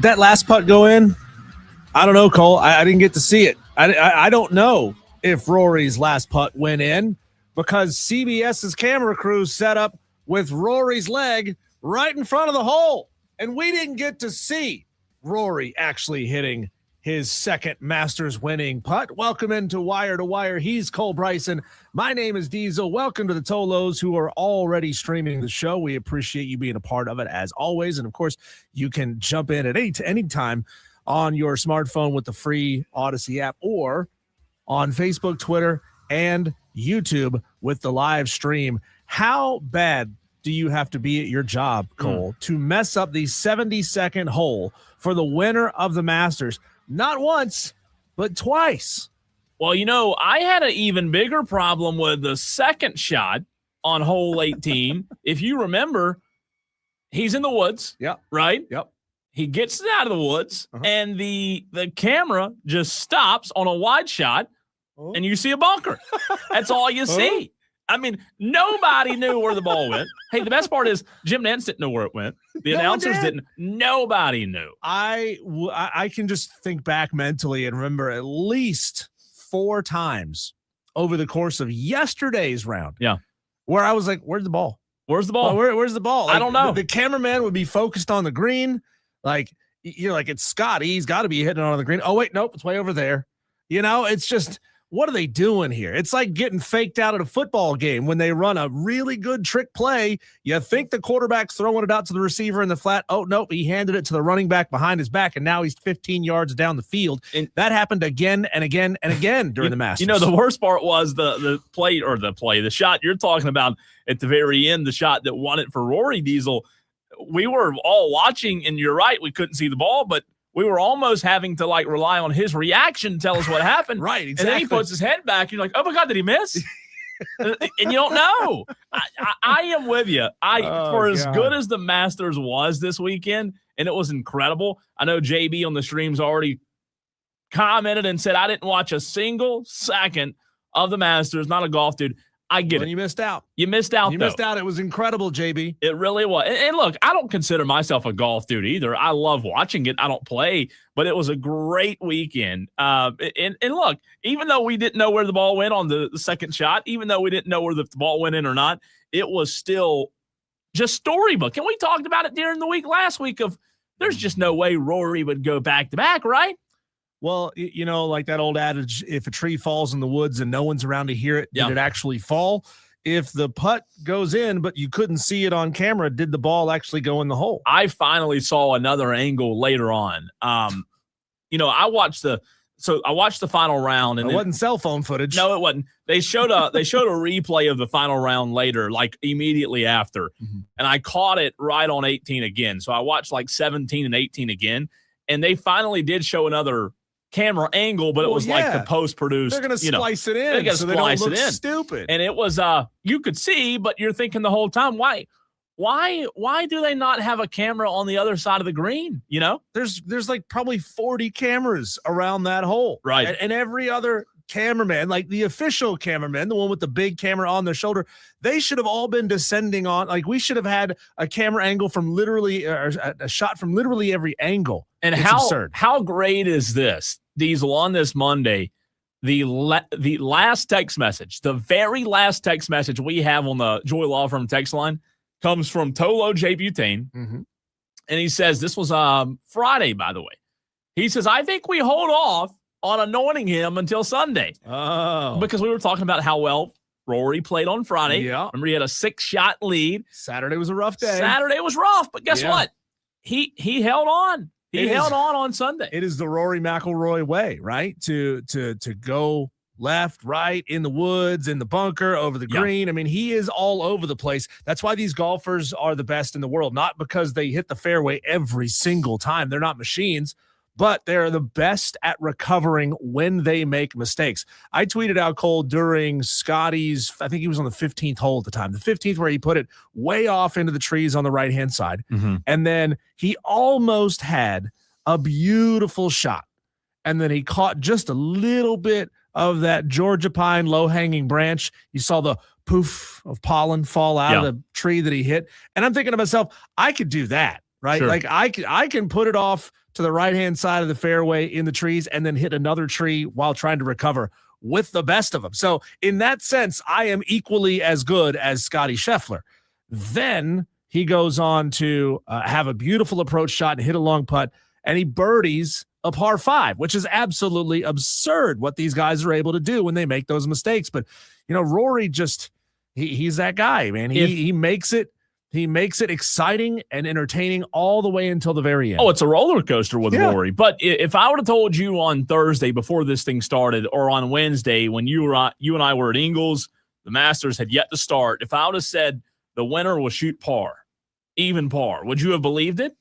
that last putt go in? I don't know, Cole. I didn't get to see it. I don't know if Rory's last putt went in because CBS's camera crew set up with Rory's leg right in front of the hole. And we didn't get to see Rory actually hitting his second Masters winning putt. Welcome into Wire to Wire. He's Cole Bryson. My name is Diesel. Welcome to the Tolos who are already streaming the show. We appreciate you being a part of it as always. And of course, you can jump in at any time on your smartphone with the free Odyssey app or on Facebook, Twitter, and YouTube with the live stream. How bad do you have to be at your job, Cole, to mess up the 72nd hole for the winner of the Masters? Not once, but twice. Well, you know, I had an even bigger problem with the second shot on hole 18. If you remember, he's in the woods, right? Yep. He gets out of the woods, and the camera just stops on a wide shot, and you see a bunker. That's all you see. I mean, nobody knew where the ball went. Hey, the best part is Jim Nantz didn't know where it went. The announcers didn't. Nobody knew. I can just think back mentally and remember at least 4 times over the course of yesterday's round. Yeah. Where I was like, where's the ball? Where's the ball? Where's the ball? Like, I don't know. The cameraman would be focused on the green. Like, you're like, it's Scotty. He's got to be hitting it on the green. Oh, wait, nope. It's way over there. You know, it's just, what are they doing here? It's like getting faked out at a football game when they run a really good trick play. You think the quarterback's throwing it out to the receiver in the flat. Oh, nope. He handed it to the running back behind his back, and now he's 15 yards down the field. And that happened again and again and again during the Masters. You know, the worst part was the shot you're talking about at the very end, the shot that won it for Rory Diesel. We were all watching, and you're right, we couldn't see the ball, but we were almost having to like rely on his reaction to tell us what happened. Right, exactly. And then he puts his head back, and you're like, oh my God, did he miss? And you don't know. I am with you. As good as the Masters was this weekend, and it was incredible. I know JB on the streams already commented and said, I didn't watch a single second of the Masters, not a golf dude. I get it. You missed out. You missed out. It was incredible, JB. It really was. And look, I don't consider myself a golf dude either. I love watching it. I don't play, but it was a great weekend. And look, even though we didn't know where the ball went on the second shot, even though we didn't know where the ball went in or not, it was still just storybook. And we talked about it during the week last week of there's just no way Rory would go back-to-back, right? Well, you know, like that old adage, if a tree falls in the woods and no one's around to hear it, did it actually fall? If the putt goes in, but you couldn't see it on camera, did the ball actually go in the hole? I finally saw another angle later on. You know, I watched the final round, and it wasn't cell phone footage. No, it wasn't. They showed a replay of the final round later, like immediately after, and I caught it right on 18 again. So I watched like 17 and 18 again, and they finally did show another camera angle, but it was like the post-produced. They're going to splice it in. They're going to splice it in. Stupid. And it was you could see, but you're thinking the whole time, why do they not have a camera on the other side of the green? You know, there's like probably 40 cameras around that hole, right? And every other cameraman, like the official cameraman, the one with the big camera on their shoulder, they should have all been descending on. Like we should have had a camera angle from literally, or a shot from literally every angle. And how great is this, Diesel, on this Monday? The last text message, the very last text message we have on the Joy Law Firm text line comes from Tolo J. Butane. And he says, this was Friday, by the way. He says, I think we hold off on anointing him until Sunday. Oh. Because we were talking about how well Rory played on Friday. Yeah. Remember, he had a 6-shot lead. Saturday was a rough day. Saturday was rough, but guess what? He held on. He held on Sunday. It is the Rory McIlroy way, right? To go left, right, in the woods, in the bunker, over the green. I mean, he is all over the place. That's why these golfers are the best in the world, not because they hit the fairway every single time. They're not machines, but they're the best at recovering when they make mistakes. I tweeted out, Cole, during Scotty's, I think he was on the 15th hole at the time, the 15th where he put it way off into the trees on the right-hand side. And then he almost had a beautiful shot. And then he caught just a little bit of that Georgia pine low-hanging branch. You saw the poof of pollen fall out of the tree that he hit. And I'm thinking to myself, I could do that. right? Sure. Like I can put it off to the right-hand side of the fairway in the trees and then hit another tree while trying to recover with the best of them. So in that sense, I am equally as good as Scotty Scheffler. Then he goes on to have a beautiful approach shot and hit a long putt, and he birdies a par 5, which is absolutely absurd what these guys are able to do when they make those mistakes. But, Rory just he's that guy, man. He makes it exciting and entertaining all the way until the very end. Oh, it's a roller coaster with Rory. But if I would have told you on Thursday before this thing started, or on Wednesday when you and I were at Ingles, the Masters had yet to start, if I would have said the winner will shoot par, even par, would you have believed it?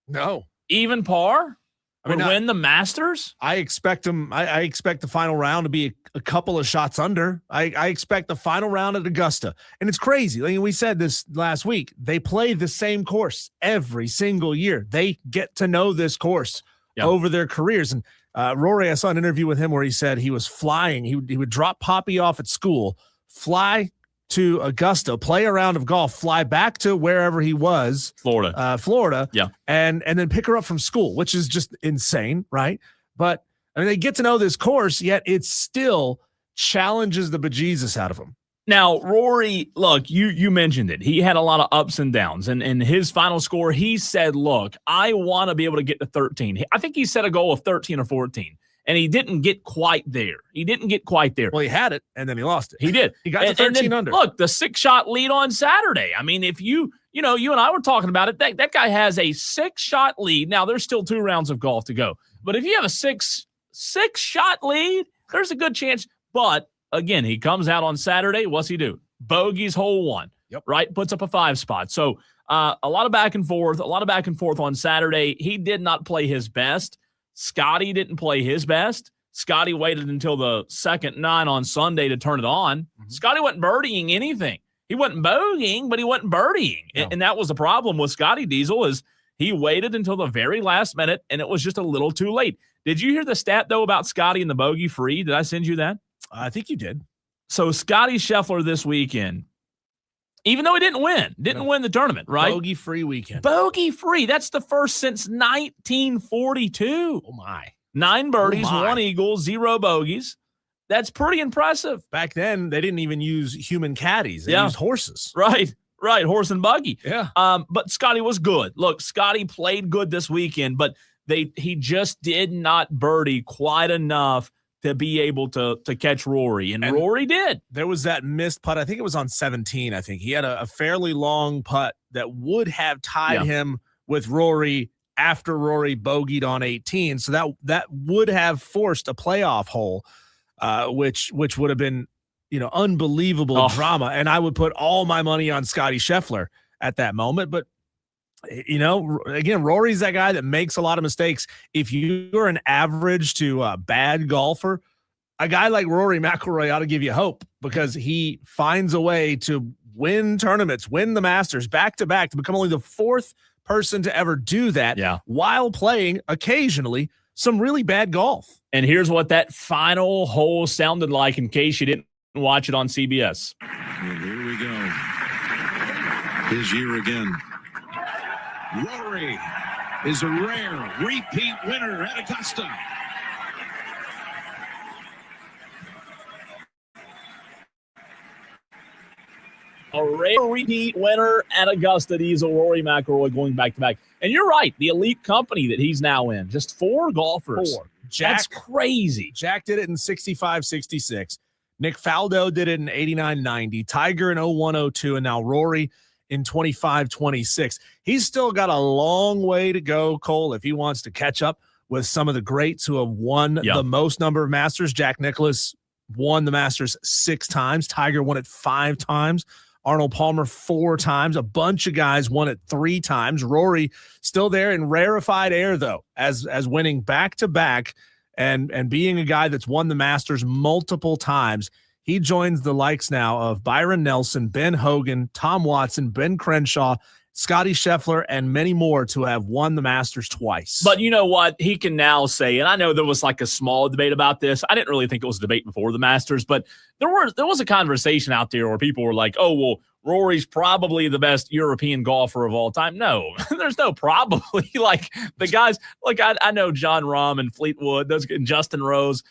No. Even par? Win the Masters? I expect him. I expect the final round to be a couple of shots under. I expect the final round at Augusta. And it's crazy. Like we said this last week, they play the same course every single year. They get to know this course over their careers. And Rory, I saw an interview with him where he said he was flying. He would drop Poppy off at school, fly to Augusta, play a round of golf, fly back to wherever he was, Florida, and then pick her up from school, which is just insane, right? But they get to know this course, yet it still challenges the bejesus out of them. Now, Rory, look, you mentioned it. He had a lot of ups and downs, and his final score, he said, look, I want to be able to get to 13. I think he set a goal of 13 or 14. And he didn't get quite there. Well, he had it, and then he lost it. He did. He got to 13 under. Look, the 6-shot lead on Saturday. If you and I were talking about it, that guy has a 6-shot lead. Now, there's still 2 rounds of golf to go. But if you have a six-shot lead, there's a good chance. But, again, he comes out on Saturday. What's he do? Bogeys hole 1, right? Puts up a 5 spot. So, a lot of back and forth on Saturday. He did not play his best. Scotty didn't play his best. Scotty waited until the second 9 on Sunday to turn it on. Mm-hmm. Scotty wasn't birdieing anything. He wasn't bogeying, but he wasn't birdieing. No. And that was the problem with Scotty Diesel, is he waited until the very last minute, and it was just a little too late. Did you hear the stat, though, about Scotty and the bogey free? Did I send you that? I think you did. So Scotty Scheffler this weekend, even though he didn't win the tournament, right? Bogey-free weekend. Bogey-free. That's the first since 1942. Oh, my. 9 birdies, 1 eagle, 0 bogeys. That's pretty impressive. Back then, they didn't even use human caddies. They used horses. Right. Horse and buggy. Yeah. But Scotty was good. Look, Scotty played good this weekend, but he just did not birdie quite enough to be able to catch Rory, and Rory did. There was that missed putt. I think it was on 17. I think he had a fairly long putt that would have tied him with Rory after Rory bogeyed on 18. So that would have forced a playoff hole, which would have been unbelievable drama. And I would put all my money on Scotty Scheffler at that moment. But again, Rory's that guy that makes a lot of mistakes. If you're an average to bad golfer, a guy like Rory McIlroy ought to give you hope, because he finds a way to win tournaments, win the Masters back to back, to become only the 4th person to ever do that while playing occasionally some really bad golf. And here's what that final hole sounded like, in case you didn't watch it on CBS. Well, here we go. His year again. Rory is a rare repeat winner at Augusta. A rare repeat winner at Augusta. Diesel, Rory McIlroy going back-to-back. And you're right, the elite company that he's now in. Just 4 golfers. 4. That's crazy. Jack did it in 65-66. Nick Faldo did it in 89-90. Tiger in 01-02. And now Rory in 25-26. He's still got a long way to go, Cole, if he wants to catch up with some of the greats who have won the most number of Masters. Jack Nicklaus won the Masters 6 times. Tiger won it 5 times. Arnold Palmer 4 times. A bunch of guys won it 3 times. Rory still there in rarefied air, though, as winning back-to-back and being a guy that's won the Masters multiple times. He joins the likes now of Byron Nelson, Ben Hogan, Tom Watson, Ben Crenshaw, Scotty Scheffler, and many more to have won the Masters twice. But you know what? He can now say, and I know there was like a small debate about this. I didn't really think it was a debate before the Masters, but there was a conversation out there where people were like, oh, well, Rory's probably the best European golfer of all time. No, there's no probably. Like the guys, like I know John Rahm and Fleetwood, and Justin Rose,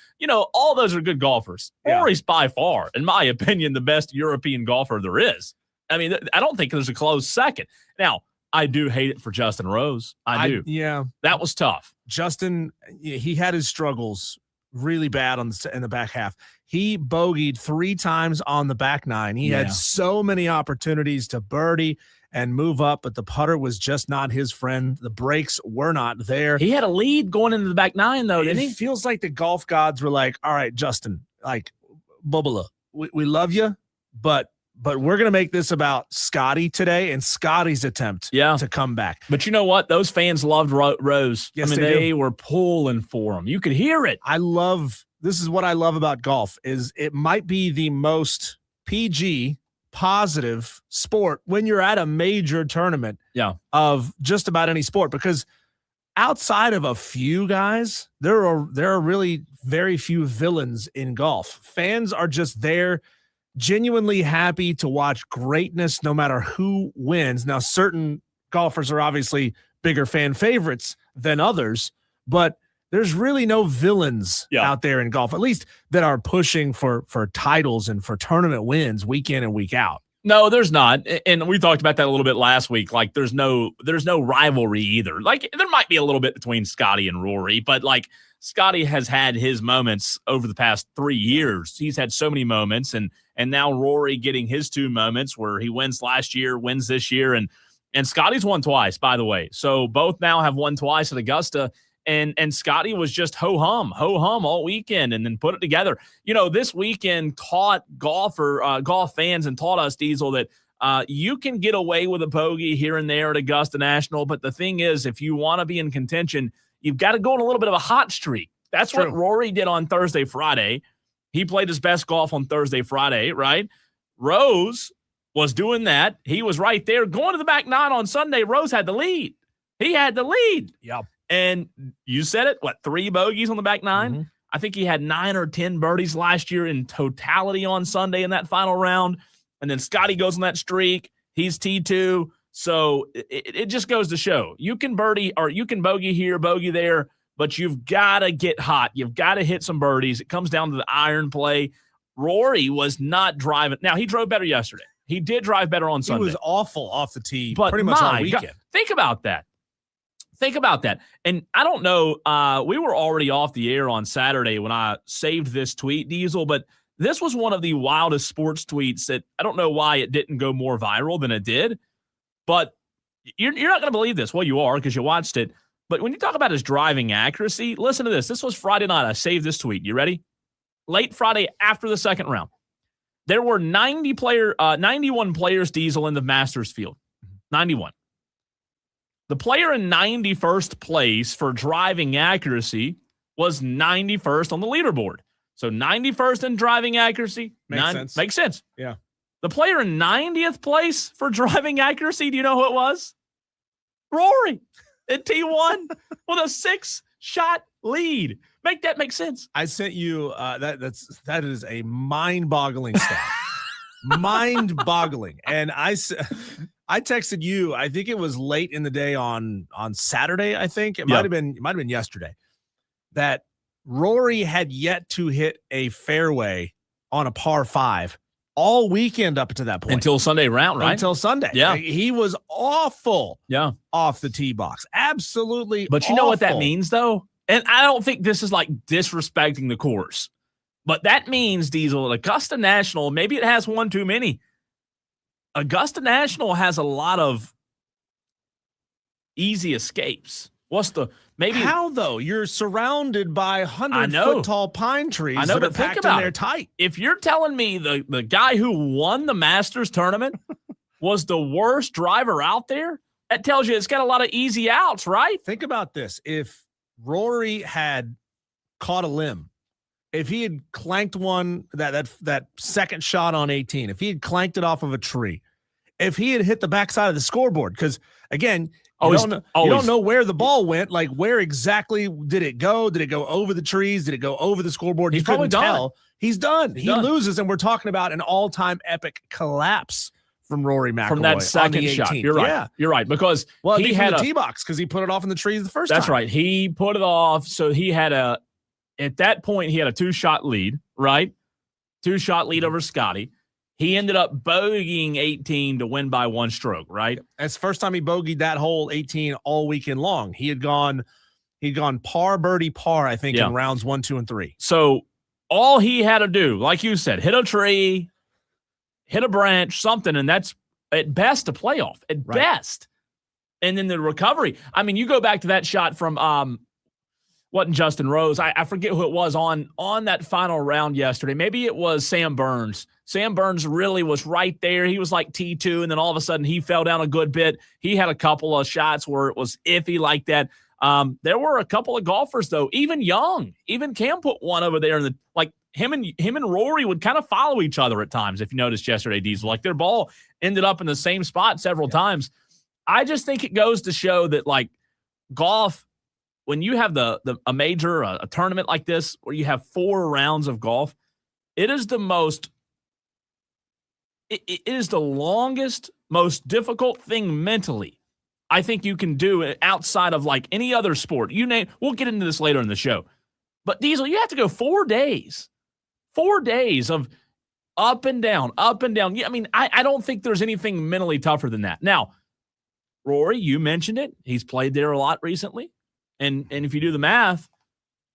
all those are good golfers. Yeah. Rory's by far, in my opinion, the best European golfer there is. I mean, I don't think there's a close second. Now, I do hate it for Justin Rose. I do. Yeah. That was tough. Justin, he had his struggles really bad in the back half. He bogeyed 3 times on the back 9. He had so many opportunities to birdie and move up, but the putter was just not his friend. The breaks were not there. He had a lead going into the back 9, though, didn't he? It feels like the golf gods were like, all right, Justin, like, Bubba, we love you, but we're going to make this about Scotty today and Scotty's attempt to come back. But you know what? Those fans loved Rose. Yes, I mean, they were pulling for him. You could hear it. This is what I love about golf is it might be the most PG positive sport when you're at a major tournament of just about any sport, because outside of a few guys, there are really very few villains in golf. Fans are just there genuinely happy to watch greatness no matter who wins. Now, certain golfers are obviously bigger fan favorites than others, but there's really no villains out there in golf, at least that are pushing for titles and for tournament wins week in and week out. No, there's not. And we talked about that a little bit last week. Like there's no rivalry either. Like there might be a little bit between Scotty and Rory, but like Scotty has had his moments over the past 3 years. He's had so many moments, and now Rory getting his 2 moments where he wins last year, wins this year, and Scotty's won twice, by the way. So both now have won twice at Augusta, and Scotty was just ho-hum all weekend and then put it together. This weekend taught golf fans and taught us, Diesel, that you can get away with a bogey here and there at Augusta National, but the thing is, if you want to be in contention, you've got to go on a little bit of a hot streak. That's what Rory did on Thursday, Friday. He played his best golf on Thursday, Friday, right? Rose was doing that. He was right there. Going to the back 9 on Sunday, Rose had the lead. He had the lead. Yep. And you said it, 3 bogeys on the back 9? Mm-hmm. I think he had 9 or 10 birdies last year in totality on Sunday in that final round. And then Scotty goes on that streak. He's T2. So it just goes to show you can birdie or you can bogey here, bogey there, but you've got to get hot. You've got to hit some birdies. It comes down to the iron play. Rory was not driving. Now, he drove better yesterday. He did drive better on Sunday. He was awful off the tee but pretty much all weekend. God, think about that. And I don't know, we were already off the air on Saturday when I saved this tweet, Diesel, but this was one of the wildest sports tweets that I don't know why it didn't go more viral than it did. But you're not going to believe this. Well, you are because you watched it. But when you talk about his driving accuracy, listen to this. This was Friday night. I saved this tweet. You ready? Late Friday after the second round. There were 91 players, Diesel, in the Masters field. 91. The player in 91st place for driving accuracy was 91st on the leaderboard. So 91st in driving accuracy. Makes sense. Yeah. The player in 90th place for driving accuracy, do you know who it was? Rory at T1 with a 6-shot lead. Make that make sense. I sent you that is a mind-boggling stat. Mind-boggling. And I texted you, I think it was late in the day on Saturday, I think. It might have been yesterday, that Rory had yet to hit a fairway on a par 5 all weekend up to that point. Until Sunday round, right? Until Sunday. Yeah. He was awful off the tee box. Absolutely But you know what that means, though? And I don't think this is like disrespecting the course. But that means, Diesel, at Augusta National, maybe it has one too many. Augusta National has a lot of easy escapes. How though? You're surrounded by 100-foot tall pine trees. I know, that but are think packed about in there it. tight. If you're telling me the guy who won the Masters tournament was the worst driver out there, that tells you it's got a lot of easy outs, right? Think about this. If Rory had caught a limb, if he had clanked one, that second shot on 18, if he had clanked it off of a tree, if he had hit the backside of the scoreboard, because again, you don't know where the ball went. Like, where exactly did it go? Did it go over the trees? Did it go over the scoreboard? He's probably done. He's done. He loses, and we're talking about an all-time epic collapse from Rory McIlroy from that on second the shot. 18th. You're right. Yeah. You're right, because Well, he had a a tee box because he put it off in the trees the first That's time. right. He put it off, so he had at that point, he had a 2-shot lead, right? 2-shot lead over Scotty. He ended up bogeying 18 to win by 1 stroke, right? That's the first time he bogeyed that hole 18 all weekend long. He'd gone par, birdie, par, I think, in rounds 1, 2, and 3. So all he had to do, like you said, hit a tree, hit a branch, something, and that's at best a playoff, at best. And then the recovery. I mean, you go back to that shot from wasn't Justin Rose. I forget who it was on that final round yesterday. Maybe it was Sam Burns. Sam Burns really was right there. He was like T2, and then all of a sudden he fell down a good bit. He had a couple of shots where it was iffy like that. There were a couple of golfers, though, even young. Even Cam put one over there, and him and Rory would kind of follow each other at times, if you noticed yesterday, Diesel. Like, their ball ended up in the same spot several times. I just think it goes to show that, like, golf, when you have a major, a tournament like this, where you have 4 rounds of golf, it is the longest, most difficult thing mentally I think you can do outside of like any other sport. We'll get into this later in the show. But Diesel, you have to go 4 days. 4 days of up and down, up and down. Yeah, I mean, I don't think there's anything mentally tougher than that. Now, Rory, you mentioned it. He's played there a lot recently. And if you do the math,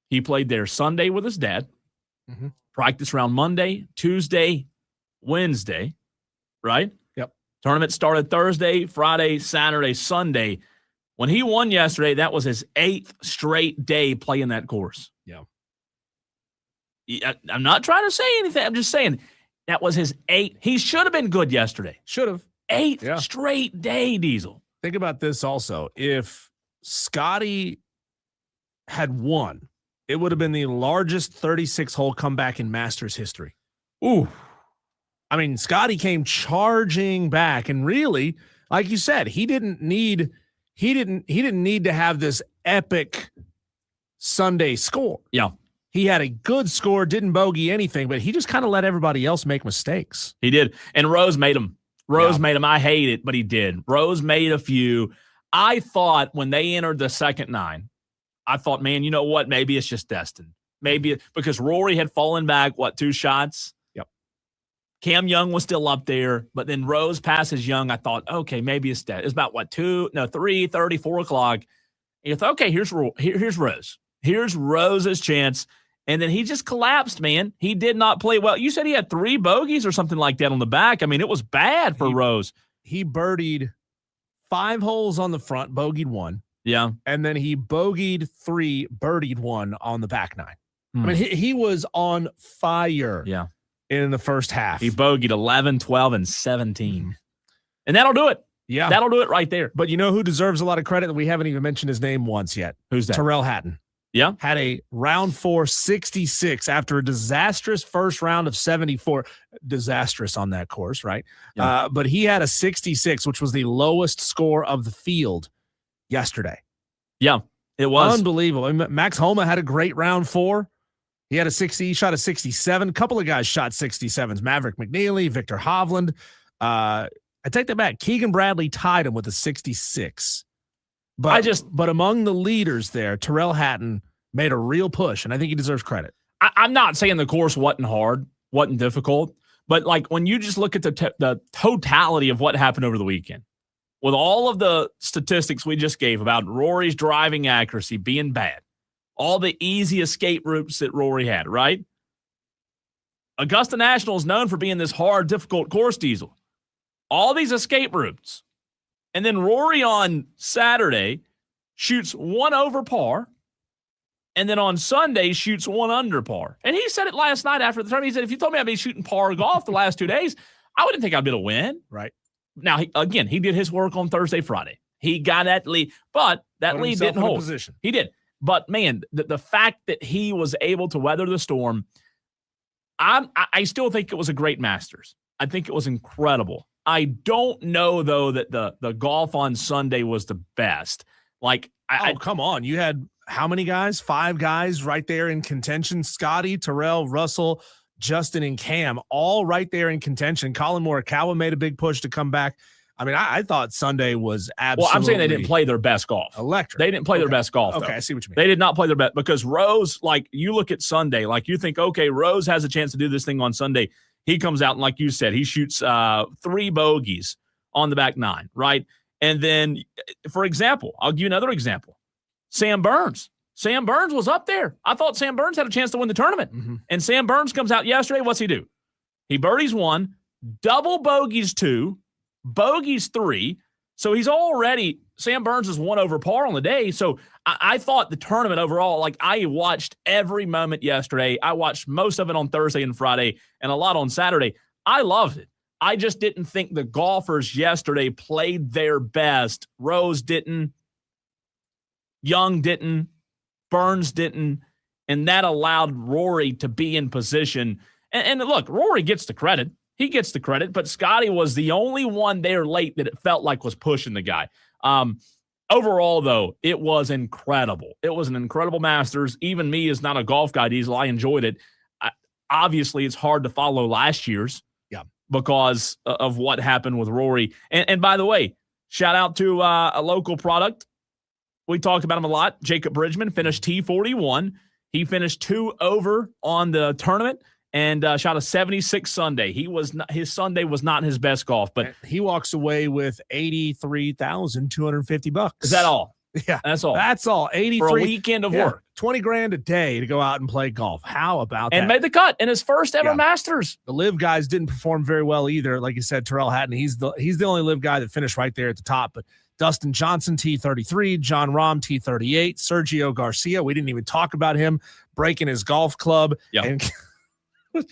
he played there Sunday with his dad, practice round Monday, Tuesday, Wednesday, right? Yep. Tournament started Thursday, Friday, Saturday, Sunday. When he won yesterday, that was his 8th straight day playing that course. Yeah. I'm not trying to say anything. I'm just saying that was his 8th. He should have been good yesterday. Should have. 8th straight day, Diesel. Think about this also. If Scotty had won, it would have been the largest 36-hole comeback in Masters history. Ooh. I mean, Scotty came charging back, and really, like you said, he didn't need to have this epic Sunday score. Yeah. He had a good score, didn't bogey anything, but he just kind of let everybody else make mistakes. He did. And Rose made him. Made him. I hate it, but he did. Rose made a few. I thought when they entered the second 9, I thought, man, you know what? Maybe it's just destined. Maybe because Rory had fallen back, 2 shots? Yep. Cam Young was still up there, but then Rose passes Young. I thought, okay, maybe it's dead. It's about 3:30, 4 o'clock. And you thought, okay, here's Rose. Here's Rose's chance. And then he just collapsed, man. He did not play well. You said he had 3 bogeys or something like that on the back. I mean, it was bad for Rose. He birdied 5 holes on the front, bogeyed 1. Yeah. And then he bogeyed 3, birdied 1 on the back 9. I mean, he was on fire in the first half. He bogeyed 11, 12, and 17. And that'll do it. Yeah. That'll do it right there. But you know who deserves a lot of credit? We haven't even mentioned his name once yet. Who's that? Terrell Hatton. Yeah. Had a round 4 66 after a disastrous first round of 74. Disastrous on that course, right? Yeah. But he had a 66, which was the lowest score of the field yesterday. Yeah, it was. Unbelievable. I mean, Max Homa had a great round 4. He had a 60. He shot a 67. A couple of guys shot 67s. Maverick McNeely, Victor Hovland. I take that back. Keegan Bradley tied him with a 66. But among the leaders there, Terrell Hatton made a real push, and I think he deserves credit. I'm not saying the course wasn't hard, wasn't difficult, but like when you just look at the totality of what happened over the weekend, with all of the statistics we just gave about Rory's driving accuracy being bad, all the easy escape routes that Rory had, right? Augusta National is known for being this hard, difficult course, Diesel. All these escape routes. And then Rory on Saturday shoots 1 over par. And then on Sunday shoots 1 under par. And he said it last night after the tournament. He said, if you told me I'd be shooting par golf the last 2 days, I wouldn't think I'd be able to win. Right. Now, he did his work on Thursday, Friday. He got that lead, but that lead didn't hold. He did. But, man, the fact that he was able to weather the storm, I still think it was a great Masters. I think it was incredible. I don't know, though, that the golf on Sunday was the best. Like, come on. You had how many guys? 5 guys right there in contention. Scotty, Terrell, Russell, Justin and Cam, all right there in contention. Colin Morikawa made a big push to come back. I mean, I thought Sunday was absolutely. Well, I'm saying they didn't play their best golf. Electric. They didn't play their best golf. Okay, though. I see what you mean. They did not play their best because Rose, like you look at Sunday, like you think, okay, Rose has a chance to do this thing on Sunday. He comes out and, like you said, he shoots 3 bogeys on the back 9, right? And then, for example, I'll give you another example. Sam Burns. Sam Burns was up there. I thought Sam Burns had a chance to win the tournament. Mm-hmm. And Sam Burns comes out yesterday. What's he do? He birdies 1, double bogeys 2, bogeys 3. So he's already – Sam Burns is 1 over par on the day. So I thought the tournament overall, like I watched every moment yesterday. I watched most of it on Thursday and Friday and a lot on Saturday. I loved it. I just didn't think the golfers yesterday played their best. Rose didn't. Young didn't. Burns didn't. And that allowed Rory to be in position. And look, Rory gets the credit. He gets the credit, but Scotty was the only one there late that it felt like was pushing the guy. Overall, though, it was incredible. It was an incredible Masters. Even me is not a golf guy, Diesel. I enjoyed it. Obviously, it's hard to follow last year's because of what happened with Rory. And by the way, shout out to a local product. We talked about him a lot. Jacob Bridgman finished T41. He finished 2 over on the tournament. And shot a 76 Sunday. His Sunday was not his best golf, but he walks away with $83,250. Is that all? Yeah, that's all. That's all. 83 for a weekend of work. $20,000 a day to go out and play golf. How about that? And made the cut in his first ever Masters. The live guys didn't perform very well either. Like you said, Terrell Hatton. He's the only live guy that finished right there at the top. But Dustin Johnson, T33, John Rahm, T38, Sergio Garcia. We didn't even talk about him breaking his golf club and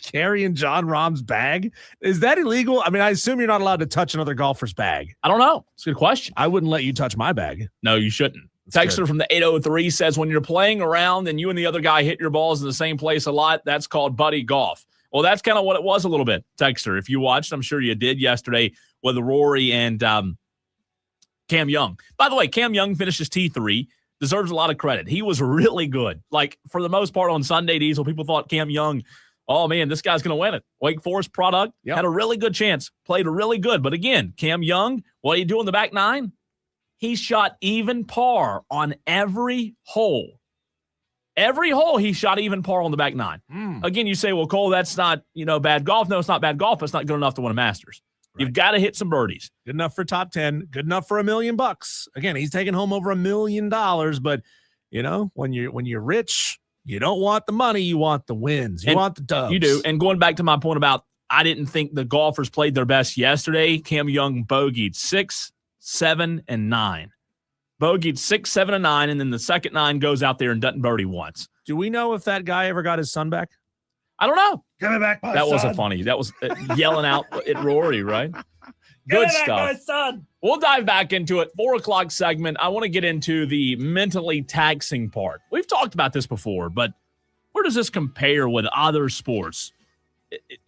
carrying John Rahm's bag. Is that illegal? I mean, I assume you're not allowed to touch another golfer's bag. I don't know. It's a good question. I wouldn't let you touch my bag. No, you shouldn't. Texter from the 803 says when you're playing around and you and the other guy hit your balls in the same place a lot, that's called buddy golf. Well, that's kind of what it was a little bit, Texter. If you watched, I'm sure you did yesterday with Rory and Cam Young. By the way, Cam Young finishes T3. Deserves a lot of credit. He was really good. Like, for the most part on Sunday, Diesel, people thought Cam Young, oh, man, this guy's going to win it. Wake Forest product, had a really good chance, played really good. But again, Cam Young, what did he do in the back 9? He shot even par on every hole. Every hole he shot even par on the back 9. Again, you say, well, Cole, that's not, bad golf. No, it's not bad golf, but it's not good enough to win a Masters. Right. You've got to hit some birdies. Good enough for top 10. Good enough for $1 million. Again, he's taking home over $1 million. But, when you're rich, you don't want the money. You want the wins. You want the dubs. You do. And going back to my point about I didn't think the golfers played their best yesterday, Cam Young bogeyed 6, 7, and 9. Bogeyed 6, 7, and 9, and then the second 9 goes out there and doesn't birdie once. Do we know if that guy ever got his son back? I don't know. Give me back my son. That wasn't funny. That was yelling out at Rory, right? Good stuff. We'll dive back into it. 4 o'clock segment. I want to get into the mentally taxing part. We've talked about this before, but where does this compare with other sports?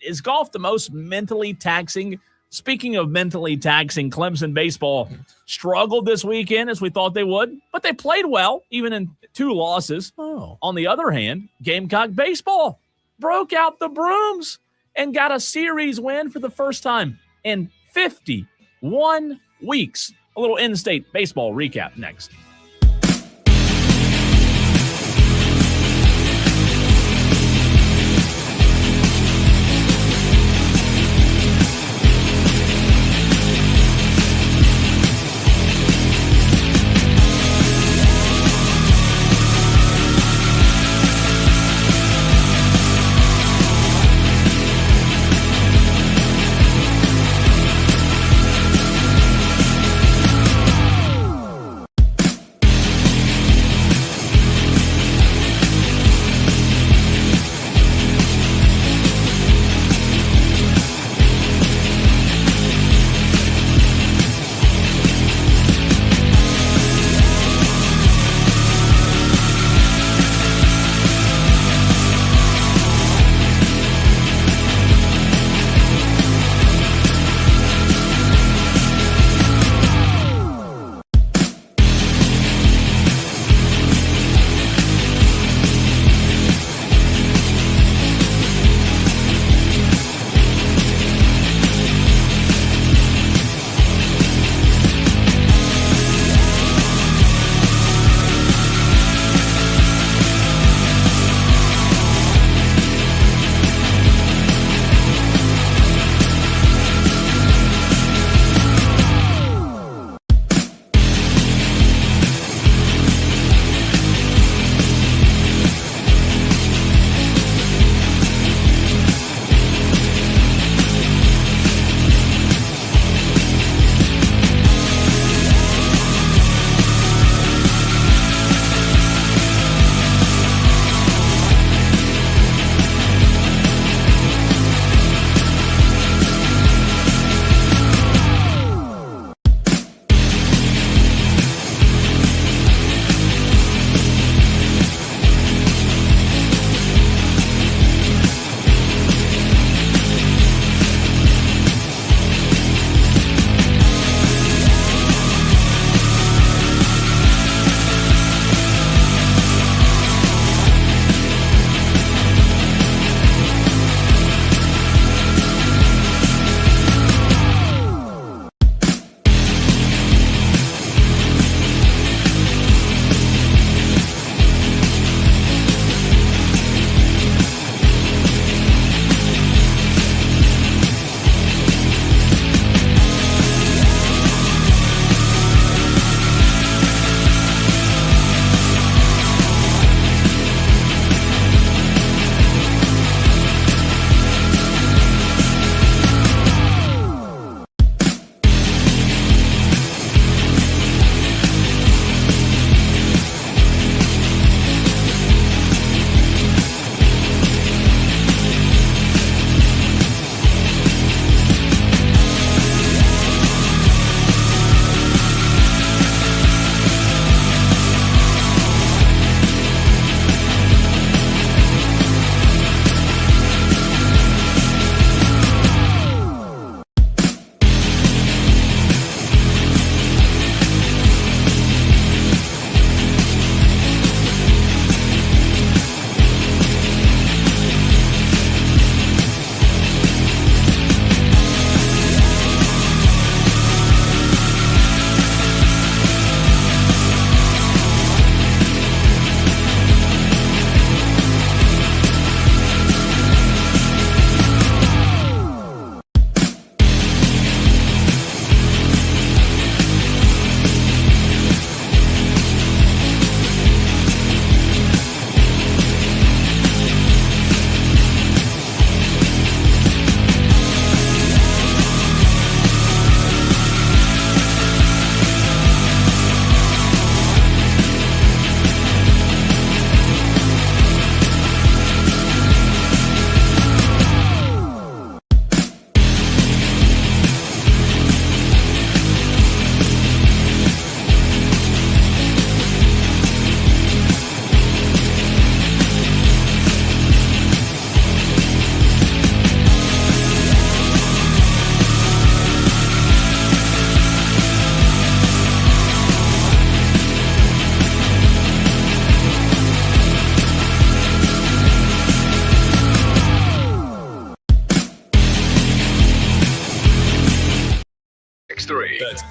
Is golf the most mentally taxing? Speaking of mentally taxing, Clemson baseball struggled this weekend as we thought they would, but they played well, even in 2 losses. On the other hand, Gamecock baseball broke out the brooms and got a series win for the first time in 51 weeks. A little in-state baseball recap next.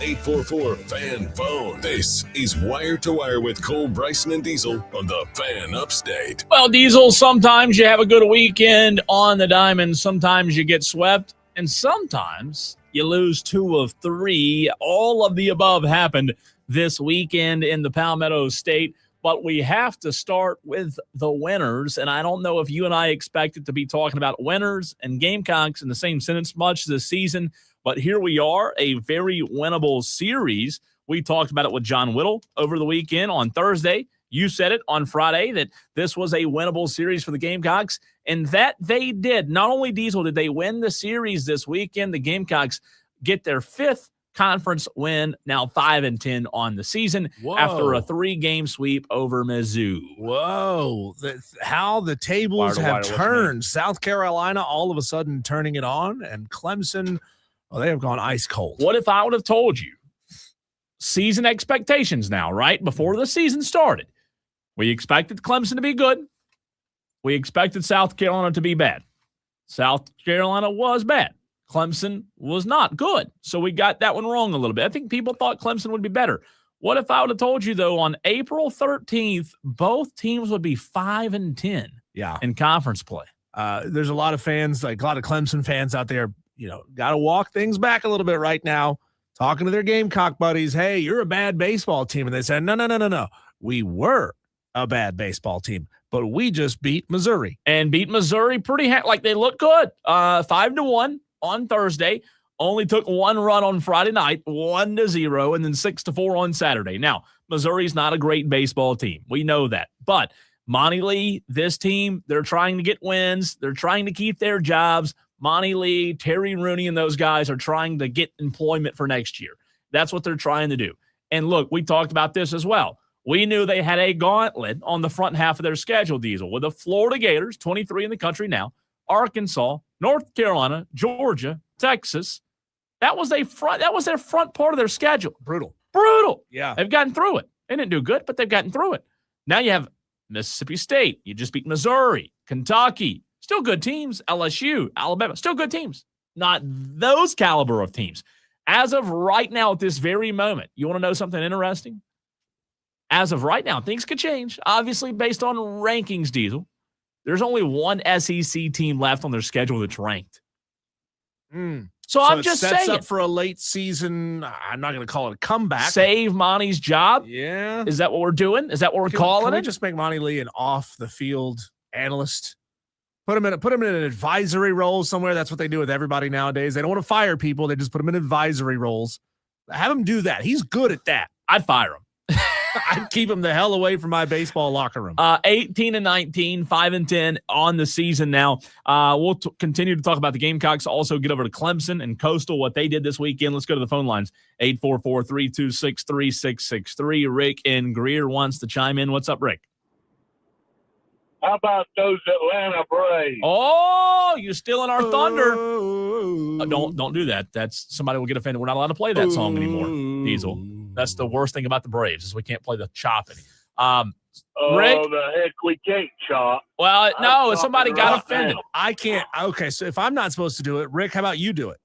844-FAN-PHONE. This is Wire to Wire with Cole, Bryson, and Diesel on the Fan Upstate. Well, Diesel, sometimes you have a good weekend on the diamond. Sometimes you get swept. And sometimes you lose 2 of 3. All of the above happened this weekend in the Palmetto State. But we have to start with the winners. And I don't know if you and I expected to be talking about winners and Gamecocks in the same sentence much this season. But here we are, a very winnable series. We talked about it with John Whittle over the weekend on Thursday. You said it on Friday that this was a winnable series for the Gamecocks, and that they did. Not only, Diesel, did they win the series this weekend, the Gamecocks get their 5th conference win, now 5-10 on the season. Whoa. After a 3-game sweep over Mizzou. Whoa. How the tables have turned. South Carolina all of a sudden turning it on, and Clemson, well, they have gone ice cold. What if I would have told you season expectations now, right? Before the season started, we expected Clemson to be good. We expected South Carolina to be bad. South Carolina was bad. Clemson was not good. So we got that one wrong a little bit. I think people thought Clemson would be better. What if I would have told you, though, on April 13th, both teams would be 5-10 in conference play? There's a lot of fans, like a lot of Clemson fans out there, got to walk things back a little bit right now, talking to their Gamecock buddies. Hey, you're a bad baseball team. And they said, no. We were a bad baseball team, but we just beat Missouri. And beat Missouri pretty like they look good. 5-1 on Thursday. Only took 1 run on Friday night, 1-0, and then 6-4 on Saturday. Now, Missouri's not a great baseball team. We know that. But Monty Lee, this team, they're trying to get wins. They're trying to keep their jobs. Monty Lee, Terry Rooney, and those guys are trying to get employment for next year. That's what they're trying to do. And look, we talked about this as well. We knew they had a gauntlet on the front half of their schedule, Diesel, with the Florida Gators, 23 in the country now, Arkansas, North Carolina, Georgia, Texas. That was their front part of their schedule. Brutal. Yeah. They've gotten through it. They didn't do good, but they've gotten through it. Now you have Mississippi State. You just beat Missouri, Kentucky. Still good teams. LSU, Alabama. Still good teams. Not those caliber of teams. As of right now, at this very moment, you want to know something interesting? As of right now, things could change, obviously, based on rankings, Diesel. There's only one SEC team left on their schedule that's ranked. So I'm just saying. Sets up for a late season. I'm not going to call it a comeback. Save Monty's job? Yeah. Is that what we're doing? Is that what we're calling it? We just make Monty Lee an off-the-field analyst? Put him in an advisory role somewhere. That's what they do with everybody nowadays. They don't want to fire people. They just put them in advisory roles. Have him do that. He's good at that. I'd fire him. I'd keep him the hell away from my baseball locker room. 18-19, 5-10 on the season now. We'll continue to talk about the Gamecocks. Also get over to Clemson and Coastal, what they did this weekend. Let's go to the phone lines. 844-326-3663. Rick in Greer wants to chime in. What's up, Rick? How about those Atlanta Braves? Oh, you're stealing our thunder. Don't do that. That's somebody will get offended. We're not allowed to play that song anymore, Diesel. That's the worst thing about the Braves is we can't play the chop anymore. Rick? The heck we can't chop. Well, no, somebody got offended. Now. I can't. Okay, so if I'm not supposed to do it, Rick, how about you do it?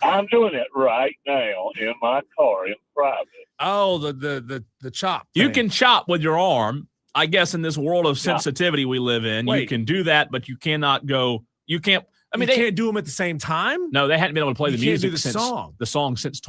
I'm doing it right now in my car in private. Oh, the chop. You thing. can chop with your arm. I guess in this world of sensitivity we live in, you can do that, but you cannot go. You can't. I mean, they can't do them at the same time. No, they hadn't been able to play the music since the song since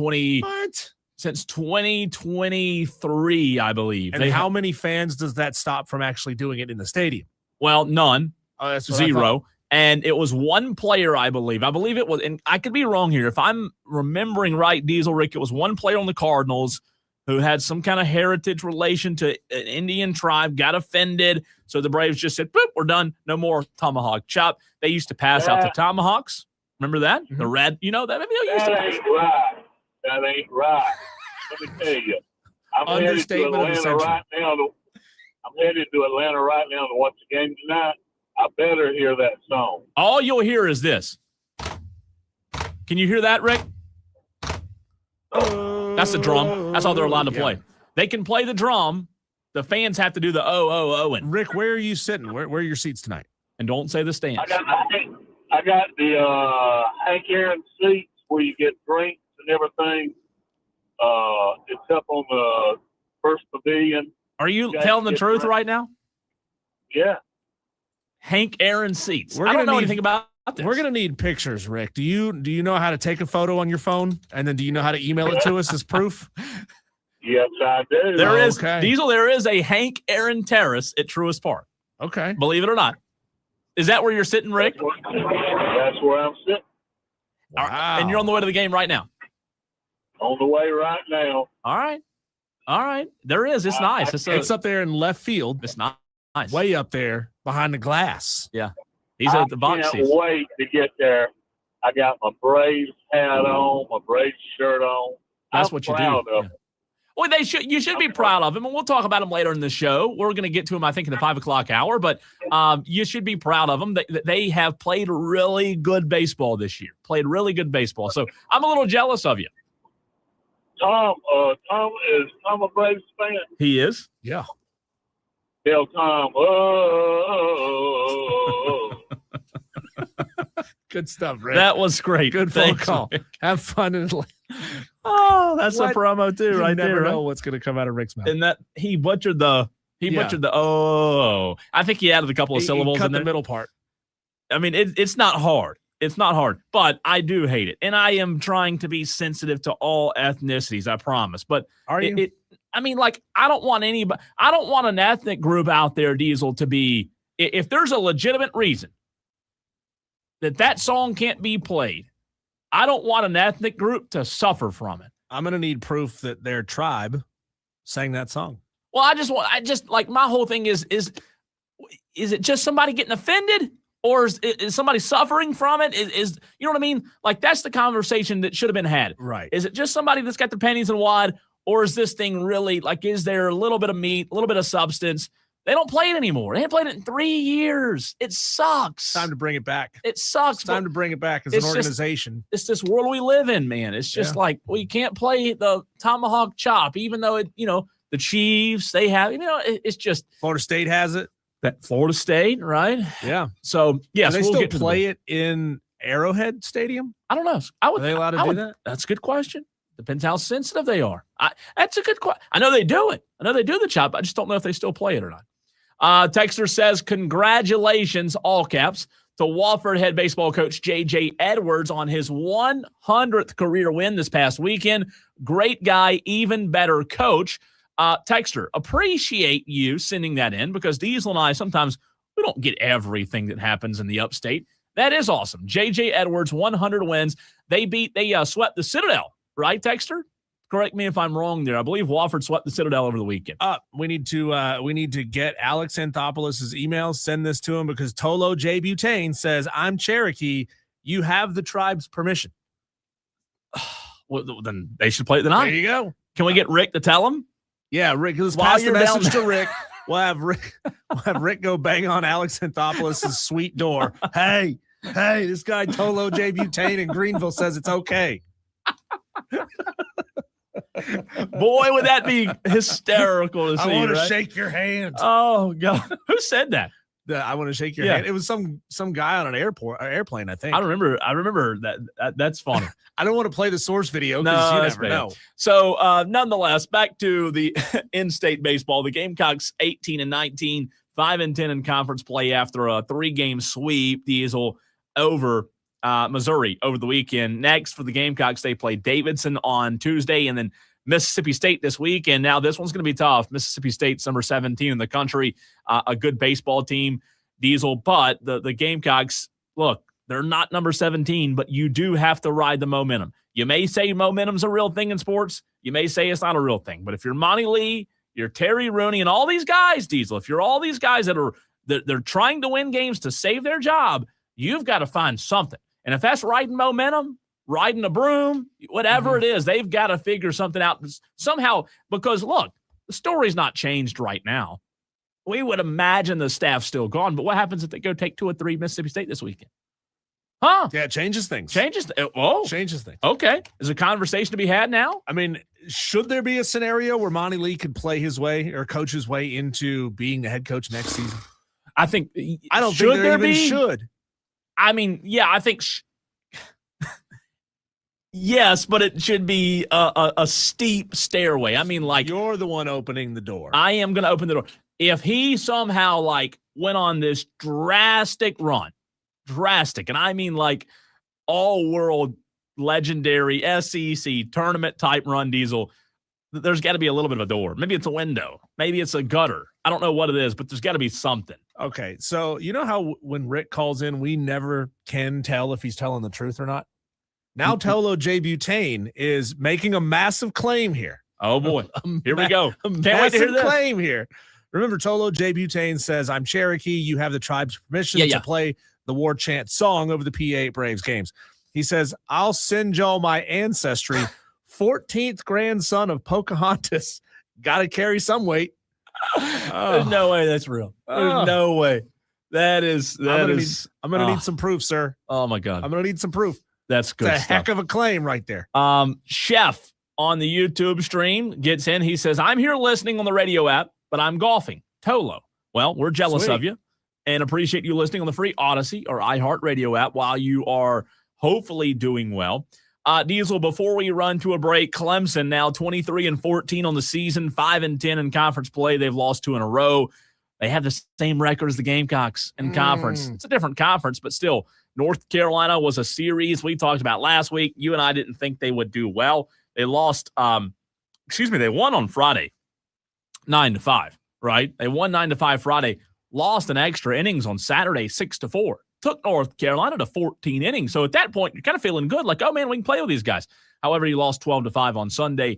2023, I believe. And how many fans does that stop from actually doing it in the stadium? Well, none. Oh, that's what 0. And it was one player, I believe. I believe it was, and I could be wrong here. If I'm remembering right, Diesel Rick, it was one player on the Cardinals who had some kind of heritage relation to an Indian tribe, got offended. So the Braves just said, boop, we're done. No more tomahawk chop. They used to pass out the tomahawks. Remember that? Mm-hmm. The red, that? That ain't right. That ain't right. Let me tell you. I'm headed to Atlanta right now. I'm headed to Atlanta right now to watch the game tonight. I better hear that song. All you'll hear is this. Can you hear that, Rick? That's the drum. That's all they're allowed to play. They can play the drum. The fans have to do the and Rick, where are you sitting? Where are your seats tonight? And don't say the stands. I got the Hank Aaron seats where you get drinks and everything. It's up on the first pavilion. Are you telling the truth right now? Yeah. Hank Aaron seats. We're I don't gonna know need- anything about this. We're gonna need pictures, Rick. Do you know how to take a photo on your phone, and then do you know how to email it to us as proof? Yes, I do. There is Okay. Diesel. There is a Hank Aaron Terrace at Truist Park. Okay. Believe it or not. Is that where you're sitting, Rick? That's where I'm sitting. Wow. And you're on the way to the game right now. On the way right now. All right. There is. It's nice. It's up there in left field, It's not nice. way up there behind the glass. Yeah. He's at the box I seats. can't wait to get there. I got my Braves hat on, my Braves shirt on. That's I'm what you proud do. of Yeah. it. Well, you should be proud of him, and we'll talk about him later in the show. We're going to get to him, I think, in the 5 o'clock hour. But you should be proud of them. They have played really good baseball this year. Played really good baseball. So I'm a little jealous of you. Tom is Tom a Braves fan? He is. Yeah. Tell Tom, oh. Good stuff, Rick. That was great. Good phone Thanks, call. Rick. Have fun and Oh, that's What? a promo too, you right never there. know Right? what's going to come out of Rick's mouth. And that he butchered the oh. I think he added a couple of He syllables cut in there. the middle part. I mean, it's not hard. It's not hard, but I do hate it, and I am trying to be sensitive to all ethnicities. I promise. But Are you? I mean, like, I don't want anybody. I don't want an ethnic group out there, Diesel, to be. If there's a legitimate reason that song can't be played, I don't want an ethnic group to suffer from it. I'm going to need proof that their tribe sang that song. Well, I just like my whole thing is it just somebody getting offended? Or is somebody suffering from it? Is you know what I mean? Like, that's the conversation that should have been had. Right. Is it just somebody that's got the pennies and wad, or is this thing really, like, is there a little bit of meat, a little bit of substance? They don't play it anymore. They haven't played it in 3 years. It sucks. Time to bring it back. It sucks. It's time to bring it back as an organization. It's this world we live in, man. It's just like, well, you can't play the tomahawk chop, even though the Chiefs, they have, it's just Florida State has it. that Florida State, right? Yeah. So, yes, Do they we'll still get to the play it in Arrowhead Stadium? I don't know. Are they allowed to do that? That's a good question. Depends how sensitive they are. That's a good question. I know they do it. I know they do the chop. I just don't know if they still play it or not. Texter says, congratulations, all caps, to Wofford head baseball coach J.J. Edwards on his 100th career win this past weekend. Great guy, even better coach. Texter, appreciate you sending that in because Diesel and I, sometimes we don't get everything that happens in the upstate. That is awesome. J.J. Edwards, 100 wins. They swept the Citadel, right, Texter? Correct me if I'm wrong there. I believe Wofford swept the Citadel over the weekend. We need to get Alex Anthopoulos' email, send this to him because Tolo J. Butane says, I'm Cherokee. You have the tribe's permission. Well, then they should play it tonight. There you go. Can we get Rick to tell him? Yeah, Rick, let's While pass the you're down message there. to Rick. We'll have Rick go bang on Alex Anthopoulos' sweet door. Hey, this guy Tolo J. Butane in Greenville says it's okay. Boy, would that be hysterical to see. I want to right? shake your hand. Oh, God. Who said that? I want to shake your Yeah. hand. It was some guy on an airplane, I think. I remember that. That's funny. I don't want to play the source video No, because you that's never bad. know. So, nonetheless, back to the in-state baseball. The Gamecocks 18-19, 5-10 in conference play after a 3-game sweep. Diesel over Missouri over the weekend. Next for the Gamecocks, they play Davidson on Tuesday and then Mississippi State this week. And now this one's going to be tough. Mississippi State's number 17 in the country, a good baseball team, Diesel. But the Gamecocks, look, they're not number 17, but you do have to ride the momentum. You may say momentum's a real thing in sports. You may say it's not a real thing. But if you're Monty Lee, you're Terry Rooney, and all these guys, Diesel, if you're all these guys they're trying to win games to save their job, you've got to find something. And if that's riding momentum, riding a broom, whatever it is, they've got to figure something out somehow. Because, look, the story's not changed right now. We would imagine the staff's still gone. But what happens if they go take 2 or 3 Mississippi State this weekend? Huh? Yeah, it changes things. Changes things. Okay. Is a conversation to be had now? I mean, should there be a scenario where Monty Lee could play his way or coach his way into being the head coach next season? I think. I don't think there even should. I mean, yeah, I think Yes, but it should be a steep stairway. I mean, like, You're the one opening the door. I am going to open the door. If he somehow, like, went on this drastic run, and I mean, like, all-world legendary SEC tournament-type run, Diesel, there's got to be a little bit of a door. Maybe it's a window. Maybe it's a gutter. I don't know what it is, but there's got to be something. Okay, so you know how when Rick calls in, we never can tell if he's telling the truth or not? Now Tolo J. Butane is making a massive claim here. Oh, boy. Here we go. Can't wait to hear this. claim here. Remember, Tolo J. Butane says, I'm Cherokee. You have the tribe's permission to play the war chant song over the P8 Braves games. He says, I'll send y'all my ancestry. 14th grandson of Pocahontas. Got to carry some weight. There's no way that's real. There's no way. I'm going to need some proof, sir. Oh, my God. I'm going to need some proof. That's good It's a stuff. heck of a claim right there. Chef on the YouTube stream gets in. He says, I'm here listening on the radio app, but I'm golfing. Tolo. Well, we're jealous of you and appreciate you listening on the free Odyssey or iHeartRadio app while you are hopefully doing well. Diesel, before we run to a break, Clemson now 23-14 on the season, 5-10 in conference play. They've lost 2 in a row. They have the same record as the Gamecocks in conference. It's a different conference, but still, North Carolina was a series we talked about last week. You and I didn't think they would do well. They lost, they won on Friday, 9-5, right? They won 9-5 Friday, lost an extra innings on Saturday, 6-4. Took North Carolina to 14 innings. So at that point, you're kind of feeling good, like, oh, man, we can play with these guys. However, you lost 12-5 on Sunday.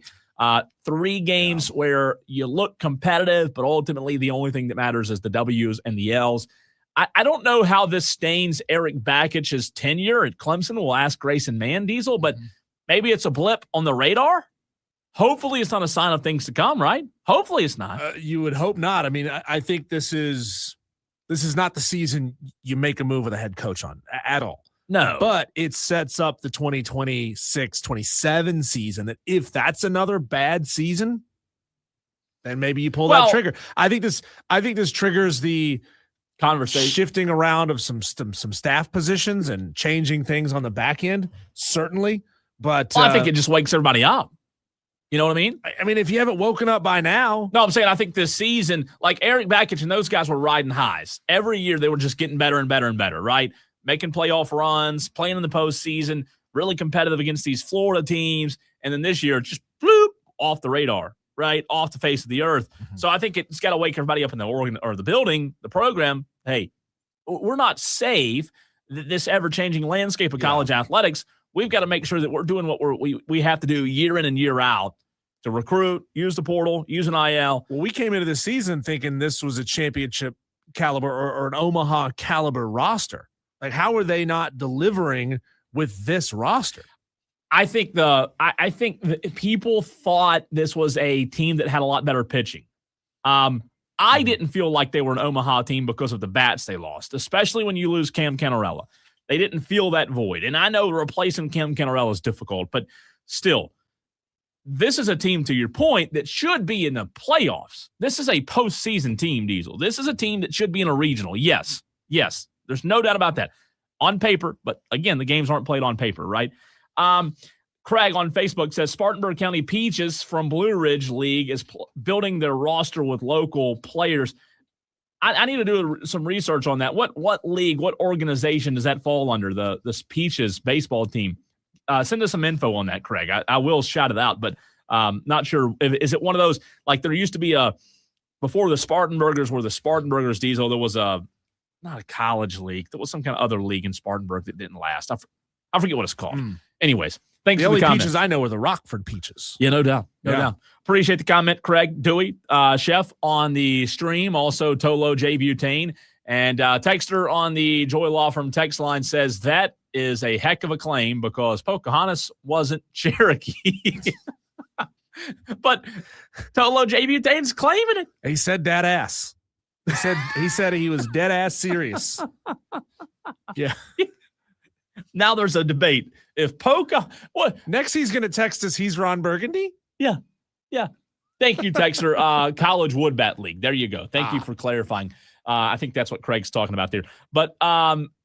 3 games where you look competitive, but ultimately the only thing that matters is the W's and the L's. I don't know how this stains Eric Bakic's tenure at Clemson. We'll ask Grayson Mann, Diesel, but maybe it's a blip on the radar. Hopefully it's not a sign of things to come, right? Hopefully it's not. You would hope not. I mean, I think this is not the season you make a move with a head coach on at all. No. But it sets up the 2026-27 season that if that's another bad season, then maybe you pull that trigger. I think this triggers the conversation shifting around of some staff positions and changing things on the back end, certainly. But I think it just wakes everybody up. You know what I mean? I mean, if you haven't woken up by now. No, I'm saying I think this season, like Eric Bakic and those guys were riding highs. Every year they were just getting better and better and better, right? Making playoff runs, playing in the postseason, really competitive against these Florida teams. And then this year, just bloop, off the radar, right? Off the face of the earth. Mm-hmm. So I think it's got to wake everybody up in the organ or the building, the program. Hey, we're not safe. This ever-changing landscape of college athletics, we've got to make sure that we're doing what we have to do year in and year out to recruit, use the portal, use an IL. Well, we came into the season thinking this was a championship caliber or an Omaha caliber roster. Like, how are they not delivering with this roster? I think people thought this was a team that had a lot better pitching. I didn't feel like they were an Omaha team because of the bats they lost, especially when you lose Cam Canarella. They didn't feel that void. And I know replacing Cam Canarella is difficult, but still, this is a team, to your point, that should be in the playoffs. This is a postseason team, Diesel. This is a team that should be in a regional. Yes. There's no doubt about that. On paper, but again, the games aren't played on paper, right? Craig on Facebook says Spartanburg County Peaches from Blue Ridge League is building their roster with local players. I need to do some research on that. What league, what organization does that fall under, this Peaches baseball team? Send us some info on that, Craig. I will shout it out, but not sure. Is it one of those, like there used to be before the Spartanburgers were the Spartanburgers, Diesel, there was not a college league. There was some kind of other league in Spartanburg that didn't last. I forget what it's called. Anyways, thanks for the comment. Peaches I know are the Rockford Peaches. Yeah, no doubt. No doubt. Appreciate the comment, Craig Dewey, chef on the stream, also Tolo J. Butane. And Texter on the Joy Law Firm text line says that is a heck of a claim because Pocahontas wasn't Cherokee. But Tolo J. Butane's claiming it. He said dead ass. He said he was dead ass serious. Yeah. Now there's a debate. If what next he's going to text us he's Ron Burgundy? Yeah. Thank you, Texter. College Wood Bat League. There you go. Thank you for clarifying. I think that's what Craig's talking about there. But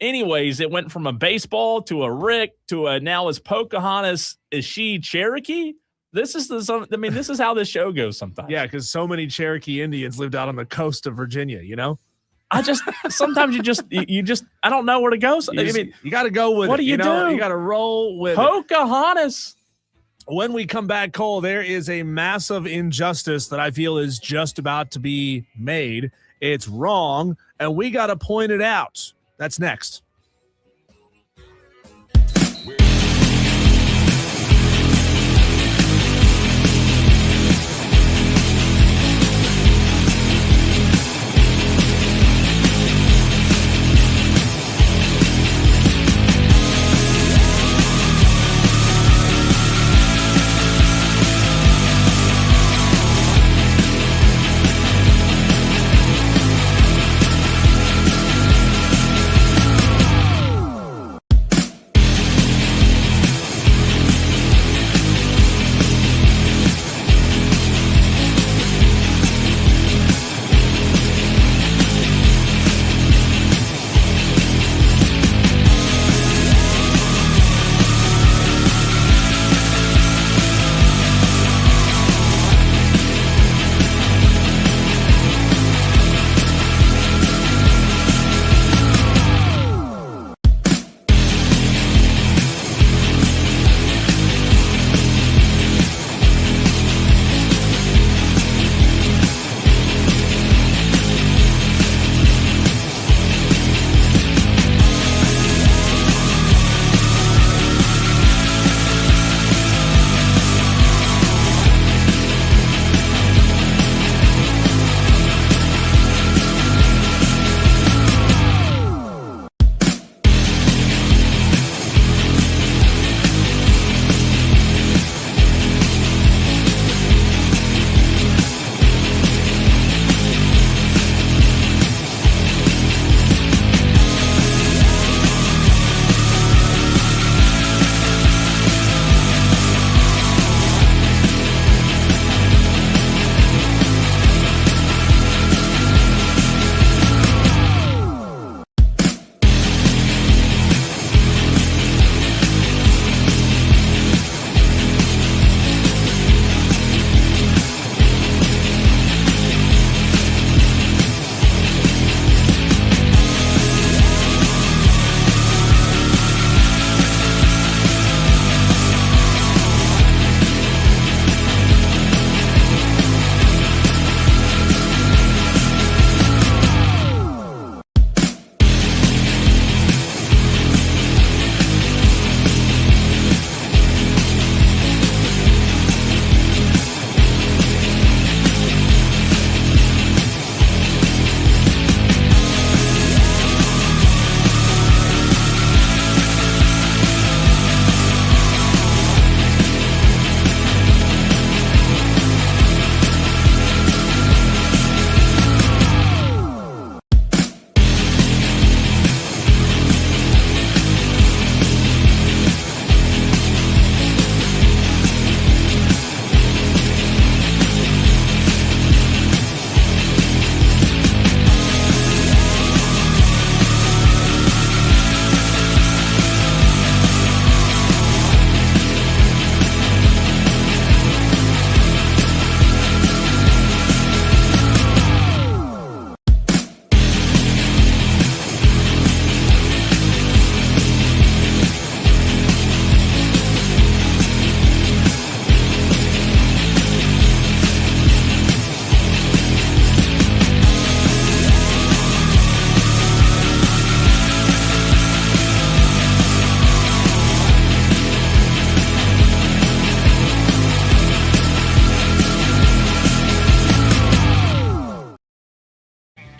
anyways, it went from a baseball to a Rick to a now is Pocahontas. Is she Cherokee? This is this is how this show goes sometimes. Yeah, because so many Cherokee Indians lived out on the coast of Virginia, you know? Sometimes you just I don't know where to go. You got to go with what it. Do? You got to roll with Pocahontas. When we come back, Cole, there is a massive injustice that I feel is just about to be made. It's wrong, and we got to point it out. That's next.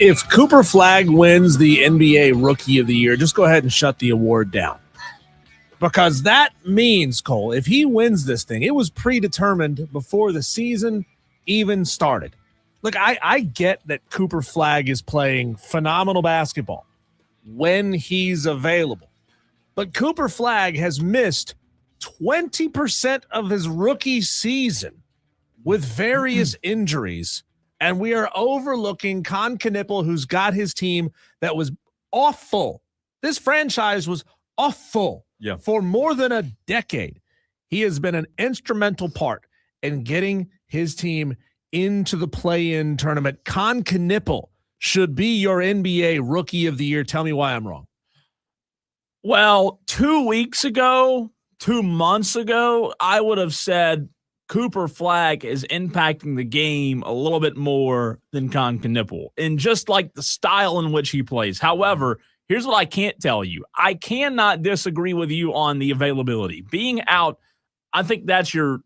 If Cooper Flagg wins the NBA Rookie of the Year, just go ahead and shut the award down. Because that means, Cole, if he wins this thing, it was predetermined before the season even started. Look, I get that Cooper Flagg is playing phenomenal basketball when he's available. But Cooper Flagg has missed 20% of his rookie season with various injuries And we are overlooking Con Knippel, who's got his team that was awful. This franchise was awful for more than a decade. He has been an instrumental part in getting his team into the play-in tournament. Con Knippel should be your NBA Rookie of the Year. Tell me why I'm wrong. Well, 2 weeks ago, 2 months ago, I would have said Cooper Flagg is impacting the game a little bit more than Con Knippel, and just like the style in which he plays. However, here's what I can't tell you. I cannot disagree with you on the availability. Being out, I think that's your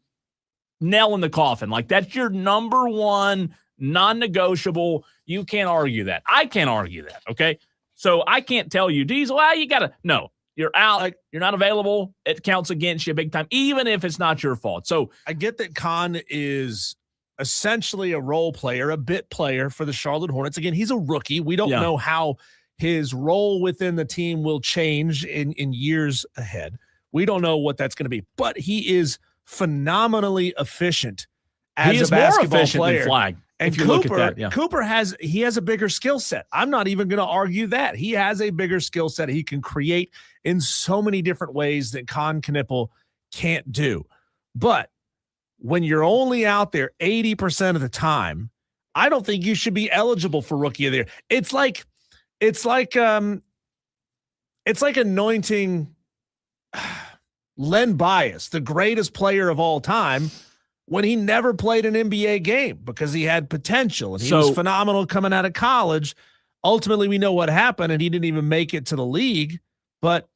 nail in the coffin. Like, that's your number one non-negotiable. You can't argue that. I can't argue that, okay? So I can't tell you, Diesel, you got to – no. You're out. Like, you're not available. It counts against you big time, even if it's not your fault. So I get that Con is essentially a role player, a bit player for the Charlotte Hornets. Again, he's a rookie. We don't know how his role within the team will change in years ahead. We don't know what that's going to be, but he is phenomenally efficient as a basketball player. Than Flagg. And Cooper has a bigger skill set. I'm not even going to argue that. He has a bigger skill set. He can create in so many different ways that Con Knippel can't do. But when you're only out there 80% of the time, I don't think you should be eligible for Rookie of the Year. It's like anointing Len Bias, the greatest player of all time, when he never played an NBA game because he had potential and he was phenomenal coming out of college. Ultimately, we know what happened, and he didn't even make it to the league. But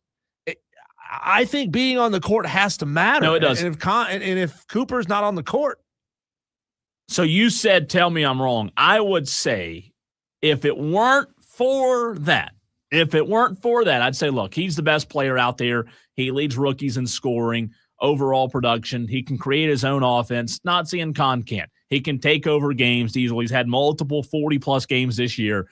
I think being on the court has to matter. No, it does. And if Cooper's not on the court. So you said, tell me I'm wrong. I would say if it weren't for that, I'd say, look, he's the best player out there. He leads rookies in scoring, overall production. He can create his own offense. Not seeing Con can't. He can take over games easily. He's had multiple 40-plus games this year.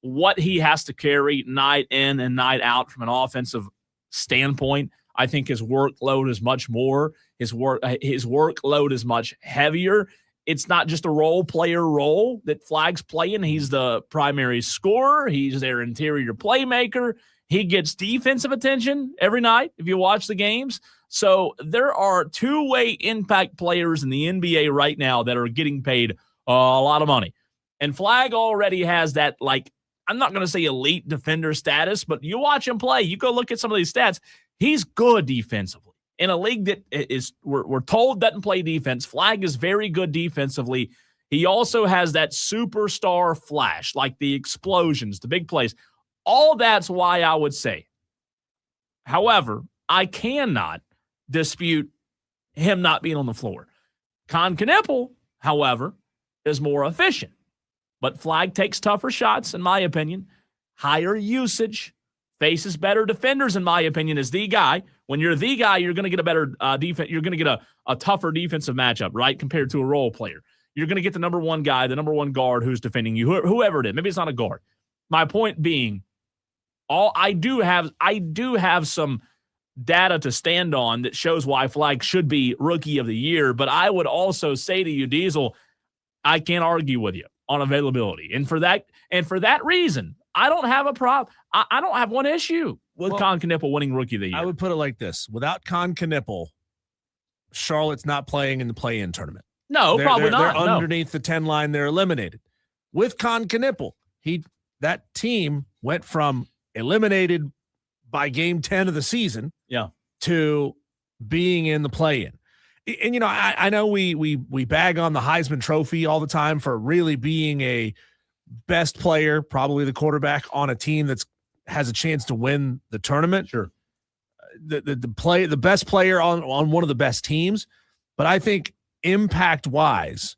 What he has to carry night in and night out from an offensive standpoint, I think his workload is much more. His workload is much heavier. It's not just a role player role that Flagg's playing. He's the primary scorer. He's their interior playmaker. He gets defensive attention every night if you watch the games. So there are two-way impact players in the NBA right now that are getting paid a lot of money. And Flagg already has that, like, I'm not going to say elite defender status, but you watch him play. You go look at some of these stats. He's good defensively. In a league that is, we're told doesn't play defense, Flagg is very good defensively. He also has that superstar flash, like the explosions, the big plays. All that's why I would say. However, I cannot dispute him not being on the floor. Con Knippel, however, is more efficient. But Flagg takes tougher shots, in my opinion. Higher usage. Faces better defenders, in my opinion, is the guy. When you're the guy, you're going to get a better defense. You're going to get a tougher defensive matchup, right, compared to a role player. You're going to get the number one guy, the number one guard who's defending you, whoever it is. Maybe it's not a guard. My point being, I do have some data to stand on that shows why Flagg should be Rookie of the Year. But I would also say to you, Diesel, I can't argue with you on availability. And for that reason, I don't have a problem. I don't have one issue with Con Knippel winning Rookie of the Year. I would put it like this. Without Con Knippel, Charlotte's not playing in the play-in tournament. No, probably not. They're underneath the 10 line. They're eliminated. With Con Knippel, that team went from eliminated by game 10 of the season to being in the play-in. And, you know, I know we bag on the Heisman Trophy all the time for really being a best player, probably the quarterback on a team that's has a chance to win the tournament. Sure. The best player on one of the best teams. But I think impact-wise,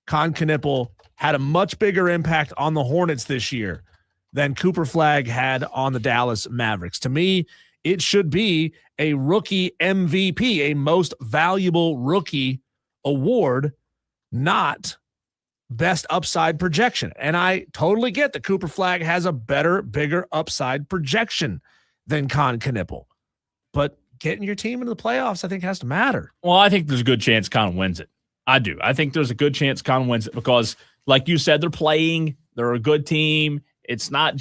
Con Knippel had a much bigger impact on the Hornets this year than Cooper Flagg had on the Dallas Mavericks. To me, it should be a rookie MVP, a most valuable rookie award, not best upside projection. And I totally get that Cooper Flagg has a better, bigger upside projection than Con Knippel. But getting your team into the playoffs, I think, has to matter. Well, I think there's a good chance Con wins it. I do. I think there's a good chance Con wins it because Like you said, they're playing. They're a good team. I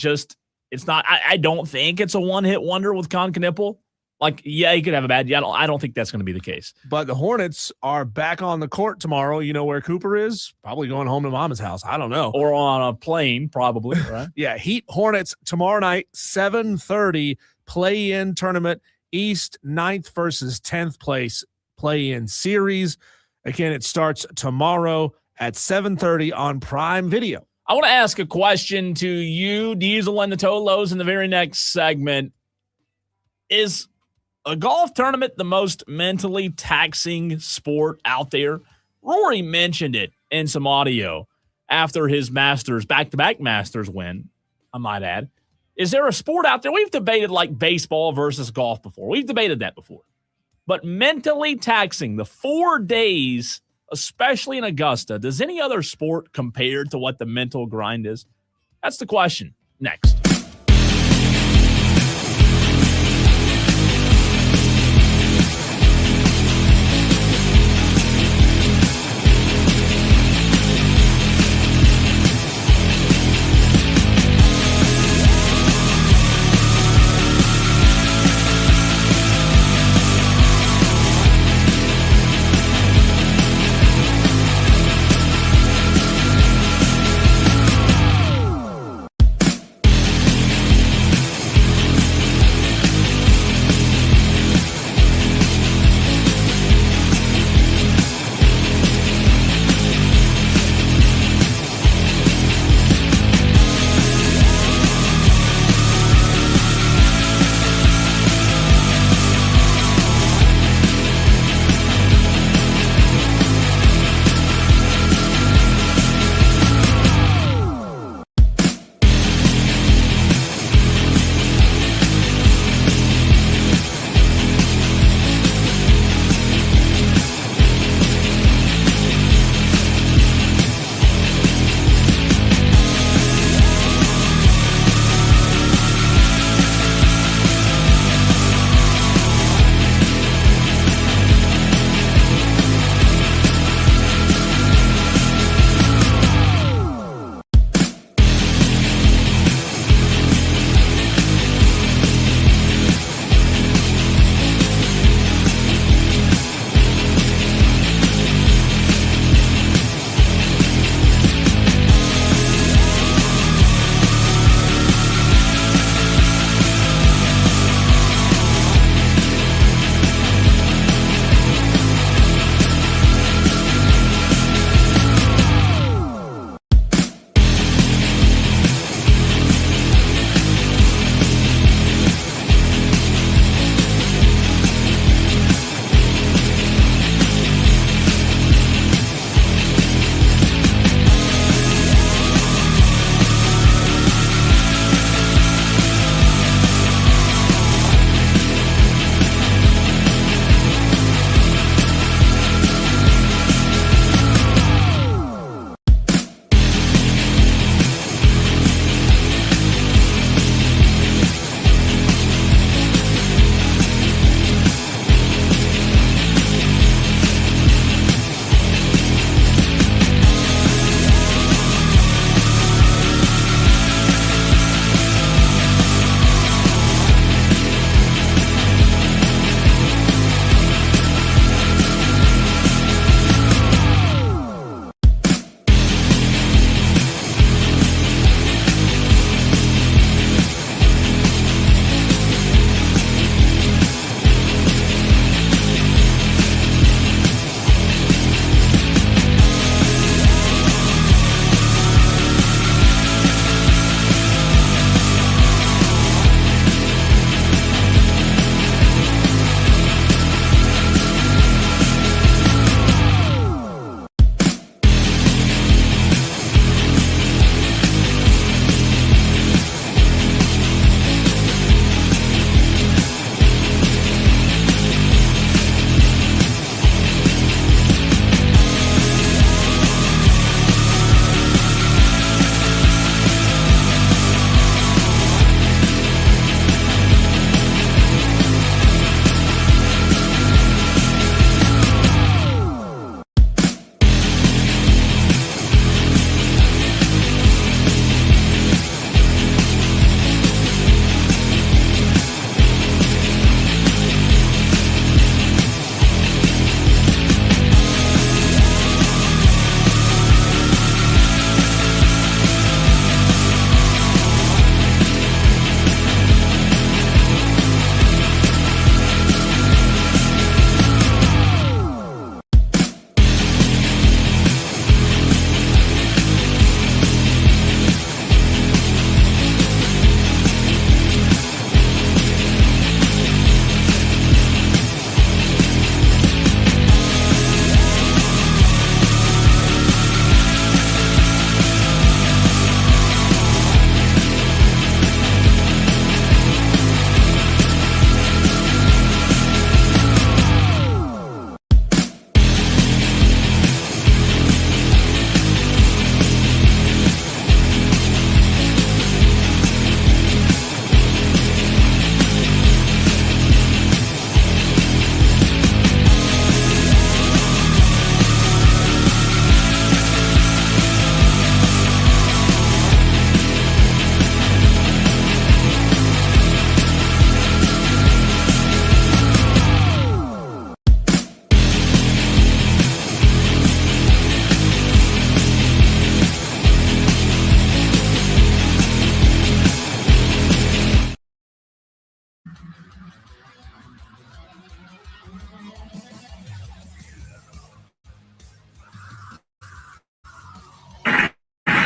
don't think it's a one-hit wonder with Con Knippel. Like, yeah, he could have a bad. Yeah, I don't think that's going to be the case. But the Hornets are back on the court tomorrow. You know where Cooper is? Probably going home to Mama's house. I don't know. Or on a plane, probably, right? Yeah, Heat Hornets tomorrow night, 7:30, play-in tournament, East 9th versus 10th place play-in series. Again, it starts tomorrow at 7:30 on Prime Video. I want to ask a question to you, Diesel and the Tolos, in the very next segment. Is a golf tournament the most mentally taxing sport out there? Rory mentioned it in some audio after his Masters, back-to-back Masters win, I might add. Is there a sport out there? We've debated like baseball versus golf before. We've debated that before. But mentally taxing, the 4 days, especially in Augusta, does any other sport compare to what the mental grind is? That's the question. Next.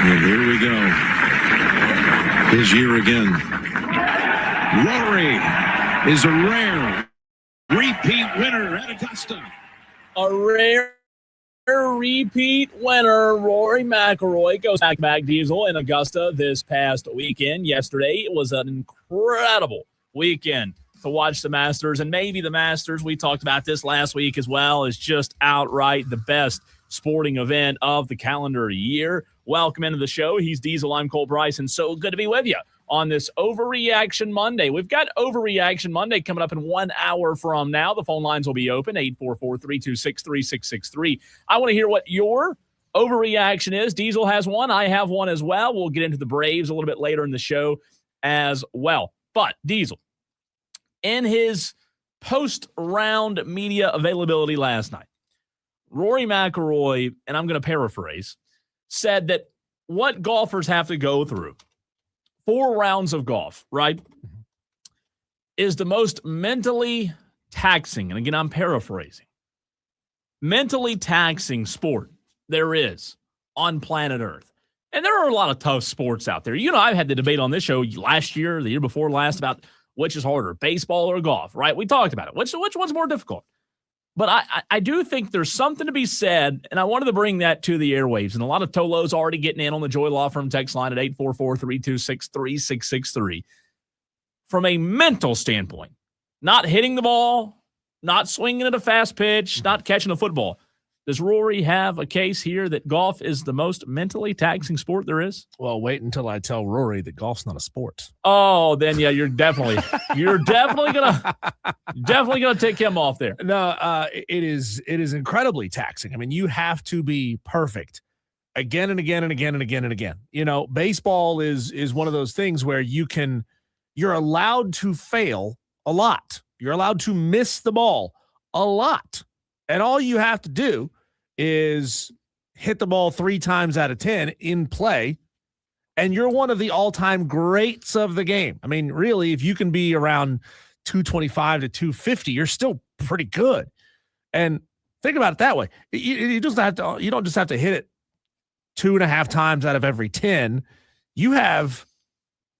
And here we go. His year again. Rory is a rare repeat winner at Augusta. A rare repeat winner, Rory McIlroy, goes back Diesel in Augusta this past weekend. Yesterday, it was an incredible weekend to watch the Masters, and maybe the Masters, we talked about this last week as well, is just outright the best sporting event of the calendar year. Welcome into the show. He's Diesel. I'm Cole Bryson. So good to be with you on this Overreaction Monday. We've got Overreaction Monday coming up in 1 hour from now. The phone lines will be open, 844-326-3663. I want to hear what your overreaction is. Diesel has one. I have one as well. We'll get into the Braves a little bit later in the show as well. But Diesel, in his post-round media availability last night, Rory McIlroy, and I'm going to paraphrase, said that what golfers have to go through 4 rounds of golf, right, is the most mentally taxing, and again, I'm paraphrasing, mentally taxing sport there is on planet Earth. And there are a lot of tough sports out there. You know, I've had the debate on this show last year, the year before last, about which is harder, baseball or golf, right? We talked about it. Which one's more difficult? But I do think there's something to be said, and I wanted to bring that to the airwaves. And a lot of Tolos already getting in on the Joy Law Firm text line at 844-326-3663. From a mental standpoint, not hitting the ball, not swinging at a fast pitch, not catching a football. Does Rory have a case here that golf is the most mentally taxing sport there is? Well, wait until I tell Rory that golf's not a sport. Oh, then yeah, you're definitely gonna take him off there. No, it is incredibly taxing. I mean, you have to be perfect again and again and again and again and again. You know, baseball is one of those things where you're allowed to fail a lot. You're allowed to miss the ball a lot. And all you have to do is hit the ball 3 times out of 10 in play, and you're one of the all-time greats of the game. I mean, really, if you can be around 225 to 250, you're still pretty good. And think about it that way. You don't just have to hit it 2.5 times out of every 10. You have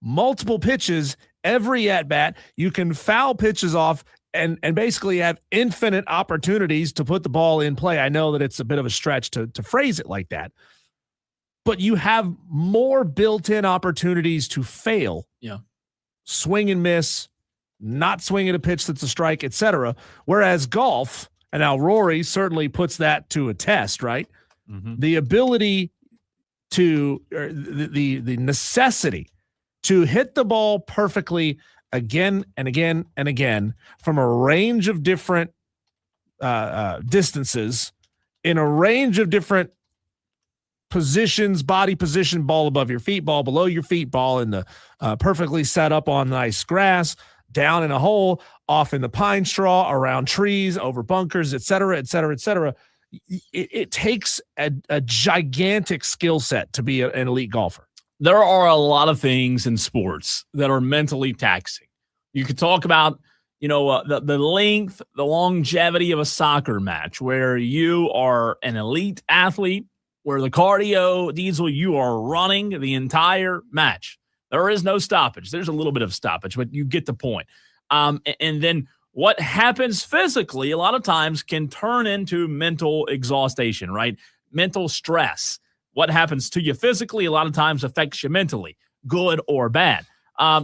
multiple pitches every at-bat. You can foul pitches off and basically have infinite opportunities to put the ball in play. I know that it's a bit of a stretch to phrase it like that, but you have more built-in opportunities to fail. Yeah. Swing and miss, not swing at a pitch that's a strike, etc. Whereas golf, and now Rory certainly puts that to a test, right? Mm-hmm. The ability to, or the necessity to hit the ball perfectly again and again and again from a range of different distances in a range of different positions, body position, ball above your feet, ball below your feet, ball in the perfectly set up on nice grass, down in a hole, off in the pine straw, around trees, over bunkers, et cetera, et cetera, et cetera. It takes a gigantic skill set to be an elite golfer. There are a lot of things in sports that are mentally taxing. You could talk about, the length, the longevity of a soccer match where you are an elite athlete, where the cardio, Diesel, you are running the entire match. There is no stoppage. There's a little bit of stoppage, but you get the point. And then what happens physically a lot of times can turn into mental exhaustion, right? Mental stress. What happens to you physically a lot of times affects you mentally, good or bad.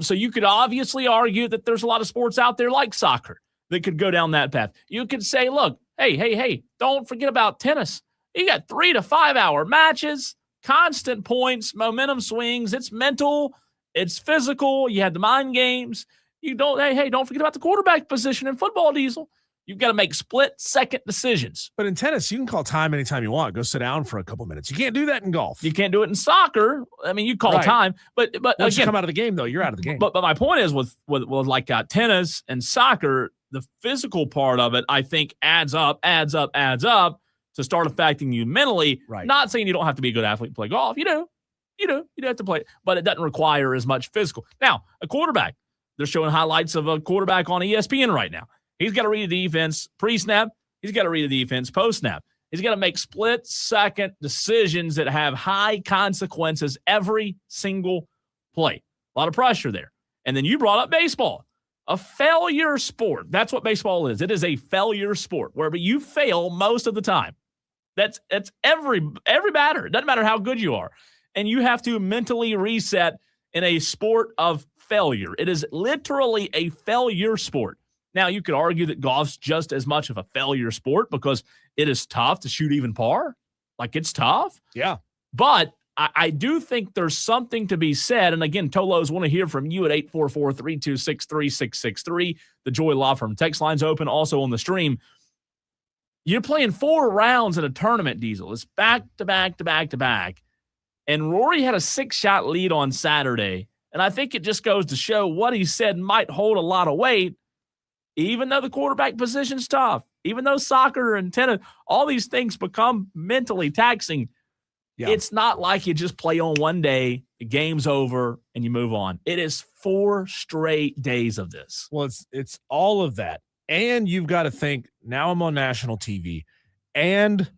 So you could obviously argue that there's a lot of sports out there like soccer that could go down that path. You could say, look, hey, don't forget about tennis. You got 3 to 5 hour matches, constant points, momentum swings. It's mental, it's physical. You have the mind games. Don't forget about the quarterback position in football, Diesel. You've got to make split-second decisions. But in tennis, you can call time anytime you want. Go sit down for a couple minutes. You can't do that in golf. You can't do it in soccer. I mean, you call time, but once again, you come out of the game, though, you're out of the game. But my point is with like tennis and soccer, the physical part of it, I think, adds up to start affecting you mentally. Right. Not saying you don't have to be a good athlete to play golf. You do have to play, but it doesn't require as much physical. Now, a quarterback, they're showing highlights of a quarterback on ESPN right now. He's got to read the defense pre-snap. He's got to read the defense post-snap. He's got to make split-second decisions that have high consequences every single play. A lot of pressure there. And then you brought up baseball, a failure sport. That's what baseball is. It is a failure sport where you fail most of the time. That's every batter. It doesn't matter how good you are. And you have to mentally reset in a sport of failure. It is literally a failure sport. Now, you could argue that golf's just as much of a failure sport because it is tough to shoot even par. Like, it's tough. Yeah. But I do think there's something to be said. And again, Tolos, want to hear from you at 844-326-3663. The Joy Law Firm text line's open, also on the stream. You're playing 4 rounds in a tournament, Diesel. It's back to back to back to back. And Rory had a 6-shot lead on Saturday. And I think it just goes to show what he said might hold a lot of weight, even though the quarterback position's tough, even though soccer and tennis, all these things become mentally taxing. Yeah. It's not like you just play on one day, the game's over, and you move on. It is 4 straight days of this. Well, it's all of that. And you've got to think, now I'm on national TV, and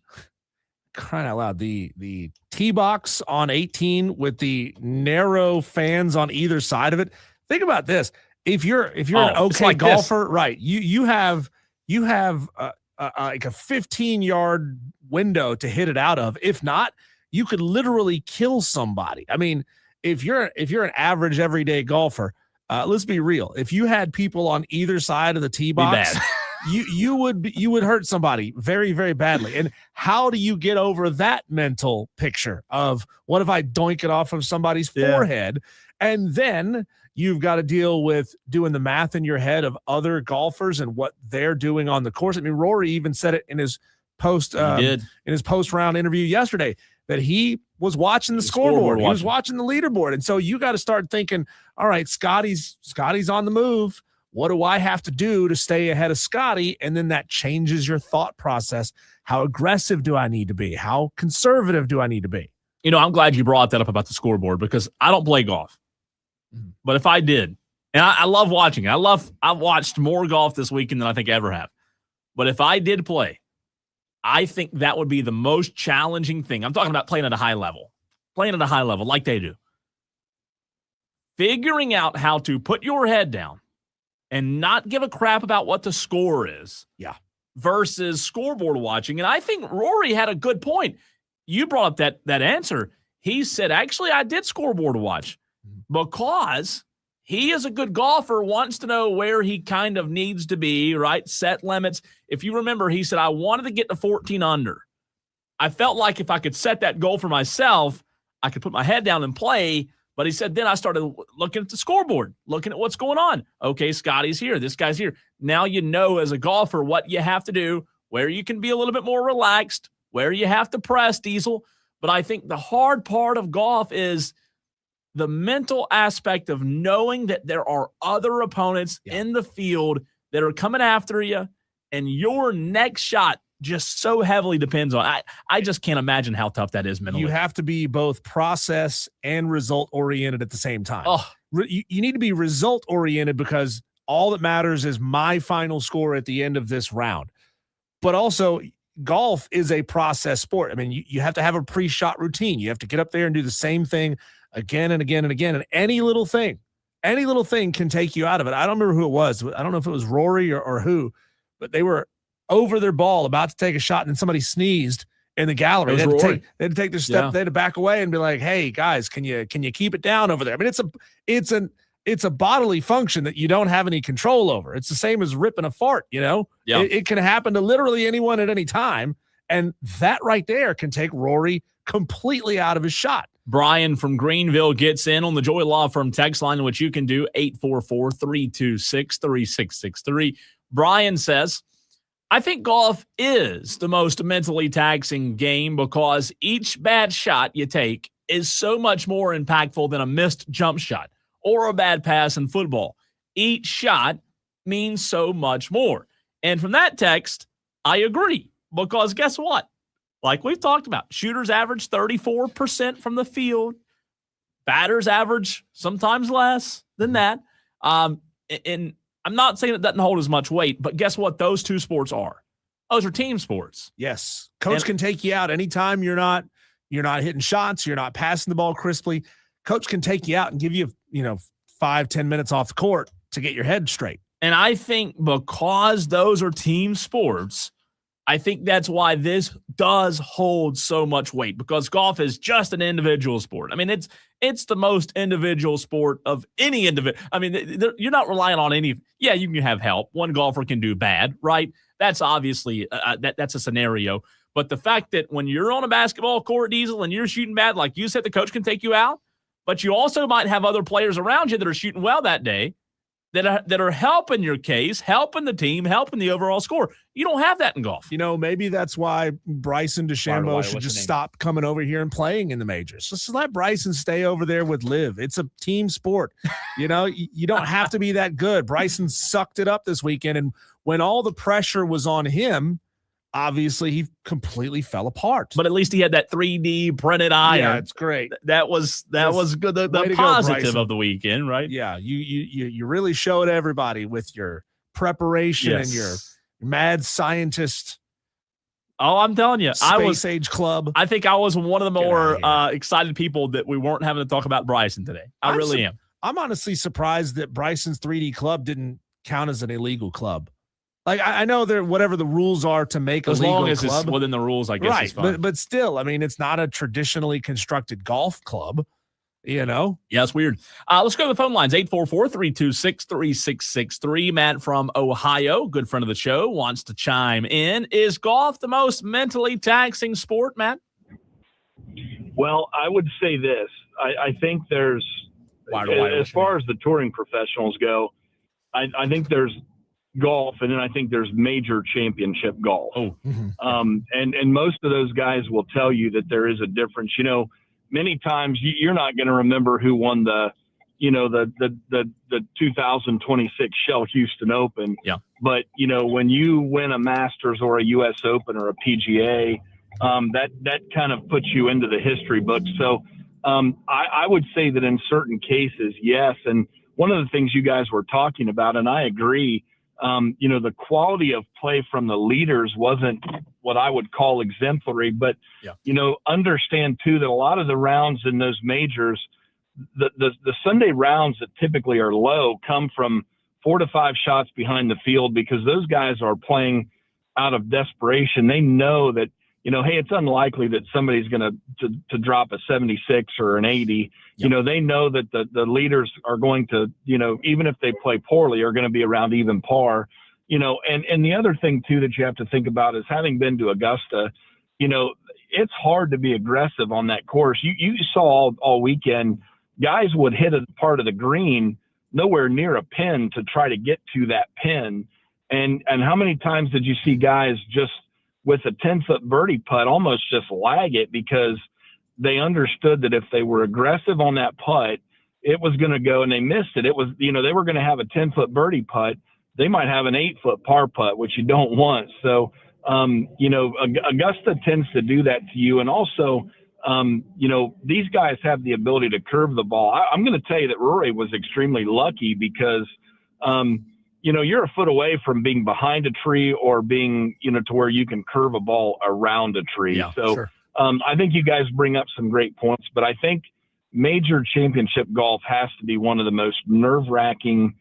crying out loud, the tee box on 18 with the narrow fans on either side of it. Think about this. If you're an okay like golfer, right, you have like a 15-yard window to hit it out of. If not, you could literally kill somebody. I mean, if you're an average everyday golfer, let's be real. If you had people on either side of the tee box, you would hurt somebody very, very badly. And how do you get over that mental picture of what if I doink it off of somebody's forehead? And then you've got to deal with doing the math in your head of other golfers and what they're doing on the course. I mean, Rory even said it in his post-round interview yesterday that he was watching the scoreboard. He was watching the leaderboard. And so you got to start thinking, all right, Scotty's on the move. What do I have to do to stay ahead of Scotty? And then that changes your thought process. How aggressive do I need to be? How conservative do I need to be? You know, I'm glad you brought that up about the scoreboard because I don't play golf. But if I did, and I love watching it. I've watched more golf this weekend than I think I ever have. But if I did play, I think that would be the most challenging thing. I'm talking about playing at a high level like they do. Figuring out how to put your head down and not give a crap about what the score is. Yeah. Versus scoreboard watching. And I think Rory had a good point. You brought up that answer. He said, actually, I did scoreboard watch because he is a good golfer, wants to know where he kind of needs to be, right? Set limits. If you remember, he said, I wanted to get to 14 under. I felt like if I could set that goal for myself, I could put my head down and play. But he said, then I started looking at the scoreboard, looking at what's going on. Okay, Scotty's here. This guy's here. Now you know as a golfer what you have to do, where you can be a little bit more relaxed, where you have to press, Diesel. But I think the hard part of golf is the mental aspect of knowing that there are other opponents in the field that are coming after you, and your next shot just so heavily depends on. I just can't imagine how tough that is mentally. You have to be both process and result oriented at the same time. You need to be result oriented because all that matters is my final score at the end of this round. But also, golf is a process sport. I mean, you have to have a pre-shot routine. You have to get up there and do the same thing again and again and again. And any little thing can take you out of it. I don't remember who it was. I don't know if it was Rory or who, but they were over their ball about to take a shot and then somebody sneezed in the gallery. They had to take their step. They had to back away and be like, hey guys, can you keep it down over there? I mean, it's a bodily function that you don't have any control over. It's the same as ripping a fart, you know? Yeah. It can happen to literally anyone at any time. And that right there can take Rory completely out of his shot. Brian from Greenville gets in on the Joy Law Firm text line, which you can do 844-326-3663. Brian says, I think golf is the most mentally taxing game because each bad shot you take is so much more impactful than a missed jump shot or a bad pass in football. Each shot means so much more. And from that text, I agree because guess what? Like we've talked about, shooters average 34% from the field. Batters average sometimes less than that. And I'm not saying it doesn't hold as much weight, but guess what those two sports are? Those are team sports. Yes. Coach can take you out anytime you're not hitting shots, you're not passing the ball crisply. Coach can take you out and give you, 5-10 minutes off the court to get your head straight. And I think because those are team sports, I think that's why this does hold so much weight, because golf is just an individual sport. I mean, it's the most individual sport of any individual. I mean, you're not relying on any. Yeah, you can have help. One golfer can do bad, right? That's obviously that's a scenario. But the fact that when you're on a basketball court, Diesel, and you're shooting bad, like you said, the coach can take you out, but you also might have other players around you that are shooting well that day, that are helping your case, helping the team, helping the overall score. You don't have that in golf. Maybe that's why Bryson DeChambeau should just stop coming over here and playing in the majors. Just let Bryson stay over there with Liv. It's a team sport. You don't have to be that good. Bryson sucked it up this weekend, and when all the pressure was on him, obviously he completely fell apart. But at least he had that 3D printed iron. Yeah, it's great. That was good. The positive of the weekend, right? Yeah, you really showed everybody with your preparation and your mad scientist. Oh, I'm telling you, Space Age Club. I think I was one of the more excited people that we weren't having to talk about Bryson today. I really am. I'm honestly surprised that Bryson's 3D club didn't count as an illegal club. Like, I know there, whatever the rules are to make a legal club. As long as it's within the rules, I guess right, it's fine. But still, I mean, it's not a traditionally constructed golf club, Yeah, it's weird. Let's go to the phone lines, 844-326-3663. Matt from Ohio, good friend of the show, wants to chime in. Is golf the most mentally taxing sport, Matt? Well, I would say this. I think there's, as far as the touring professionals go, I think there's golf, and then I think there's major championship golf. And most of those guys will tell you that there is a difference. Many times you're not going to remember who won the 2026 Shell Houston Open. Yeah. But when you win a Masters or a U.S. Open or a PGA, that kind of puts you into the history books. So I would say that in certain cases, yes. And one of the things you guys were talking about, and I agree, the quality of play from the leaders wasn't what I would call exemplary, but, understand too that a lot of the rounds in those majors, the Sunday rounds that typically are low come from 4 to 5 shots behind the field, because those guys are playing out of desperation. They know that, hey, it's unlikely that somebody's going to drop a 76 or an 80. Yep. They know that the leaders are going to, even if they play poorly, are going to be around even par. And the other thing too that you have to think about is, having been to Augusta, it's hard to be aggressive on that course. You saw all weekend, guys would hit a part of the green nowhere near a pin to try to get to that pin. And how many times did you see guys just with a 10-foot birdie putt almost just lag it, because they understood that if they were aggressive on that putt, it was going to go, and they missed it. It was, they were going to have a 10-foot birdie putt. They might have an 8-foot par putt, which you don't want. So, Augusta tends to do that to you. And also, these guys have the ability to curve the ball. I'm going to tell you that Rory was extremely lucky, because, you're a foot away from being behind a tree or being, to where you can curve a ball around a tree. Yeah, so sure. I think you guys bring up some great points, but I think major championship golf has to be one of the most nerve-wracking,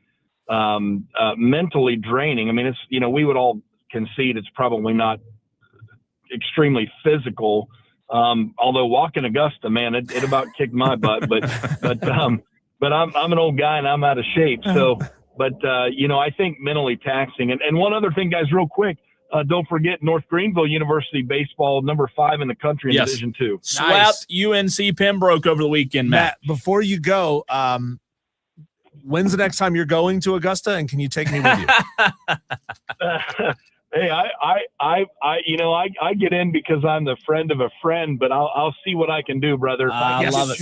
mentally draining. I mean, it's, we would all concede it's probably not extremely physical. Although walking Augusta, man, it about kicked my butt, but I'm an old guy and I'm out of shape. So, but I think mentally taxing. And one other thing, guys, real quick, don't forget North Greenville University baseball, number 5 in the country in Division II. Swept UNC Pembroke over the weekend, Matt. Before you go, when's the next time you're going to Augusta, and can you take me with you? Hey, I get in because I'm the friend of a friend, but I'll see what I can do, brother. I love it.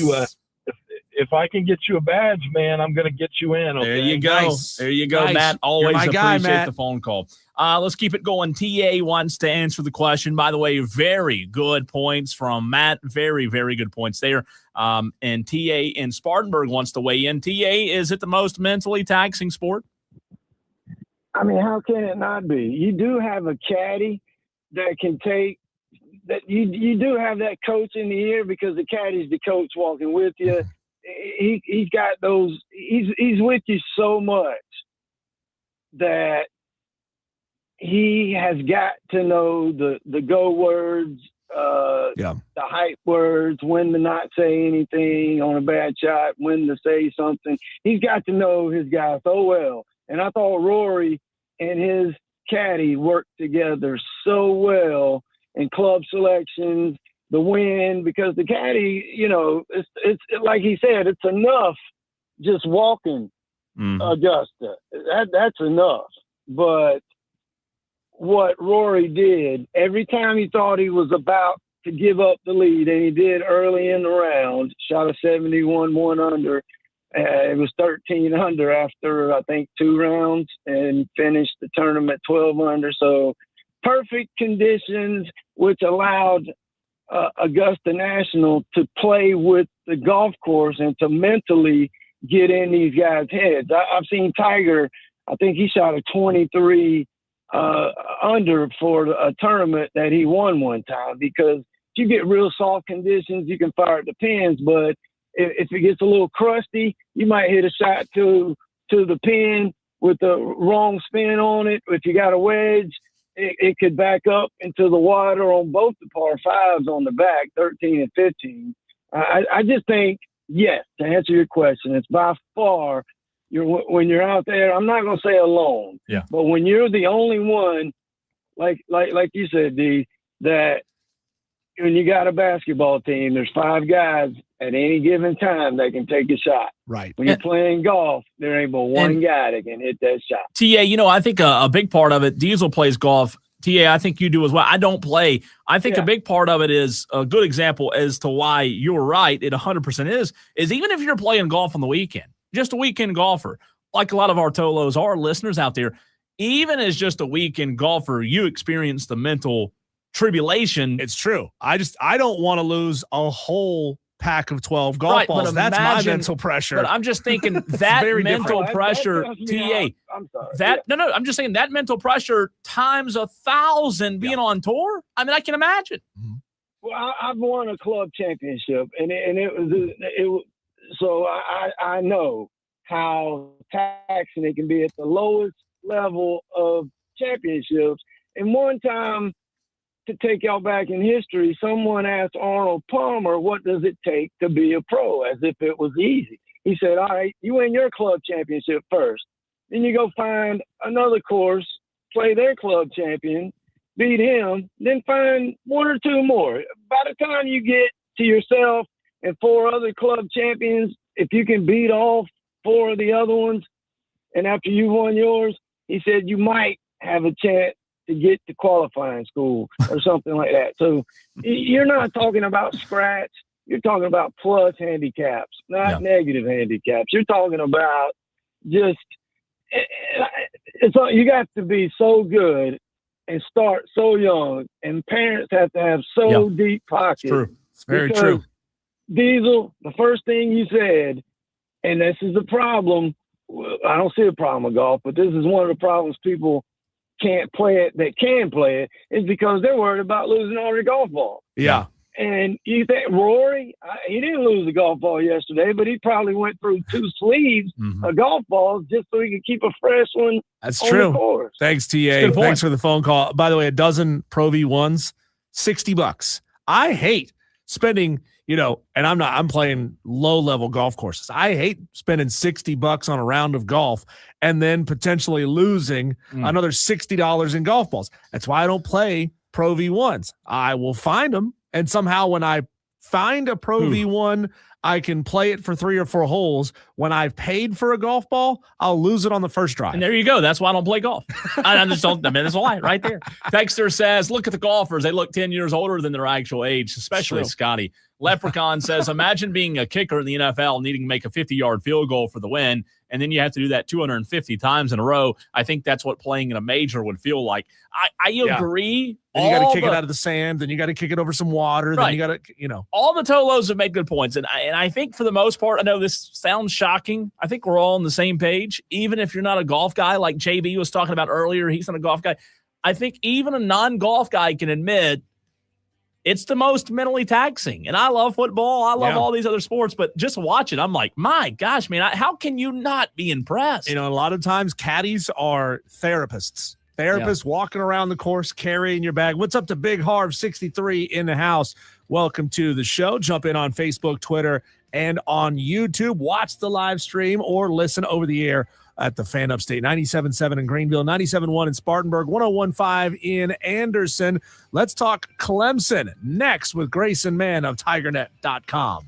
If I can get you a badge, man, I'm going to get you in. Okay? There you go. Nice. There you go, Nice. Matt. Always appreciate the phone call. Let's keep it going. TA wants to answer the question. By the way, very good points from Matt. Very, very good points there. And TA in Spartanburg wants to weigh in. TA, is it the most mentally taxing sport? I mean, how can it not be? You do have a caddy that can take that. You do have that coach in the ear because the caddy's the coach walking with you. He's got those. He's with you so much that he has got to know the go words, the hype words, when to not say anything on a bad shot, when to say something. He's got to know his guy so well. And I thought Rory and his caddy worked together so well in club selections, the win, because the caddy, it's like he said, it's enough just walking Augusta. That's enough. But what Rory did, every time he thought he was about to give up the lead, and he did early in the round, shot a 71, 1 under. It was 13 under after, I think, 2 rounds, and finished the tournament 12 under. So perfect conditions, which allowed Augusta National to play with the golf course and to mentally get in these guys' heads. I've seen Tiger, I think he shot a 23 under for a tournament that he won one time, because if you get real soft conditions, you can fire at the pins, but if it gets a little crusty, you might hit a shot to the pin with the wrong spin on it. If you got a wedge, it could back up into the water on both the par 5s on the back, 13 and 15. I just think, yes, to answer your question, it's by far, when you're out there, I'm not going to say alone, but when you're the only one, like you said, D, that when you got a basketball team, there's 5 guys at any given time that can take a shot. Right. When you're playing golf, there ain't but one guy that can hit that shot. TA, I think a big part of it, Diesel plays golf. TA, I think you do as well. I don't play. I think a big part of it is a good example as to why you're right. It 100% is even if you're playing golf on the weekend, just a weekend golfer, like a lot of our Tolos are listeners out there, even as just a weekend golfer, you experience the mental tribulation. It's true. I don't want to lose a whole pack of 12 golf balls. That's my mental pressure. But I'm just thinking that mental pressure, TA. I'm sorry. No, I'm just saying that mental pressure times 1,000 being on tour. I mean, I can imagine. Well, I've won a club championship, and it was so I know how taxing it can be at the lowest level of championships. And one time, to take y'all back in history, someone asked Arnold Palmer, what does it take to be a pro, as if it was easy. He said, all right, you win your club championship first. Then you go find another course, play their club champion, beat him, then find 1 or 2 more. By the time you get to yourself and 4 other club champions, if you can beat all 4 of the other ones, and after you won yours, he said you might have a chance to get to qualifying school or something like that. So you're not talking about scratch. You're talking about plus handicaps, not negative handicaps. You're talking about just you got to be so good and start so young, and parents have to have so deep pockets. It's true. It's very true. Diesel, the first thing you said, and this is the problem. I don't see a problem with golf, but this is one of the problems people can't play it that can play it, is because they're worried about losing all their golf balls. Yeah. And you think Rory, he didn't lose a golf ball yesterday, but he probably went through 2 sleeves of golf balls just so he could keep a fresh one. That's on true. The course. Thanks, TA. Thanks for the phone call. By the way, a dozen Pro V1s, $60. I hate spending, and I'm playing low level golf courses. I hate spending $60 on a round of golf and then potentially losing another $60 in golf balls. That's why I don't play Pro V1s. I will find them, and somehow when I find a Pro V1, I can play it for 3 or 4 holes. When I've paid for a golf ball, I'll lose it on the first drive. And there you go. That's why I don't play golf. I just don't. I mean, that's why right there. Texter says, look at the golfers. They look 10 years older than their actual age, especially Scotty. Leprechaun says, imagine being a kicker in the NFL, needing to make a 50-yard field goal for the win, and then you have to do that 250 times in a row. I think that's what playing in a major would feel like. I agree. Then you got to kick it out of the sand. Then you got to kick it over some water. Then you got to, All the Tolos have made good points. And I think for the most part, I know this sounds shocking. I think we're all on the same page. Even if you're not a golf guy, like JB was talking about earlier, he's not a golf guy. I think even a non-golf guy can admit it's the most mentally taxing. And I love football. I love all these other sports, but just watch it. I'm like, my gosh, man, how can you not be impressed? A lot of times caddies are therapists. Walking around the course, carrying your bag. What's up to Big Harv 63 in the house? Welcome to the show. Jump in on Facebook, Twitter, and on YouTube. Watch the live stream or listen over the air at the Fan Upstate, 97.7 in Greenville, 97.1 in Spartanburg, 101.5 in Anderson. Let's talk Clemson next with Grayson Mann of TigerNet.com.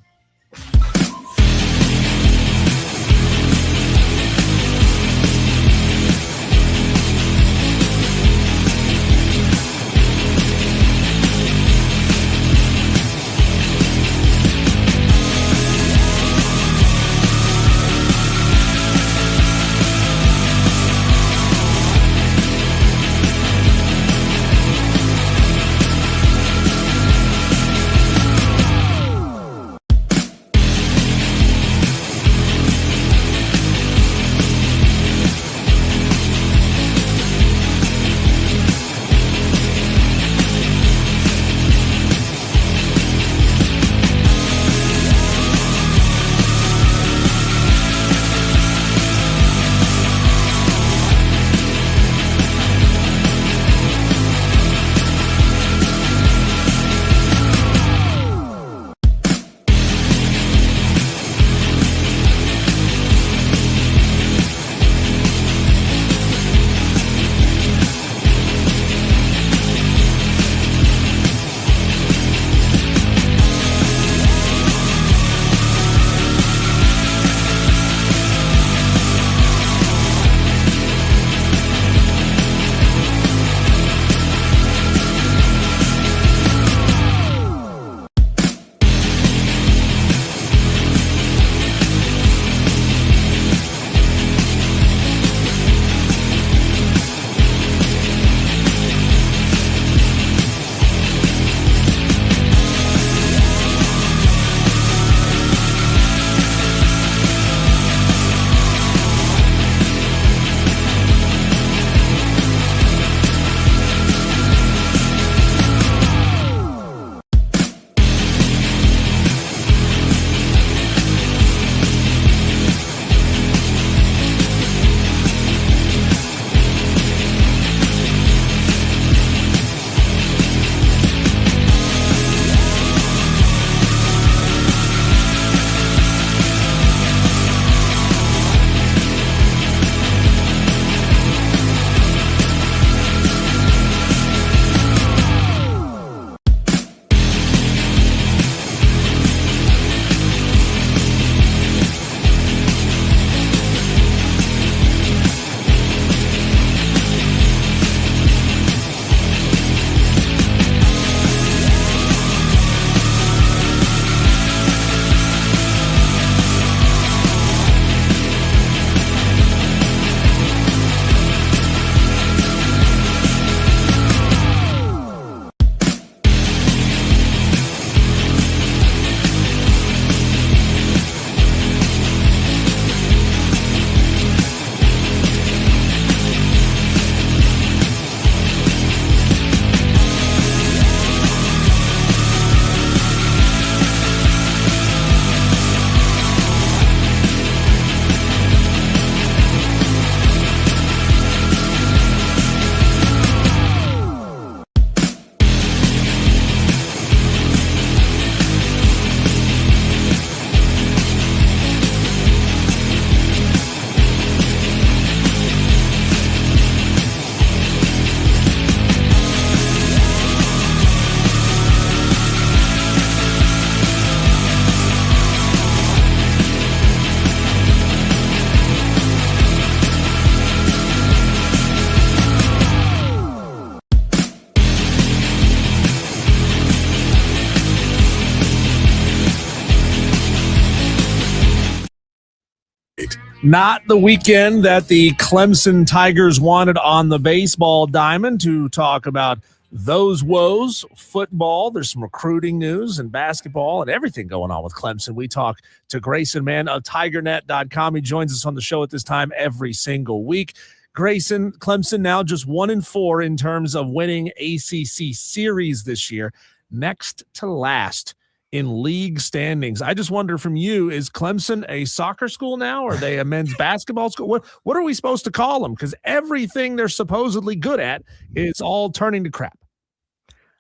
Not the weekend that the Clemson Tigers wanted on the baseball diamond. To talk about those woes, football, there's some recruiting news and basketball and everything going on with Clemson. We talk to Grayson Mann of TigerNet.com. He joins us on the show at this time every single week. Grayson, Clemson now just 1-4 in terms of winning ACC series this year, next to last in league standings. I just wonder from you, is Clemson a soccer school now? Or are they a men's basketball school? What are we supposed to call them? Because everything they're supposedly good at is all turning to crap.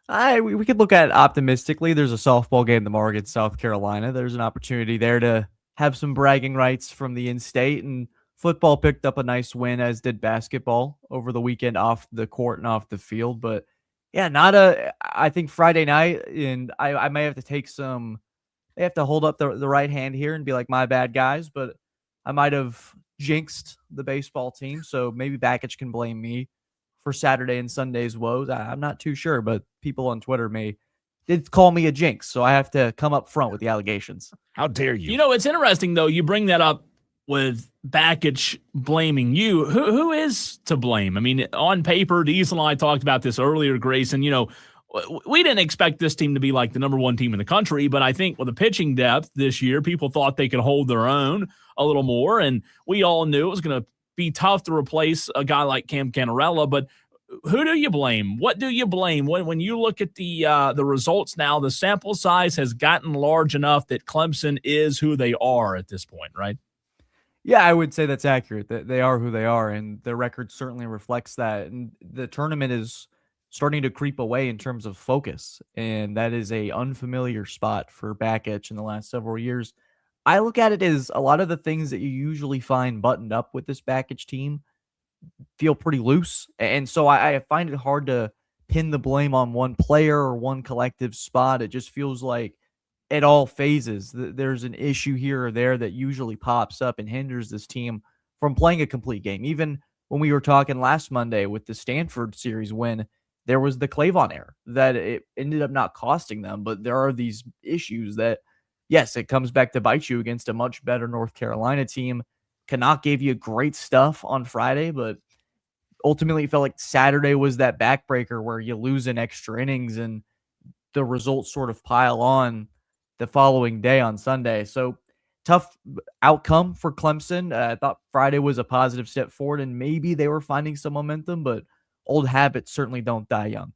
We could look at it optimistically. There's a softball game tomorrow against South Carolina. There's an opportunity there to have some bragging rights from the in-state, and football picked up a nice win, as did basketball over the weekend off the court and off the field. But yeah, I think Friday night, and I may have to they have to hold up the right hand here and be like, my bad, guys, but I might have jinxed the baseball team. So maybe Bakich can blame me for Saturday and Sunday's woes. I'm not too sure, but people on Twitter did call me a jinx, so I have to come up front with the allegations. How dare you? You know, it's interesting, though, you bring that up with Bakich blaming you. Who is to blame? I mean, on paper, Diesel and I talked about this earlier, Grayson. You know, we didn't expect this team to be like the number one team in the country, but I think with the pitching depth this year, people thought they could hold their own a little more, and we all knew it was going to be tough to replace a guy like Cam Canarella. But who do you blame? What do you blame when you look at the results now? The sample size has gotten large enough that Clemson is who they are at this point, right? Yeah, I would say that's accurate. That they are who they are, and the record certainly reflects that. And the tournament is starting to creep away in terms of focus, and that is a unfamiliar spot for Bakich in the last several years. I look at it as a lot of the things that you usually find buttoned up with this Bakich team feel pretty loose. And so I find it hard to pin the blame on one player or one collective spot. It just feels like at all phases, there's an issue here or there that usually pops up and hinders this team from playing a complete game. Even when we were talking last Monday with the Stanford series, when there was the Clavon error that it ended up not costing them, but there are these issues that, yes, it comes back to bite you against a much better North Carolina team. Canuck gave you great stuff on Friday, but ultimately it felt like Saturday was that backbreaker where you lose in extra innings and the results sort of pile on the following day on Sunday. So tough outcome for Clemson. I thought Friday was a positive step forward, and maybe they were finding some momentum, but old habits certainly don't die young.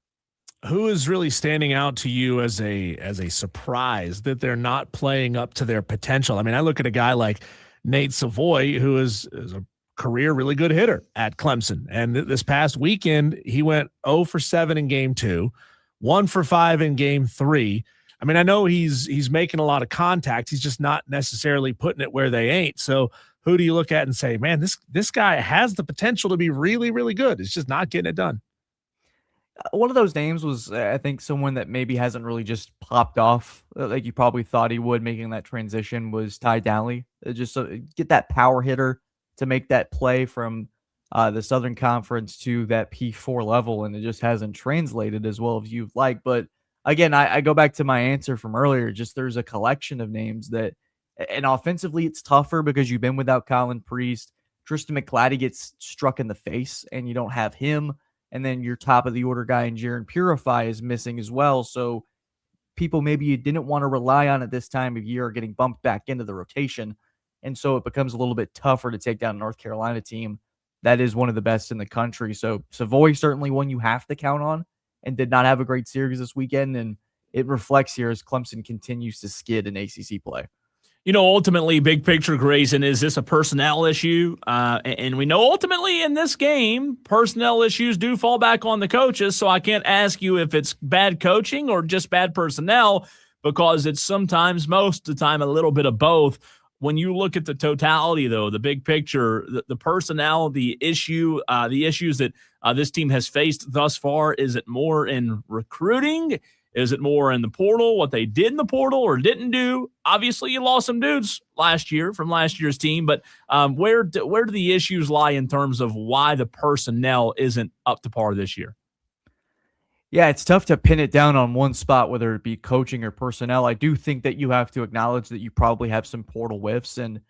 Who is really standing out to you as a surprise that they're not playing up to their potential? I mean, I look at a guy like Nate Savoy, who is a career really good hitter at Clemson. And this past weekend, he went 0 for 7 in game 2, 1 for 5 in game 3. I mean, I know he's making a lot of contact. He's just not necessarily putting it where they ain't. So who do you look at and say, man, this guy has the potential to be really, really good. It's just not getting it done. One of those names was, I think, someone that maybe hasn't really just popped off like you probably thought he would making that transition was Ty Downey. Just get that power hitter to make that play from the Southern Conference to that P4 level, and it just hasn't translated as well as you'd like. But again, I go back to my answer from earlier. Just there's a collection of names that, and offensively it's tougher because you've been without Colin Priest. Tristan McClatty gets struck in the face, and you don't have him. And then your top of the order guy in Jaron Purify is missing as well. So people maybe you didn't want to rely on at this time of year are getting bumped back into the rotation. And so it becomes a little bit tougher to take down a North Carolina team that is one of the best in the country. So Savoy certainly one you have to count on, and did not have a great series this weekend. And it reflects here as Clemson continues to skid in ACC play. You know, ultimately, big picture, Grayson, is this a personnel issue? And we know ultimately in this game, personnel issues do fall back on the coaches. So I can't ask you if it's bad coaching or just bad personnel, because it's sometimes, most of the time, a little bit of both. When you look at the totality, though, the big picture, the personnel, the issues that this team has faced thus far, is it more in recruiting? Is it more in the portal, what they did in the portal or didn't do? Obviously, you lost some dudes last year from last year's team, but where do the issues lie in terms of why the personnel isn't up to par this year? Yeah, it's tough to pin it down on one spot, whether it be coaching or personnel. I do think that you have to acknowledge that you probably have some portal whiffs, and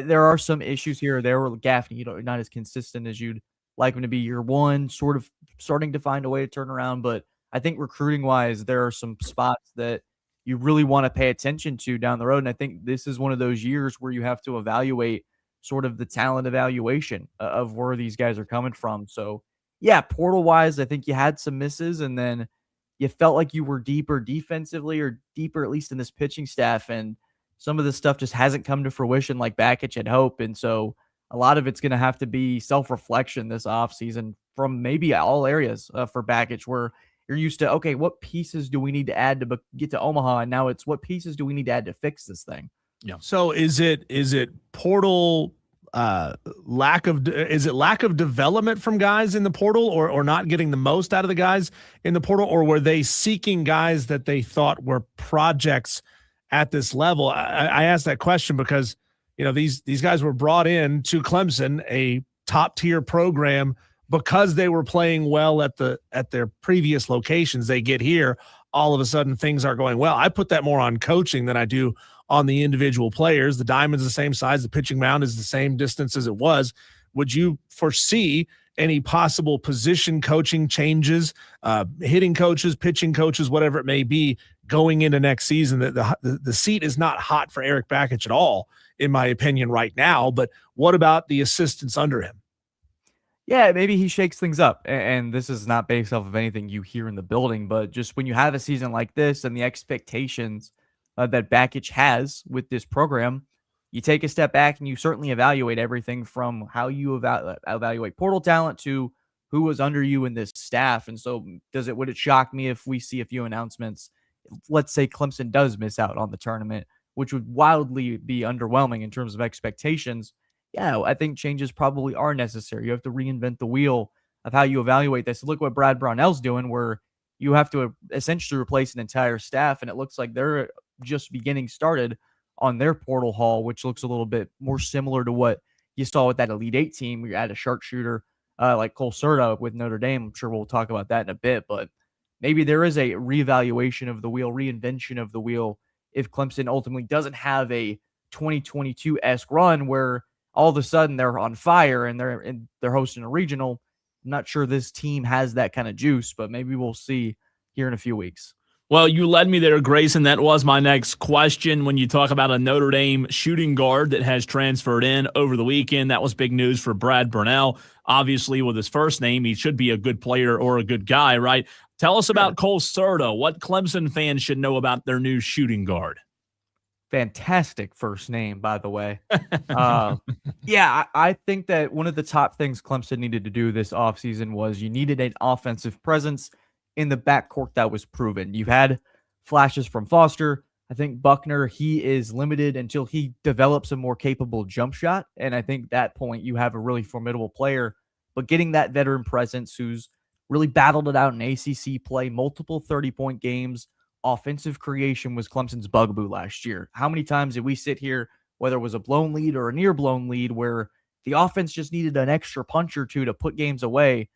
there are some issues here or there where Gaffney, not as consistent as you'd like him to be year one, sort of starting to find a way to turn around, but I think recruiting-wise, there are some spots that you really want to pay attention to down the road. And I think this is one of those years where you have to evaluate sort of the talent evaluation of where these guys are coming from. So, yeah, portal wise, I think you had some misses, and then you felt like you were deeper defensively or deeper, at least in this pitching staff. And some of this stuff just hasn't come to fruition like Bakich had hoped. And so a lot of it's going to have to be self-reflection this offseason from maybe all areas for Bakich, where you're used to, okay, what pieces do we need to add to get to Omaha? And now it's what pieces do we need to add to fix this thing? Yeah. So is it portal lack of development from guys in the portal, or not getting the most out of the guys in the portal, or were they seeking guys that they thought were projects at this level? I asked that question because, you know, these guys were brought in to Clemson, a top tier program, because they were playing well at their previous locations. They get here, all of a sudden things are going well. I put that more on coaching than I do on the individual players. The diamond's the same size, the pitching mound is the same distance as it was. Would you foresee any possible position coaching changes, hitting coaches, pitching coaches, whatever it may be, going into next season? The seat is not hot for Eric Bakich at all, in my opinion, right now. But what about the assistants under him? Yeah, maybe he shakes things up. And this is not based off of anything you hear in the building, but just when you have a season like this and the expectations that Bakich has with this program, you take a step back and you certainly evaluate everything from how you evaluate portal talent to who was under you in this staff. And so would it shock me if we see a few announcements? Let's say Clemson does miss out on the tournament, which would wildly be underwhelming in terms of expectations. Yeah, I think changes probably are necessary. You have to reinvent the wheel of how you evaluate this. Look what Brad Brownell's doing, where you have to essentially replace an entire staff, and it looks like they're just getting started on their portal haul, which looks a little bit more similar to what you saw with that Elite Eight team. We had a sharpshooter like Cole Serta with Notre Dame. I'm sure we'll talk about that in a bit, but maybe there is a reevaluation of the wheel, reinvention of the wheel, if Clemson ultimately doesn't have a 2022-esque run where all of a sudden they're on fire and they're hosting a regional. I'm not sure this team has that kind of juice, but maybe we'll see here in a few weeks. Well, you led me there, Grayson. That was my next question. When you talk about a Notre Dame shooting guard that has transferred in over the weekend, that was big news for Brad Brownell. Obviously, with his first name, he should be a good player or a good guy, right? Tell us about Cole Serta. What Clemson fans should know about their new shooting guard? Fantastic first name, by the way. Yeah, I think that one of the top things Clemson needed to do this offseason was you needed an offensive presence in the backcourt that was proven. You had flashes from Foster. I think Buckner, he is limited until he develops a more capable jump shot. And I think at that point you have a really formidable player. But getting that veteran presence who's really battled it out in ACC play, multiple 30-point games, offensive creation was Clemson's bugaboo last year. How many times did we sit here, whether it was a blown lead or a near blown lead, where the offense just needed an extra punch or two to put games away?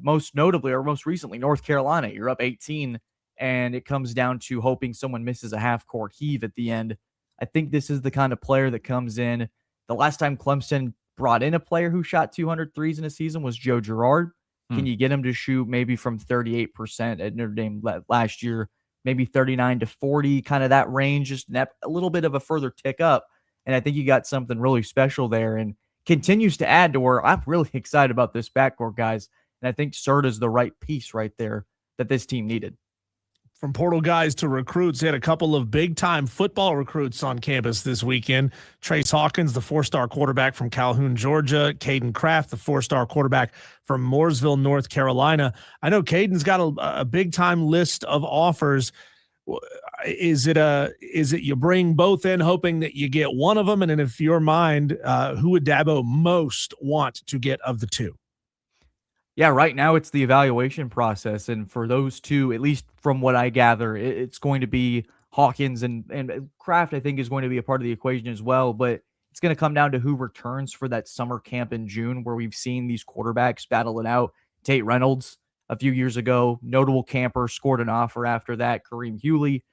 Most notably, or most recently, North Carolina. You're up 18, and it comes down to hoping someone misses a half-court heave at the end. I think this is the kind of player that comes in. The last time Clemson brought in a player who shot 200 threes in a season was Joe Girard. Can you get him to shoot maybe from 38% at Notre Dame last year, maybe 39 to 40, kind of that range, just a little bit of a further tick up. And I think you got something really special there and continues to add to where I'm really excited about this backcourt, guys. And I think Serta is the right piece right there that this team needed. From portal guys to recruits, they had a couple of big-time football recruits on campus this weekend. Trace Hawkins, the 4-star quarterback from Calhoun, Georgia. Caden Kraft, the 4-star quarterback from Mooresville, North Carolina. I know Caden's got a big-time list of offers. Is it you bring both in hoping that you get one of them? And then if your mind, who would Dabo most want to get of the two? Yeah, right now it's the evaluation process. And for those two, at least from what I gather, it's going to be Hawkins and Kraft, I think, is going to be a part of the equation as well. But it's going to come down to who returns for that summer camp in June, where we've seen these quarterbacks battle it out. Tate Reynolds a few years ago, notable camper, scored an offer after that. Kareem Hewley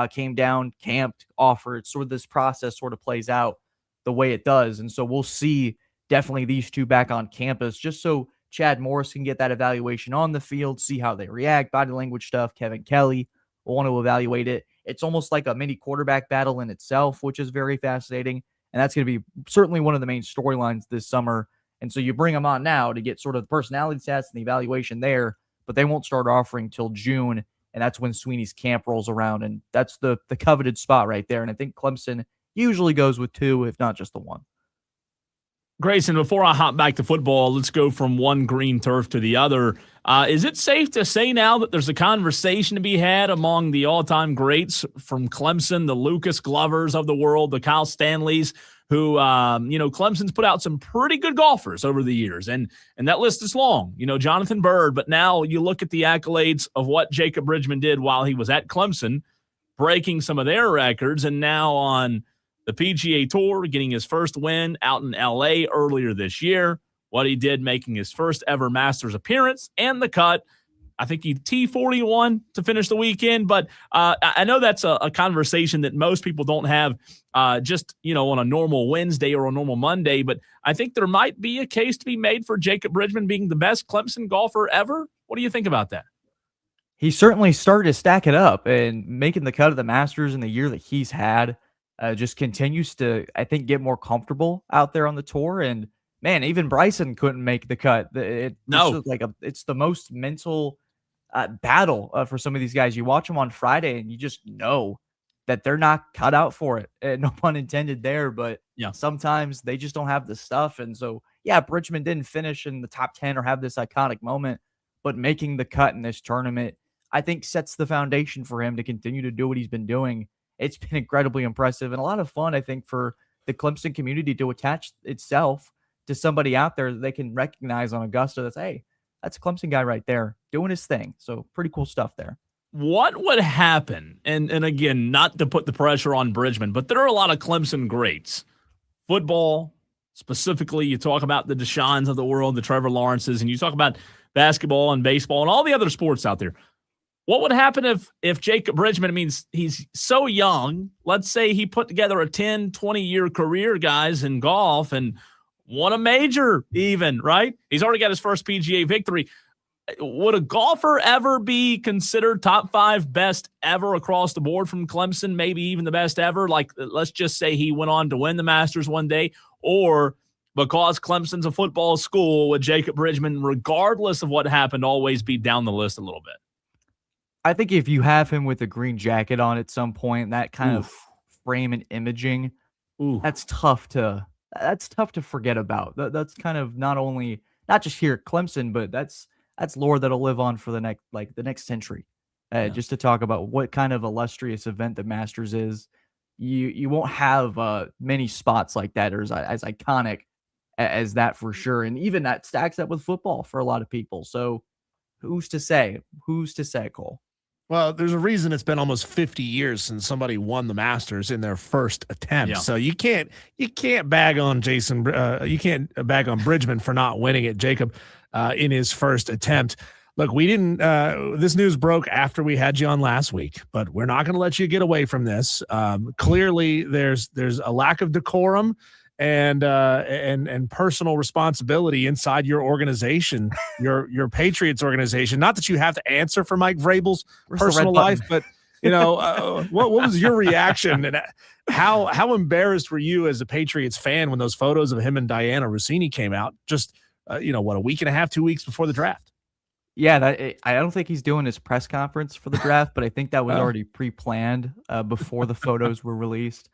came down, camped, offered. Sort of this process sort of plays out the way it does. And so we'll see definitely these two back on campus just so Chad Morris can get that evaluation on the field, see how they react, body language stuff. Kevin Kelly will want to evaluate it. It's almost like a mini quarterback battle in itself, which is very fascinating. And that's going to be certainly one of the main storylines this summer. And so you bring him on now to get sort of the personality tests and the evaluation there, but they won't start offering till June. And that's when Sweeney's camp rolls around. And that's the coveted spot right there. And I think Clemson usually goes with 2, if not just the 1. Grayson, before I hop back to football, let's go from one green turf to the other. Is it safe to say now that there's a conversation to be had among the all-time greats from Clemson, the Lucas Glovers of the world, the Kyle Stanleys, who, Clemson's put out some pretty good golfers over the years, and that list is long. Jonathan Byrd, but now you look at the accolades of what Jacob Bridgman did while he was at Clemson, breaking some of their records, and now on the PGA Tour, getting his first win out in L.A. earlier this year, what he did making his first ever Masters appearance, and the cut. I think he T41 to finish the weekend, but I know that's a conversation that most people don't have just, on a normal Wednesday or a normal Monday, but I think there might be a case to be made for Jacob Bridgman being the best Clemson golfer ever. What do you think about that? He certainly started to stack it up, and making the cut of the Masters in the year that he's had just continues to, I think, get more comfortable out there on the tour. And man, even Bryson couldn't make the cut. It's the most mental battle for some of these guys. You watch them on Friday and you just know that they're not cut out for it. No pun intended there, but yeah, sometimes they just don't have the stuff. And so, yeah, Bridgman didn't finish in the top 10 or have this iconic moment, but making the cut in this tournament, I think, sets the foundation for him to continue to do what he's been doing. It's been incredibly impressive and a lot of fun, I think, for the Clemson community to attach itself to somebody out there that they can recognize on Augusta that's, hey, that's a Clemson guy right there doing his thing. So pretty cool stuff there. What would happen, and again, not to put the pressure on Bridgman, but there are a lot of Clemson greats. Football, specifically, you talk about the Deshaun's of the world, the Trevor Lawrences, and you talk about basketball and baseball and all the other sports out there. What would happen if Jacob Bridgman, he's so young, let's say he put together a 10, 20-year career, guys, in golf and won a major even, right? He's already got his first PGA victory. Would a golfer ever be considered top 5 best ever across the board from Clemson, maybe even the best ever? Like, let's just say he went on to win the Masters one day, or because Clemson's a football school, would Jacob Bridgman, regardless of what happened, always be down the list a little bit? I think if you have him with a green jacket on at some point, that kind of frame and imaging, that's tough to forget about. That's kind of not just here at Clemson, but that's lore that'll live on for the next century. Just to talk about what kind of illustrious event the Masters is. You won't have many spots like that or as iconic as that for sure. And even that stacks up with football for a lot of people. So who's to say, Cole? Well, there's a reason it's been almost 50 years since somebody won the Masters in their first attempt. Yeah. So you can't bag on you can't bag on Bridgman for not winning it, Jacob, in his first attempt. Look, we didn't. This news broke after we had you on last week, but we're not going to let you get away from this. Clearly, there's a lack of decorum and personal responsibility inside your organization, your Patriots organization. Not that you have to answer for Mike Vrabel's personal life, but what was your reaction, and how embarrassed were you as a Patriots fan when those photos of him and Diana Rossini came out? Just a week and a half, 2 weeks before the draft. Yeah, I don't think he's doing his press conference for the draft, but I think that was already pre-planned before the photos were released.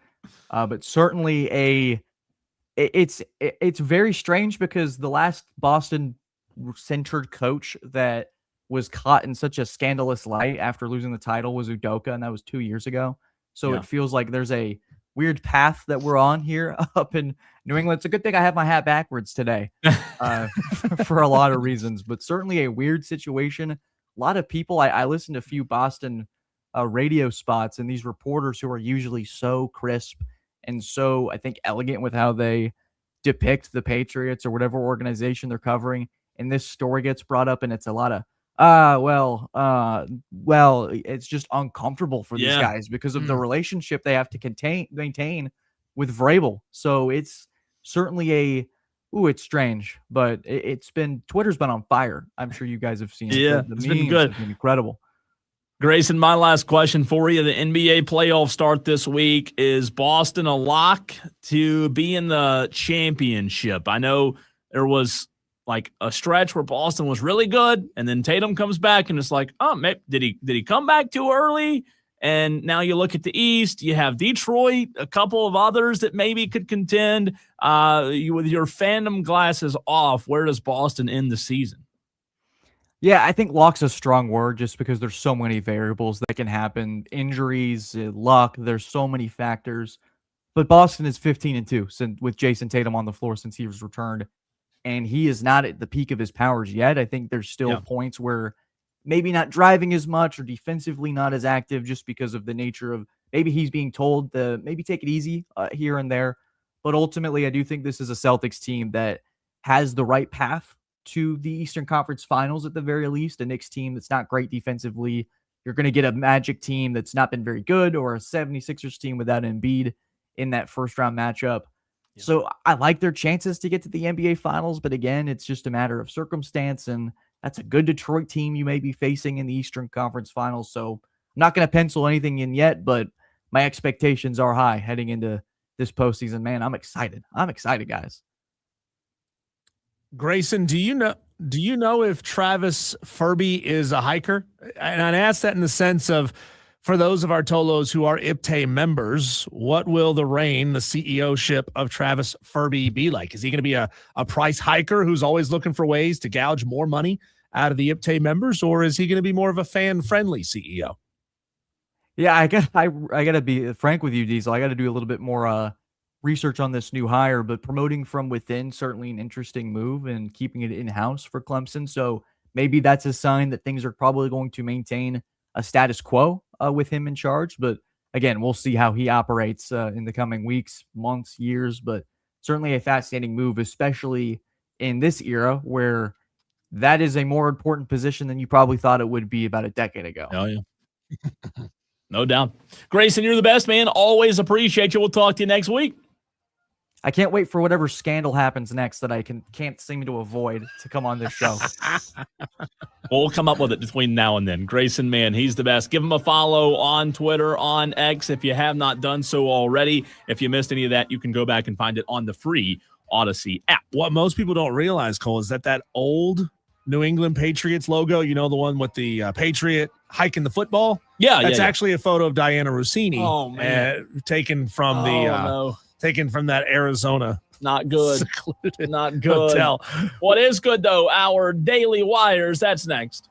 But certainly it's very strange because the last Boston-centered coach that was caught in such a scandalous light after losing the title was Udoka, and that was 2 years ago. So It feels like there's a weird path that we're on here up in New England. It's a good thing I have my hat backwards today for a lot of reasons, but certainly a weird situation. A lot of people, I listened to a few Boston radio spots, and these reporters who are usually so crisp and so, I think, elegant with how they depict the Patriots or whatever organization they're covering. And this story gets brought up, and it's a lot of, it's just uncomfortable for these guys because of the relationship they have to maintain with Vrabel. So it's certainly it's strange, but Twitter's been on fire. I'm sure you guys have seen it. Yeah, The it's memes been good. have been incredible. Grayson, my last question for you. The NBA playoffs start this week. Is Boston a lock to be in the championship? I know there was like a stretch where Boston was really good, and then Tatum comes back, and it's like, oh, maybe, did he come back too early? And now you look at the East, you have Detroit, a couple of others that maybe could contend. With your fandom glasses off, where does Boston end the season? Yeah, I think luck's a strong word just because there's so many variables that can happen. Injuries, luck, there's so many factors. But Boston is 15-2 with Jason Tatum on the floor since he was returned. And he is not at the peak of his powers yet. I think there's still points where maybe not driving as much or defensively not as active just because of the nature of maybe he's being told to maybe take it easy here and there. But ultimately, I do think this is a Celtics team that has the right path to the Eastern Conference Finals at the very least. A Knicks team that's not great defensively. You're going to get a Magic team that's not been very good, or a 76ers team without Embiid in that first round matchup. Yeah. So I like their chances to get to the NBA Finals, but again, it's just a matter of circumstance, and that's a good Detroit team you may be facing in the Eastern Conference Finals. So I'm not going to pencil anything in yet, but my expectations are high heading into this postseason. Man, I'm excited. I'm excited, guys. Grayson, do you know if Travis Furby is a hiker? And I ask that in the sense of, for those of our Tolos who are IPTE members, what will the reign, the CEO-ship of Travis Furby be like? Is he going to be a price hiker who's always looking for ways to gouge more money out of the IPTE members, or is he going to be more of a fan-friendly CEO? Yeah, I gotta be frank with you, Diesel. I got to do a little bit more research on this new hire, but promoting from within, certainly an interesting move, and keeping it in-house for Clemson. So maybe that's a sign that things are probably going to maintain a status quo with him in charge. But again, we'll see how he operates in the coming weeks, months, years, but certainly a fascinating move, especially in this era where that is a more important position than you probably thought it would be about a decade ago. Oh, yeah. No doubt. Grayson, you're the best, man. Always appreciate you. We'll talk to you next week. I can't wait for whatever scandal happens next that I can't seem to avoid to come on this show. We'll come up with it between now and then. Grayson, man, he's the best. Give him a follow on Twitter, on X, if you have not done so already. If you missed any of that, you can go back and find it on the free Odyssey app. What most people don't realize, Cole, is that old New England Patriots logo, you know, the one with the Patriot hiking the football? Yeah, that's yeah. actually a photo of Diana Rossini. Oh, man. Taken from taken from that Arizona. Not good. Secluded Not good. Hotel. What is good, though, our Daily Wires. That's next.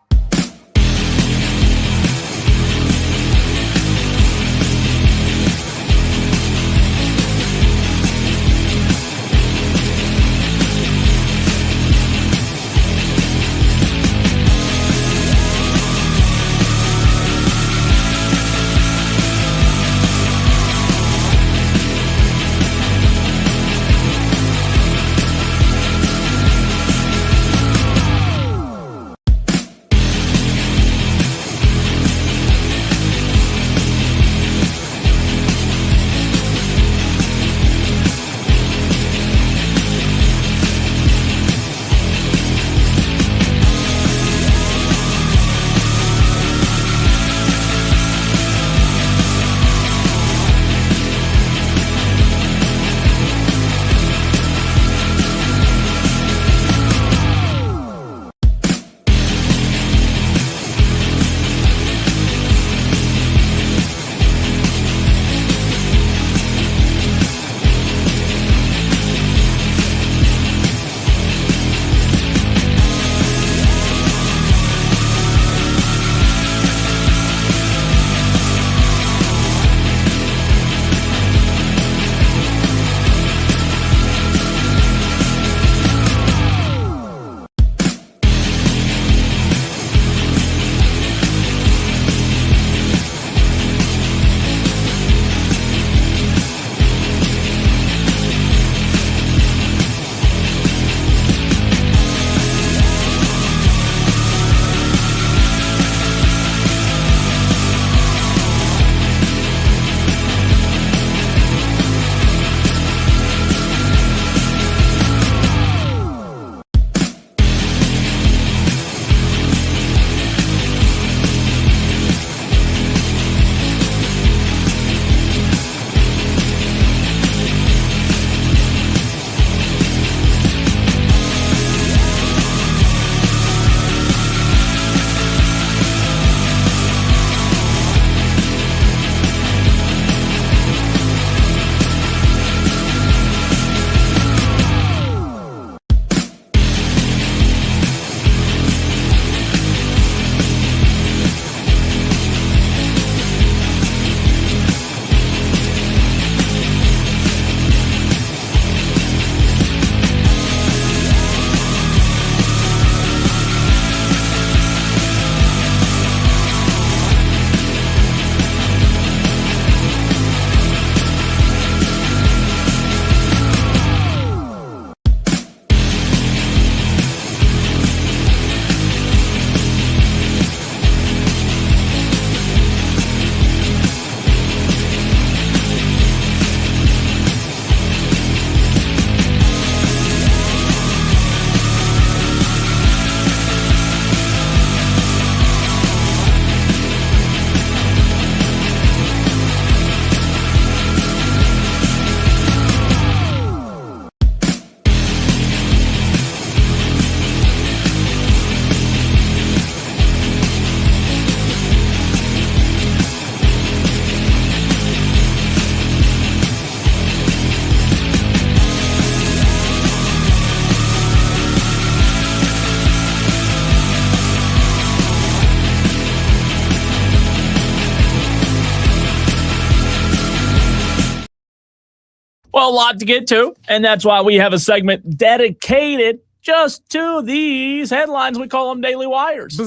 Well, a lot to get to, and that's why we have a segment dedicated just to these headlines. We call them Daily Wires.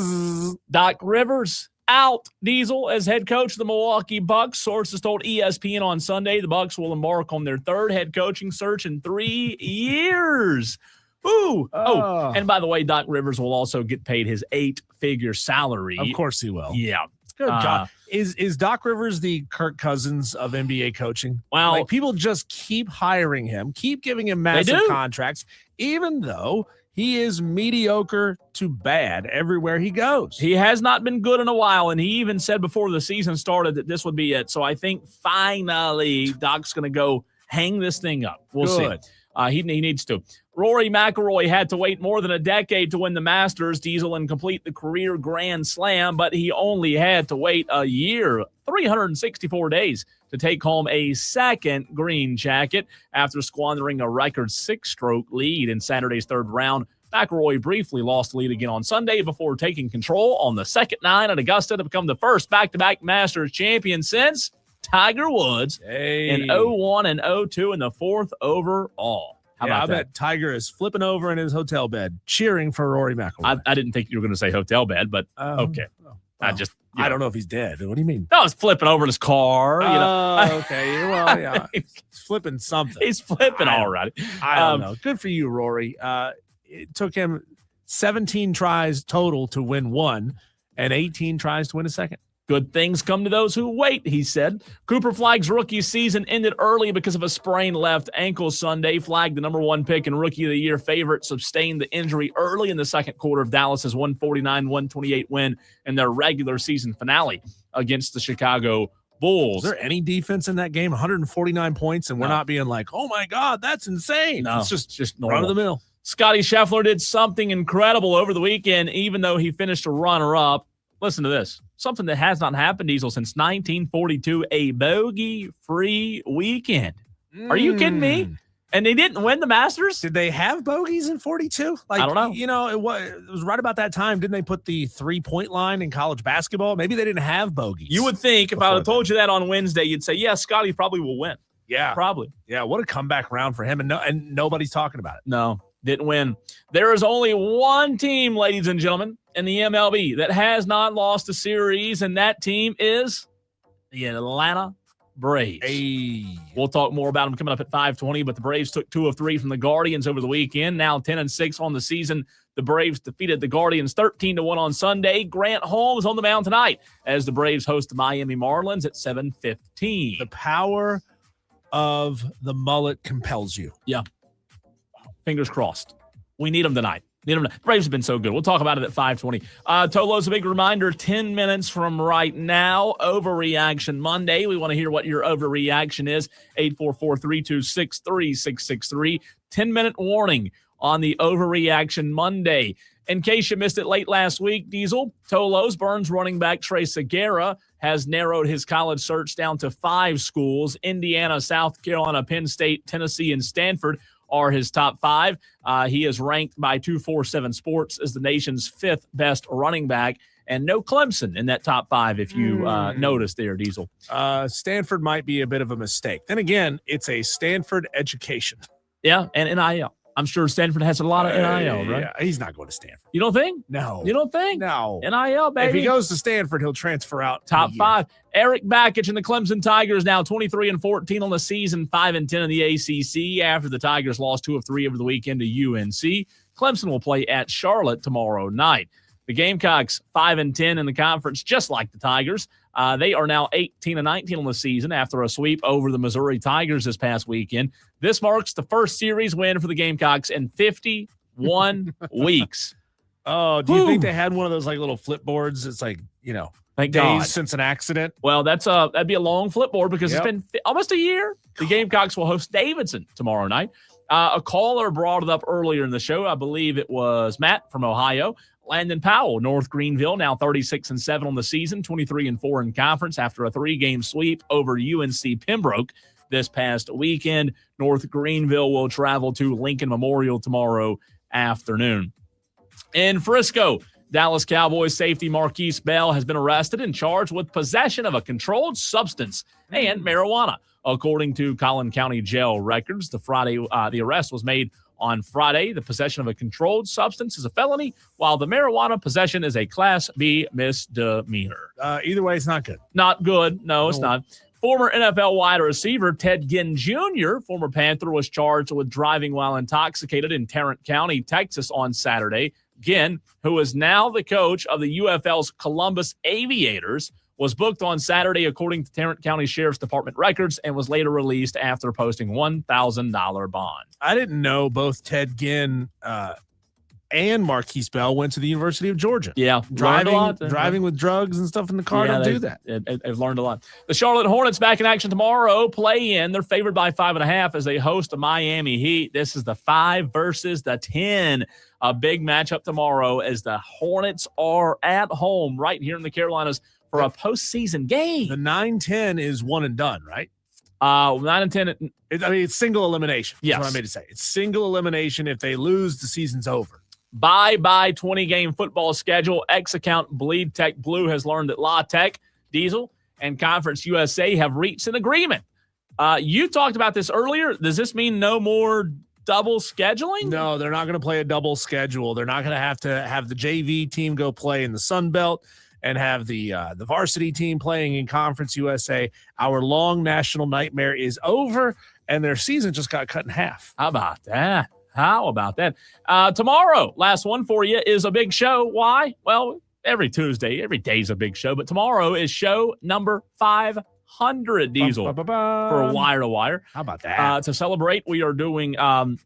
Doc Rivers out, Diesel, as head coach of the Milwaukee Bucks. Sources told ESPN on Sunday the Bucks will embark on their third head coaching search in 3 years. Ooh. Oh, and by the way, Doc Rivers will also get paid his 8-figure salary. Of course he will. Yeah. Good God. Is Doc Rivers the Kirk Cousins of NBA coaching? Well, like, people just keep hiring him, keep giving him massive contracts, even though he is mediocre to bad everywhere he goes. He has not been good in a while, and he even said before the season started that this would be it. So I think finally Doc's going to go hang this thing up. We'll see. He needs to. Rory McIlroy had to wait more than a decade to win the Masters, Diesel, and complete the career Grand Slam, but he only had to wait a year, 364 days, to take home a second green jacket after squandering a record 6-stroke lead in Saturday's third round. McIlroy briefly lost the lead again on Sunday before taking control on the second 9 at Augusta to become the first back-to-back Masters champion since Tiger Woods in 01 and 02 in the 4th overall. How about that? I bet Tiger is flipping over in his hotel bed, cheering for Rory McIlroy. I didn't think you were going to say hotel bed, but okay. I don't know if he's dead. What do you mean? No, he's flipping over in his car. Okay. Well, yeah. He's flipping something. He's flipping all right. I don't know. Good for you, Rory. It took him 17 tries total to win one and 18 tries to win a second. Good things come to those who wait, he said. Cooper Flagg's rookie season ended early because of a sprained left ankle Sunday. Flagg, the number 1 pick and Rookie of the Year favorite, sustained the injury early in the second quarter of Dallas's 149-128 win in their regular season finale against the Chicago Bulls. Is there any defense in that game? 149 points, and we're not being like, oh, my God, that's insane. No, it's just normal. Run of the mill. Scotty Scheffler did something incredible over the weekend, even though he finished a runner-up. Listen to this. Something that has not happened, Diesel, since 1942, a bogey-free weekend. Are you kidding me? And they didn't win the Masters? Did they have bogeys in 42? I don't know. You know, it was right about that time. Didn't they put the 3-point line in college basketball? Maybe they didn't have bogeys. You would think if I would have told you that on Wednesday, you'd say, yeah, Scotty probably will win. Yeah. Probably. Yeah, what a comeback round for him. And nobody's talking about it. No, didn't win. There is only one team, ladies and gentlemen, in the MLB that has not lost a series, and that team is the Atlanta Braves. Hey. We'll talk more about them coming up at 5:20, but the Braves took 2 of 3 from the Guardians over the weekend. Now 10-6 on the season. The Braves defeated the Guardians 13-1 on Sunday. Grant Holmes on the mound tonight as the Braves host the Miami Marlins at 7:15. The power of the mullet compels you. Yeah. Fingers crossed. We need them tonight. The Braves have been so good. We'll talk about it at 5:20. Tolo's a big reminder, 10 minutes from right now, Overreaction Monday. We want to hear what your overreaction is. 844-326-3663. 10-minute warning on the Overreaction Monday. In case you missed it late last week, Diesel, Tolo's Burns running back Trey Segura has narrowed his college search down to 5 schools. Indiana, South Carolina, Penn State, Tennessee, and Stanford are his top 5. He is ranked by 247 Sports as the nation's 5th best running back, and no Clemson in that top 5, if you noticed there, Diesel. Stanford might be a bit of a mistake. Then again, it's a Stanford education. Yeah, and NIL. I'm sure Stanford has a lot of NIL, right? Yeah, he's not going to Stanford. You don't think? No. You don't think? No. NIL, baby. If he goes to Stanford, he'll transfer out. Top 5. Eric Bakich and the Clemson Tigers now 23-14 on the season, 5-10 in the ACC after the Tigers lost 2 of 3 over the weekend to UNC. Clemson will play at Charlotte tomorrow night. The Gamecocks 5-10 in the conference, just like the Tigers. They are now 18-19 on the season after a sweep over the Missouri Tigers this past weekend. This marks the first series win for the Gamecocks in 51 weeks. Oh, do you think they had one of those like little flip boards? It's like, Thank days God. since an accident. Well, that'd be a long flipboard because it's been almost a year. The Gamecocks will host Davidson tomorrow night. A caller brought it up earlier in the show. I believe it was Matt from Ohio. Landon Powell, North Greenville, now 36-7 on the season, 23-4 in conference after a 3-game sweep over UNC Pembroke this past weekend. North Greenville will travel to Lincoln Memorial tomorrow afternoon. In Frisco, Dallas Cowboys safety Marquise Bell has been arrested and charged with possession of a controlled substance and marijuana. according to Collin County Jail records. The arrest was made on Friday. The possession of a controlled substance is a felony, while the marijuana possession is a Class B misdemeanor. Either way, it's not good. Not good. No, it's not. Former NFL wide receiver Ted Ginn Jr., former Panther, was charged with driving while intoxicated in Tarrant County, Texas on Saturday. Ginn, who is now the coach of the UFL's Columbus Aviators, was booked on Saturday according to Tarrant County Sheriff's Department records and was later released after posting $1,000 bond. I didn't know both Ted Ginn and Marquise Bell went to the University of Georgia. Yeah, driving with drugs and stuff in the car. Don't do that. They've learned a lot. The Charlotte Hornets back in action tomorrow. Play in. They're favored by 5.5 as they host the Miami Heat. This is the 5 versus the 10. A big matchup tomorrow as the Hornets are at home right here in the Carolinas for a postseason game. The 9-10 is one and done, right? 9 and 10. It's single elimination. Yes. That's what I made to say. It's single elimination. If they lose, the season's over. Bye-bye 20-game football schedule. X-Account Bleed Tech Blue has learned that La Tech, Diesel, and Conference USA have reached an agreement. You talked about this earlier. Does this mean no more double scheduling? No, they're not going to play a double schedule. They're not going to have the JV team go play in the Sun Belt and have the varsity team playing in Conference USA. Our long national nightmare is over, and their season just got cut in half. How about that? Tomorrow, last one for you, is a big show. Why? Well, every Tuesday, every day's a big show, but tomorrow is show number 500, Diesel, for Wire to Wire. How about that? To celebrate, we are doing nothing.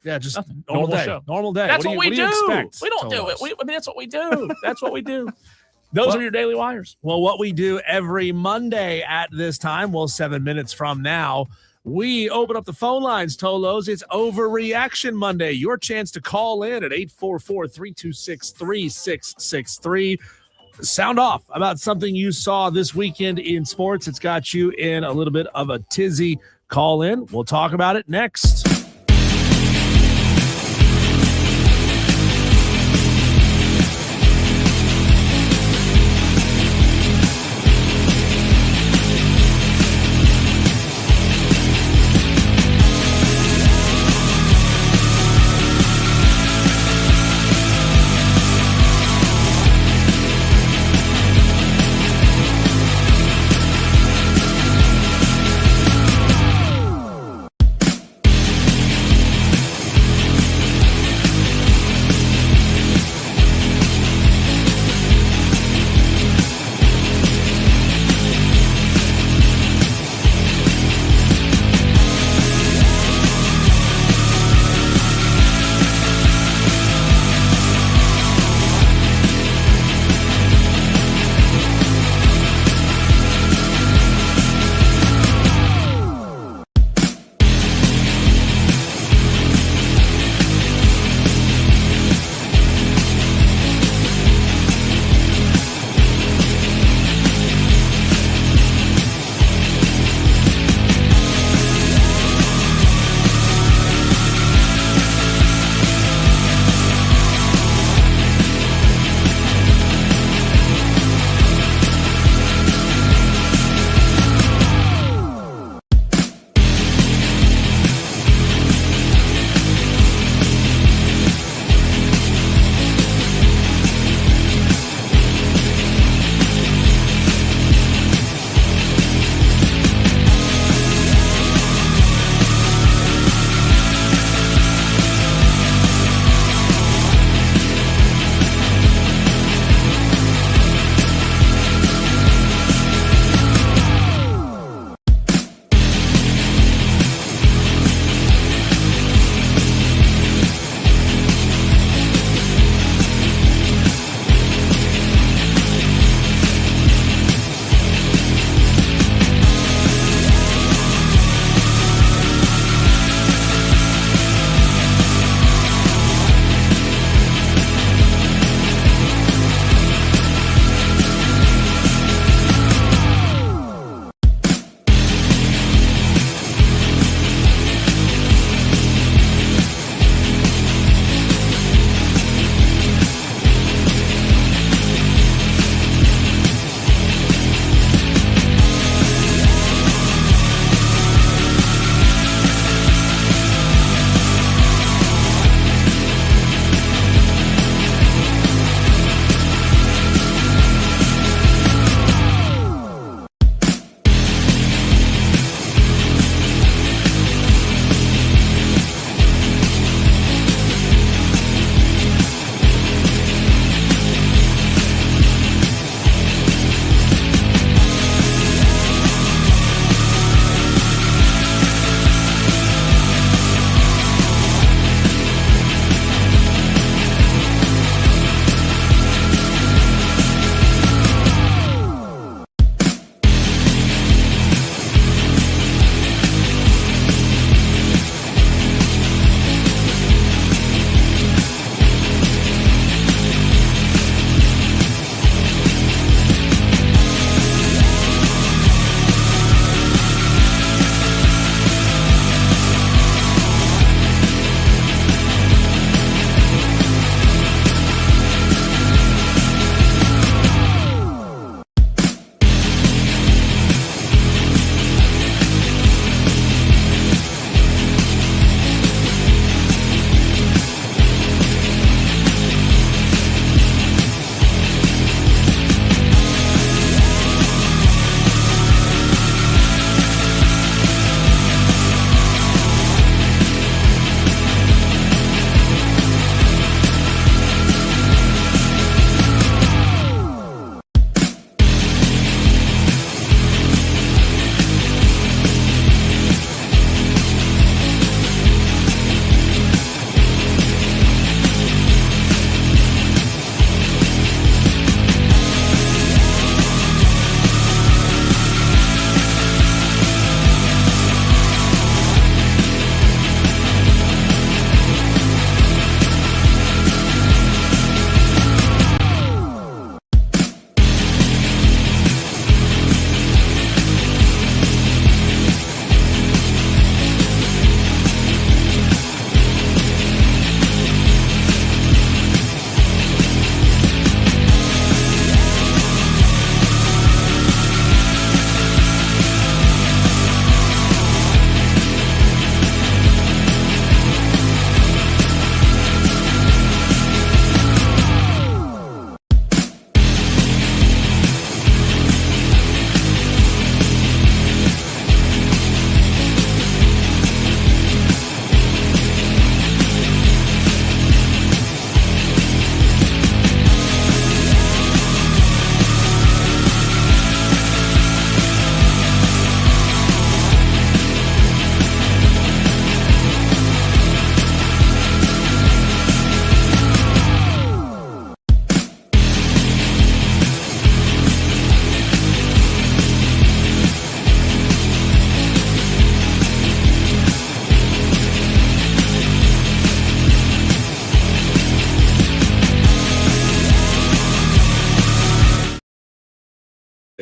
Yeah, just nothing. normal day. Show. Normal day. That's what we do. We don't do it. That's what we do. That's what we do. Those are your daily wires. Well, what we do every Monday at this time, 7 minutes from now, we open up the phone lines, Tolos. It's Overreaction Monday. Your chance to call in at 844-326-3663. Sound off about something you saw this weekend in sports. It's got you in a little bit of a tizzy. Call in. We'll talk about it next.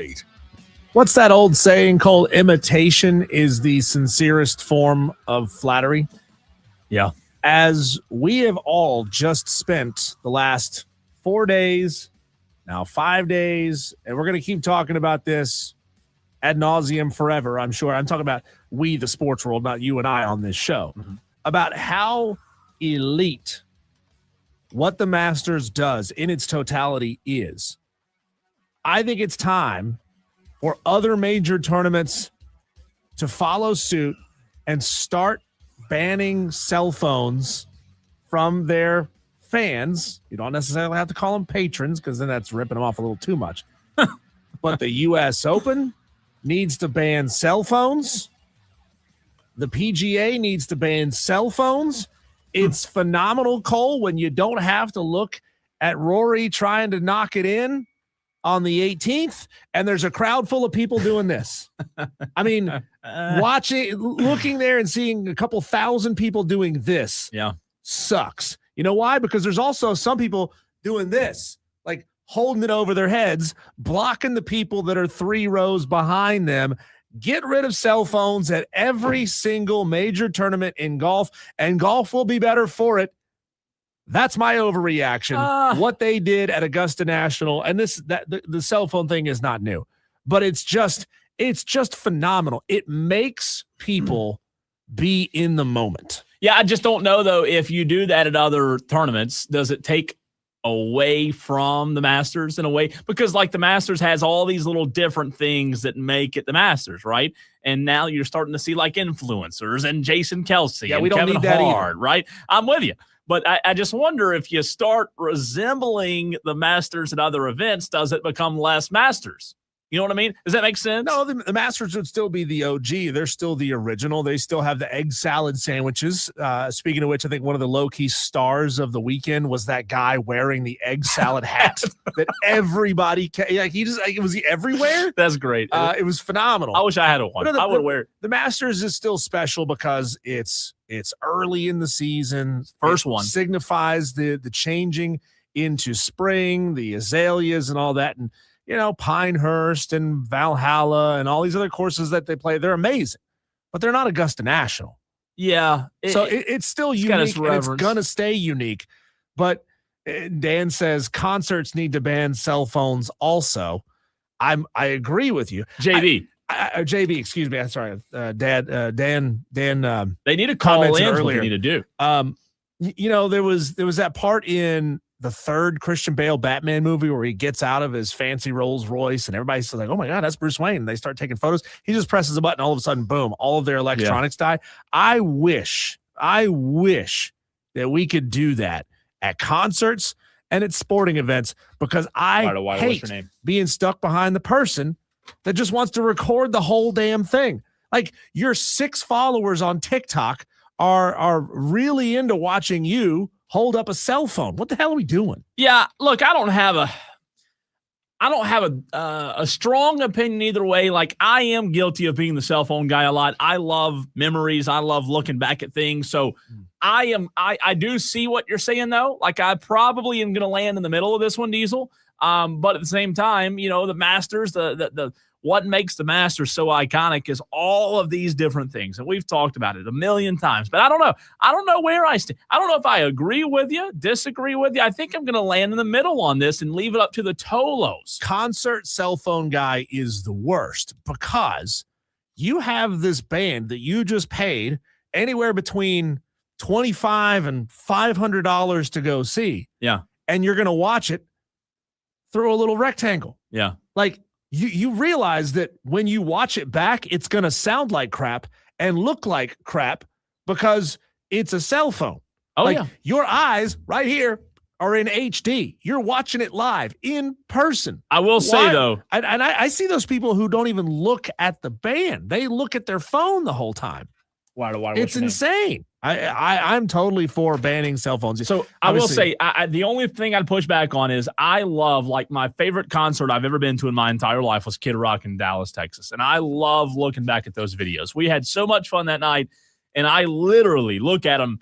8. What's that old saying called imitation is the sincerest form of flattery? Yeah. As we have all just spent the last 4 days, now 5 days, and we're going to keep talking about this ad nauseum forever, I'm sure. I'm talking about we, the sports world, not you and I on this show, about how elite what the Masters does in its totality is. I think it's time for other major tournaments to follow suit and start banning cell phones from their fans. You don't necessarily have to call them patrons because then that's ripping them off a little too much. But the U.S. Open needs to ban cell phones. The PGA needs to ban cell phones. It's phenomenal, Cole, when you don't have to look at Rory trying to knock it in on the 18th, and there's a crowd full of people doing this. I mean, looking there and seeing a couple thousand people doing this sucks. You know why? Because there's also some people doing this, like holding it over their heads, blocking the people that are 3 rows behind them. Get rid of cell phones at every single major tournament in golf, and golf will be better for it. That's my overreaction. What they did at Augusta National, and the cell phone thing is not new, but it's just phenomenal. It makes people be in the moment. Yeah, I just don't know, though, if you do that at other tournaments, does it take away from the Masters in a way? Because like the Masters has all these little different things that make it the Masters, right? And now you're starting to see like influencers and Jason Kelsey and we don't Kevin need that Hart, either. right? I'm with you. But I just wonder if you start resembling the Masters at other events, does it become less Masters? You know what I mean? Does that make sense? No, the Masters would still be the OG. They're still the original. They still have the egg salad sandwiches. Speaking of which, I think one of the low-key stars of the weekend was that guy wearing the egg salad hat that everybody was he everywhere? That's great. It was phenomenal. I wish I had one. I would wear it. The Masters is still special because it's early in the season. First it one signifies the changing into spring, the azaleas and all that, and Pinehurst and Valhalla and all these other courses that they play, they're amazing, but they're not Augusta National. Yeah. It's still unique and it's going to stay unique. But Dan says concerts need to ban cell phones also. I agree with you. JB. JB, excuse me. I'm sorry. Dan. They need to call in earlier. What they need to do. There was that part in the third Christian Bale Batman movie where he gets out of his fancy Rolls Royce and everybody's like, oh my God, that's Bruce Wayne. And they start taking photos. He just presses a button. All of a sudden, boom, all of their electronics die. I wish that we could do that at concerts and at sporting events because I hate being stuck behind the person that just wants to record the whole damn thing. Like your 6 followers on TikTok are really into watching you hold up a cell phone. What the hell are we doing? Yeah, look, I don't have a strong opinion either way. Like I am guilty of being the cell phone guy a lot. I love memories. I love looking back at things. So I do see what you're saying though. Like I probably am going to land in the middle of this one, Diesel. But at the same time, the Masters, the what makes the Masters so iconic is all of these different things. And we've talked about it a million times, but I don't know. I don't know where I stand. I don't know if I agree with you, disagree with you. I think I'm going to land in the middle on this and leave it up to the Tolos. Concert cell phone guy is the worst because you have this band that you just paid anywhere between $25 and $500 to go see. Yeah. And you're going to watch it through a little rectangle. Yeah. Like, You realize that when you watch it back, it's going to sound like crap and look like crap because it's a cell phone. Oh, yeah. Your eyes right here are in HD. You're watching it live in person. I will say, though. And I see those people who don't even look at the band. They look at their phone the whole time. It's insane. I'm totally for banning cell phones. So I will say, the only thing I'd push back on is I love, like my favorite concert I've ever been to in my entire life was Kid Rock in Dallas, Texas. And I love looking back at those videos. We had so much fun that night, and I literally look at them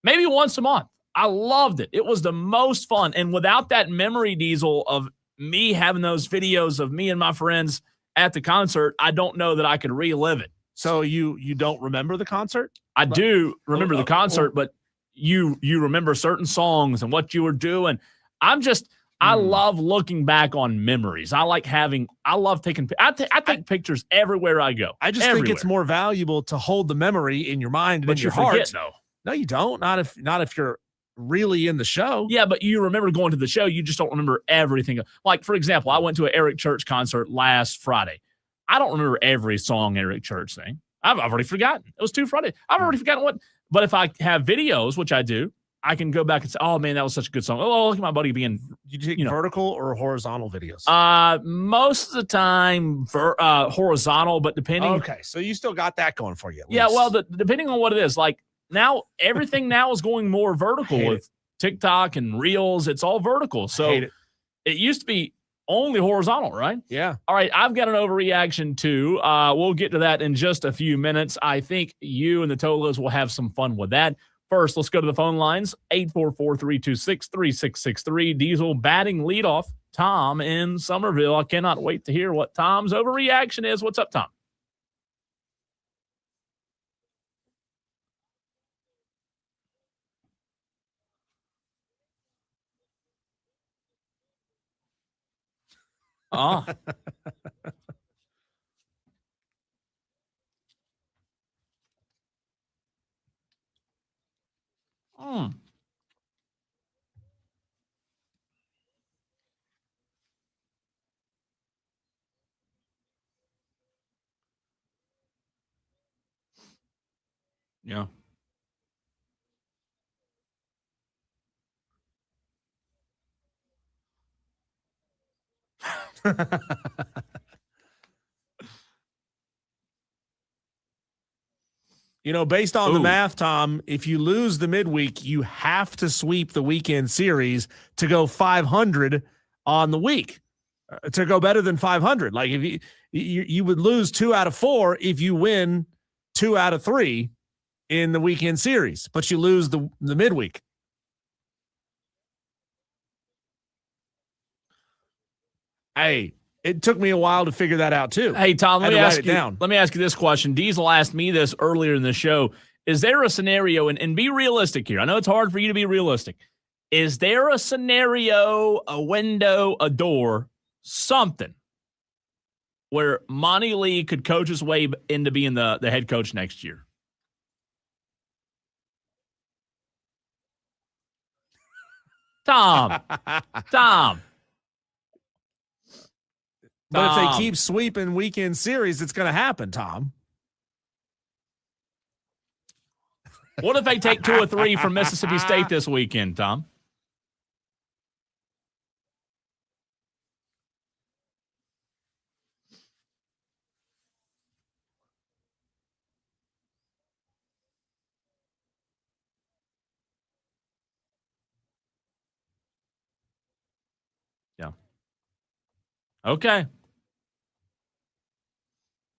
maybe once a month. I loved it. It was the most fun. And without that memory, Diesel, of me having those videos of me and my friends at the concert, I don't know that I could relive it. So you don't remember the concert? I do remember the concert, but you remember certain songs and what you were doing. I love looking back on memories. I love taking I take pictures everywhere I go. I just think it's more valuable to hold the memory in your mind and in your heart. No, you don't. Not if you're really in the show. Yeah, but you remember going to the show. You just don't remember everything. Like, for example, I went to an Eric Church concert last Friday. I don't remember every song Eric Church sang. I've already forgotten. It was 2 Fridays. I've already forgotten what. But if I have videos, which I do, I can go back and say, oh, man, that was such a good song. Oh, look at my buddy being. You take vertical or horizontal videos? Most of the time, horizontal, but depending. Okay, so you still got that going for you. Yeah, well, depending on what it is. Like, now, everything now is going more vertical with TikTok and Reels. It's all vertical. So it used to be only horizontal, right? Yeah. All right, I've got an overreaction too. We'll get to that in just a few minutes. I think you and the Tolos will have some fun with that. First, let's go to the phone lines. 844-326-3663. Diesel batting leadoff. Tom in Somerville. I cannot wait to hear what Tom's overreaction is. What's up, Tom? Ah. Yeah. Based on the math, Tom, if you lose the midweek, you have to sweep the weekend series to go 500 on the week, to go better than 500. Like, if you would lose 2 out of 4 if you win 2 out of 3 in the weekend series, but you lose the midweek. Hey, it took me a while to figure that out too. Hey, Tom, let me ask you this question. Diesel asked me this earlier in the show. Is there a scenario, and be realistic here, I know it's hard for you to be realistic. Is there a scenario, a window, a door, something where Monty Lee could coach his way into being the head coach next year? Tom. But if they keep sweeping weekend series, it's going to happen, Tom. What if they take 2 or 3 from Mississippi State this weekend, Tom? Yeah. Okay.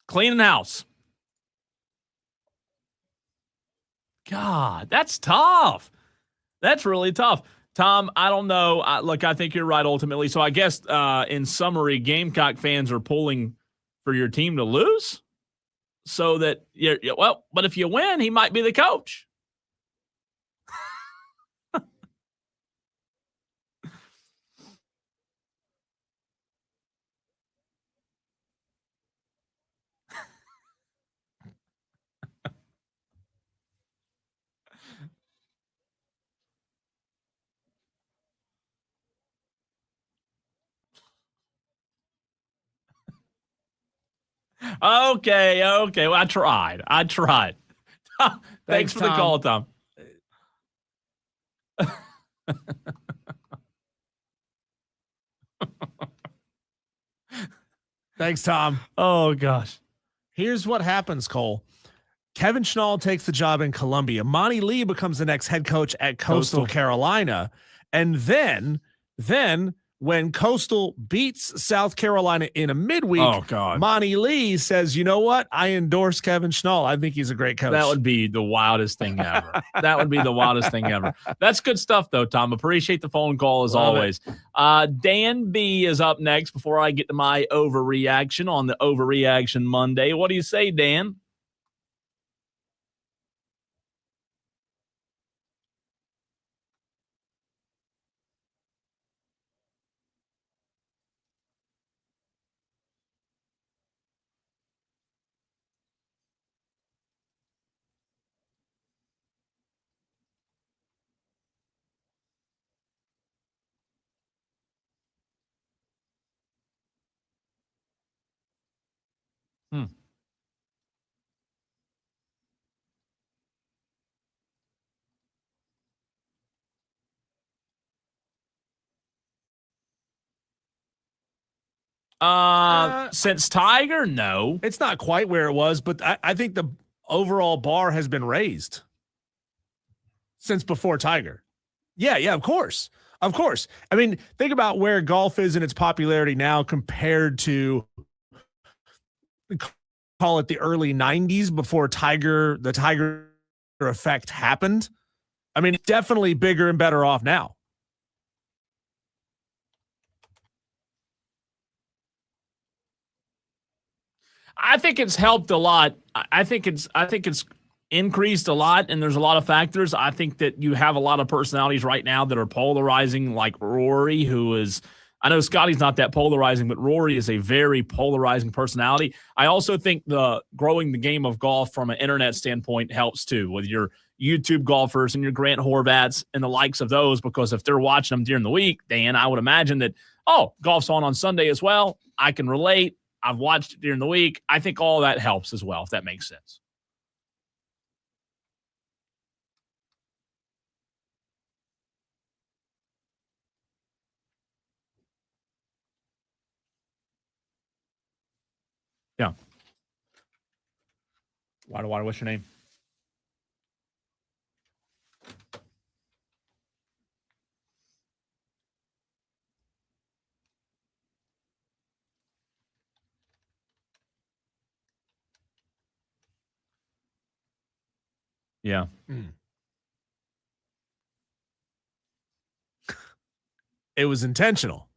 Cleaning house. God, that's tough. That's really tough. Tom, I don't know. I think you're right ultimately. So I guess in summary, Gamecock fans are pulling for your team to lose so that but if you win, he might be the coach. Okay. Well, I tried. Thanks for the call, Tom. Thanks, Tom. Oh, gosh. Here's what happens, Cole. Kevin Schnall takes the job in Columbia. Monty Lee becomes the next head coach at Coastal Carolina. And then when Coastal beats South Carolina in a midweek, Oh, God. Monty Lee says, you know what? I endorse Kevin Schnall. I think he's a great coach. That would be the wildest thing ever. That would be the wildest thing ever. That's good stuff, though, Tom. Appreciate the phone call as always. Dan B is up next before I get to my overreaction on the Overreaction Monday. What do you say, Dan? Since Tiger, no. It's not quite where it was, but I think the overall bar has been raised since before Tiger. Yeah, of course. Of course. I mean, think about where golf is in its popularity now compared to, call it, the early 90s before the Tiger effect happened. I mean, it's definitely bigger and better off now. I think it's helped a lot. I think it's increased a lot, and there's a lot of factors. I think that you have a lot of personalities right now that are polarizing, like Rory, who is, I know Scotty's not that polarizing, but Rory is a very polarizing personality. I also think the growing the game of golf from an internet standpoint helps too, with your YouTube golfers and your Grant Horvats and the likes of those, because if they're watching them during the week, Dan, I would imagine that, golf's on Sunday as well. I can relate. I've watched it during the week. I think all that helps as well, if that makes sense. Yeah. What's your name? Yeah. It was intentional.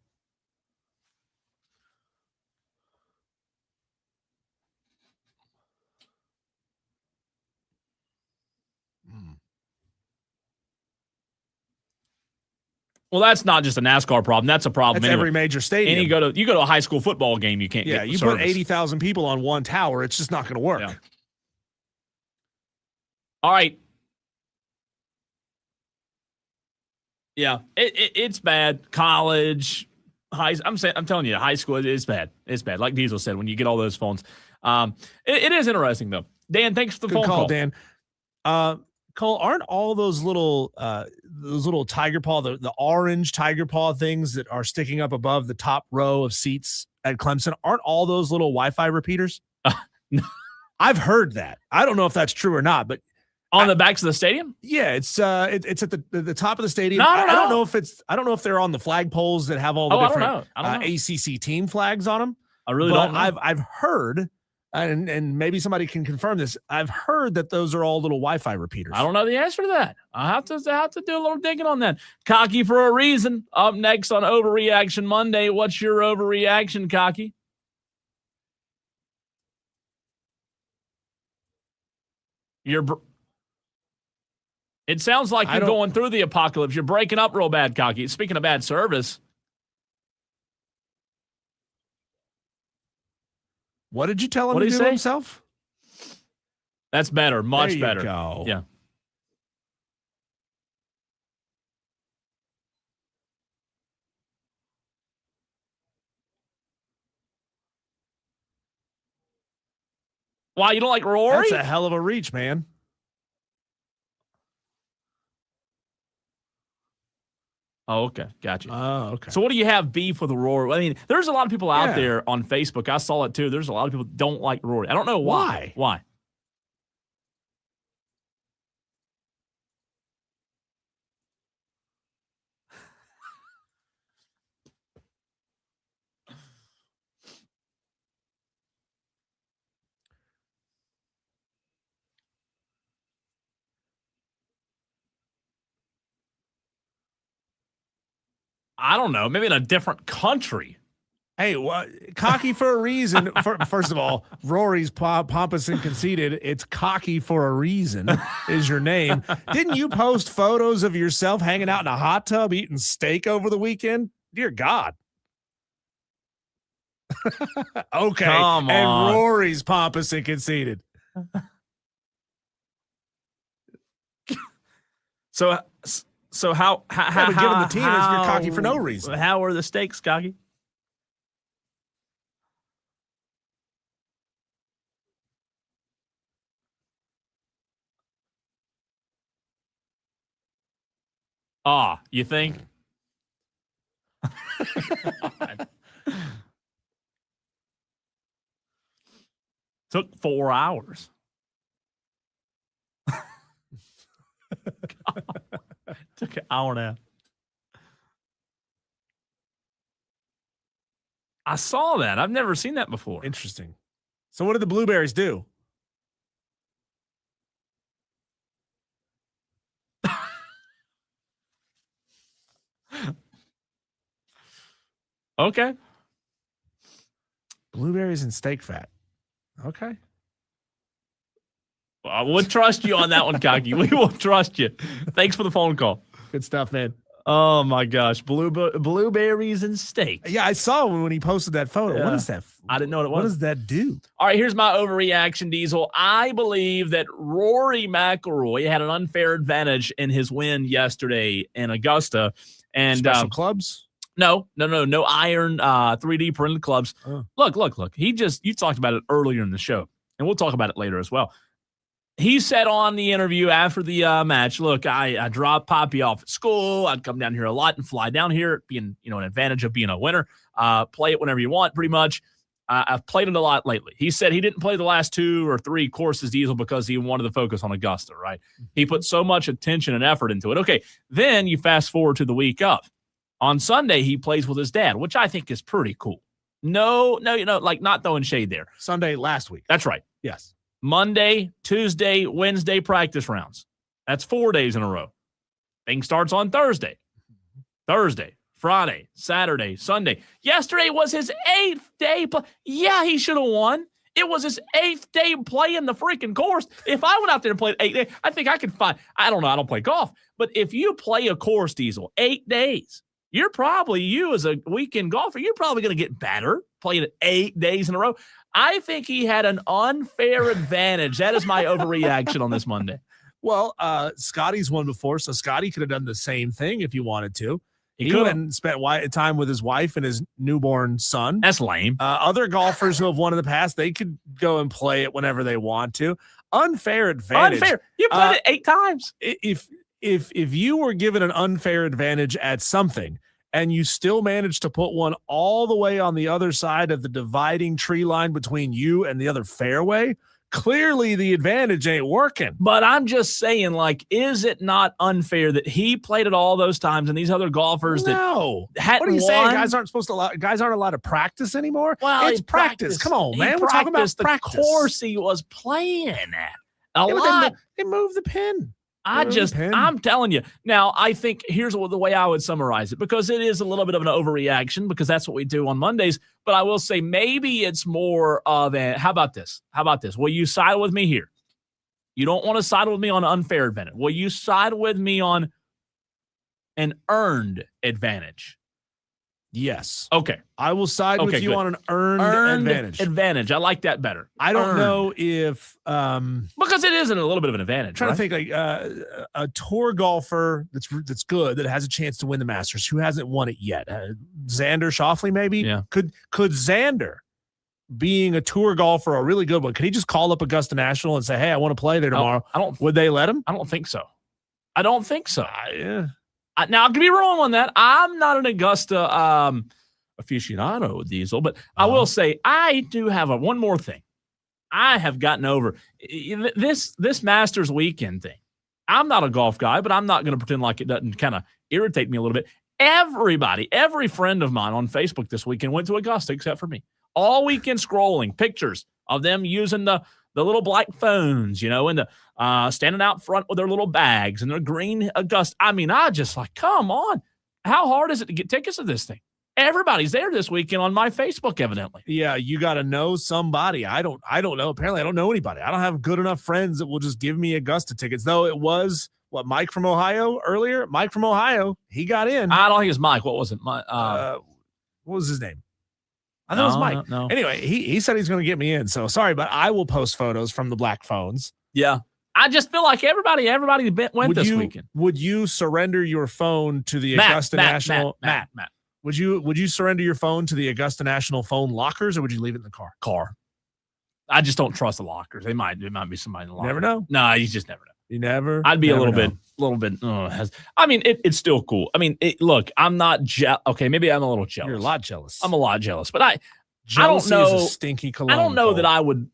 Well, that's not just a NASCAR problem. That's a problem. That's every major stadium. And you go to a high school football game, you can't get you service. put 80,000 people on one tower, it's just not going to work. Yeah. All right. Yeah, it's bad. College, I'm telling you, high school is bad. It's bad. Like Diesel said, when you get all those phones. It is interesting though. Dan, thanks for the phone call. Dan. Cole, aren't all those little tiger paw, the orange tiger paw things that are sticking up above the top row of seats at Clemson, aren't all those little Wi-Fi repeaters? No. I've heard that. I don't know if that's true or not, but on the backs of the stadium? Yeah, it's at the top of the stadium. No, I don't know if they're on the flagpoles that have all the different I don't know. ACC team flags on them. I really don't know. I've heard, and maybe somebody can confirm this, I've heard that those are all little Wi-Fi repeaters. I don't know the answer to that. I have to do a little digging on that. Cocky for a reason. Up next on Overreaction Monday. What's your overreaction, Cocky? It sounds like you're going through the apocalypse. You're breaking up real bad, Cocky. Speaking of bad service. What did you tell him to do himself? That's better. Much better. Go. Yeah. Wow, you don't like Rory? That's a hell of a reach, man. Oh, okay. Gotcha. Oh, okay. So what do you have beef with Rory? I mean, there's a lot of people out there on Facebook. I saw it too. There's a lot of people that don't like Rory. I don't know why. Why? I don't know, maybe in a different country. Hey, cocky for a reason. First of all, Rory's pompous and conceited. It's cocky for a reason is your name. Didn't you post photos of yourself hanging out in a hot tub eating steak over the weekend? Dear God. Okay. Come on. And Rory's pompous and conceited. So how given the team is you're cocky for no reason. How are the steaks, cocky? You think? Took 4 hours. Took an hour and a half. I saw that. I've never seen that before. Interesting. So what did the blueberries do? Okay. Blueberries and steak fat. Okay. Well, we'll trust you on that one, Cocky. We will trust you. Thanks for the phone call. Good stuff, man. Oh, my gosh. Blueberries and steak. Yeah, I saw when he posted that photo. Yeah. What is that? I didn't know what it was. What does that do? All right, here's my overreaction, Diesel. I believe that Rory McIlroy had an unfair advantage in his win yesterday in Augusta. And Special clubs? No iron 3D printed clubs. Oh. Look. You talked about it earlier in the show, and we'll talk about it later as well. He said on the interview after the match, look, I dropped Poppy off at school. I'd come down here a lot and fly down here, being an advantage of being a winner. Play it whenever you want, pretty much. I've played it a lot lately. He said he didn't play the last 2 or 3 courses, Diesel, because he wanted to focus on Augusta, right? He put so much attention and effort into it. Okay, then you fast forward to the week of. On Sunday, he plays with his dad, which I think is pretty cool. No, like not throwing shade there. Sunday last week. That's right. Yes. Monday, Tuesday, Wednesday practice rounds. That's 4 days in a row. Thing starts on Thursday, Friday, Saturday, Sunday. Yesterday was his 8th day. Yeah, he should have won. It was his 8th day playing the freaking course. If I went out there and played 8 days, I think I could find, I don't know, I don't play golf. But if you play a course, Diesel, 8 days, you as a weekend golfer, you're probably going to get better playing it 8 days in a row. I think he had an unfair advantage. That is my overreaction on this Monday. Well, Scotty's won before, so Scotty could have done the same thing if he wanted to. He could went and spent time with his wife and his newborn son. That's lame. Other golfers who have won in the past, they could go and play it whenever they want to. Unfair advantage. Unfair. You played it 8 times. If you were given an unfair advantage at something and you still managed to put one all the way on the other side of the dividing tree line between you and the other fairway, clearly the advantage ain't working. But I'm just saying, is it not unfair that he played it all those times and these other golfers that hadn't What are you won? saying? Guys aren't allowed to practice anymore? Well, it's practice. Come on, man. We're talking about the practice. course he was playing at. A lot. They moved the pin. I'm telling you. Now, I think here's the way I would summarize it, because it is a little bit of an overreaction, because that's what we do on Mondays. But I will say maybe it's more of how about this? Will you side with me here? You don't want to side with me on an unfair advantage. Will you side with me on an earned advantage? Yes. Okay. I will side with you on an earned advantage. I like that better. I don't know if because it isn't a little bit of an advantage. Trying to think a tour golfer that's good, that has a chance to win the Masters, who hasn't won it yet. Xander Schauffele, maybe. Yeah. Could Xander, being a tour golfer, a really good one, could he just call up Augusta National and say, "Hey, I want to play there tomorrow"? Would they let him? I don't think so. Yeah. Now, I could be wrong on that. I'm not an Augusta aficionado, Diesel, but I will say I do have one more thing. I have gotten over this Masters weekend thing. I'm not a golf guy, but I'm not going to pretend like it doesn't kind of irritate me a little bit. Every friend of mine on Facebook this weekend went to Augusta except for me. All weekend scrolling pictures of them using the little black phones, and the standing out front with their little bags and their green Augusta. I mean, I just come on. how hard is it to get tickets to this thing? Everybody's there this weekend on my Facebook, evidently. Yeah, you got to know somebody. I don't know. Apparently, I don't know anybody. I don't have good enough friends that will just give me Augusta tickets. Though it was Mike from Ohio earlier. Mike from Ohio, he got in. I don't think it's Mike. What was it? What was his name? I thought it was Mike. No. Anyway, he said he's going to get me in. So sorry, but I will post photos from the black phones. Yeah. I just feel like everybody went this weekend. Would you surrender your phone to the Augusta National? Matt. Would you surrender your phone to the Augusta National phone lockers, or would you leave it in the car? Car. I just don't trust the lockers. There might be somebody in the locker. Never know. No, you just never know. You never. I'd be never a little bit. I mean, it's still cool. I mean, look, I'm not okay. Maybe I'm a little jealous. You're a lot jealous. I'm a lot jealous, but Jealousy I don't know. Is a stinky cologne. I don't know Cole. that I would.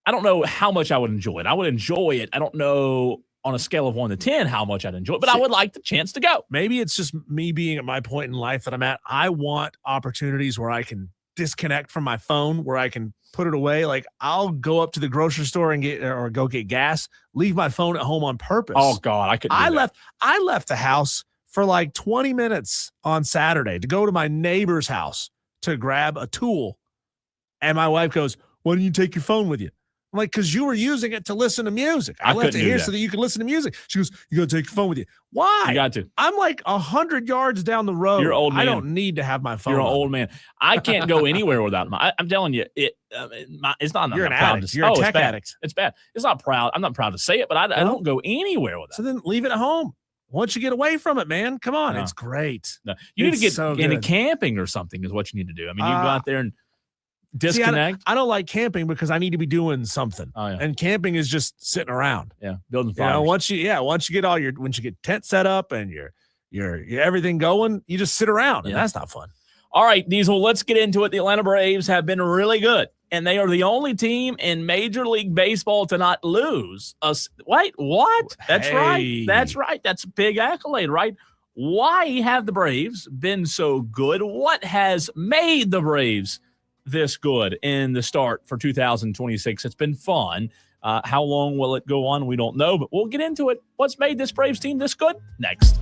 I don't know how much I would enjoy it. I would enjoy it. I don't know on a scale of 1 to 10 how much I'd enjoy it, but I would like the chance to go. Maybe it's just me being at my point in life that I'm at. I want opportunities where I can disconnect from my phone, where I can put it away. Like I'll go up to the grocery store and go get gas, leave my phone at home on purpose. Oh God, I couldn't. I left the house for like 20 minutes on Saturday to go to my neighbor's house to grab a tool. And my wife goes, "Why don't you take your phone with you?" I'm like, because you were using it to listen to music. I left it here so that you could listen to music. She goes, "You got to take your phone with you." Why? You got to. I'm like 100 yards down the road. You're an old man. I don't need to have my phone. You're an old man. I can't go anywhere without my. I'm telling you, it's not. You're an addict. You're a tech addict. It's bad. It's not proud. I'm not proud to say it, but I don't go anywhere with that. So then leave it at home. Once you get away from it, man, come on. No. It's great. No. You need to get into camping or something is what you need to do. I mean, you go out there and disconnect. I don't like camping because I need to be doing something. Oh, yeah. And camping is just sitting around. Yeah, building fires. Once you get tent set up and your everything going, you just sit around, and that's not fun. All right, Diesel, let's get into it. The Atlanta Braves have been really good, and they are the only team in Major League Baseball to not lose. Wait, what? That's right. That's right. That's a big accolade, right? Why have the Braves been so good? What has made the Braves this good in the start for 2026? It's been fun. How long will it go on? We don't know, but we'll get into it. What's made this Braves team this good? Next.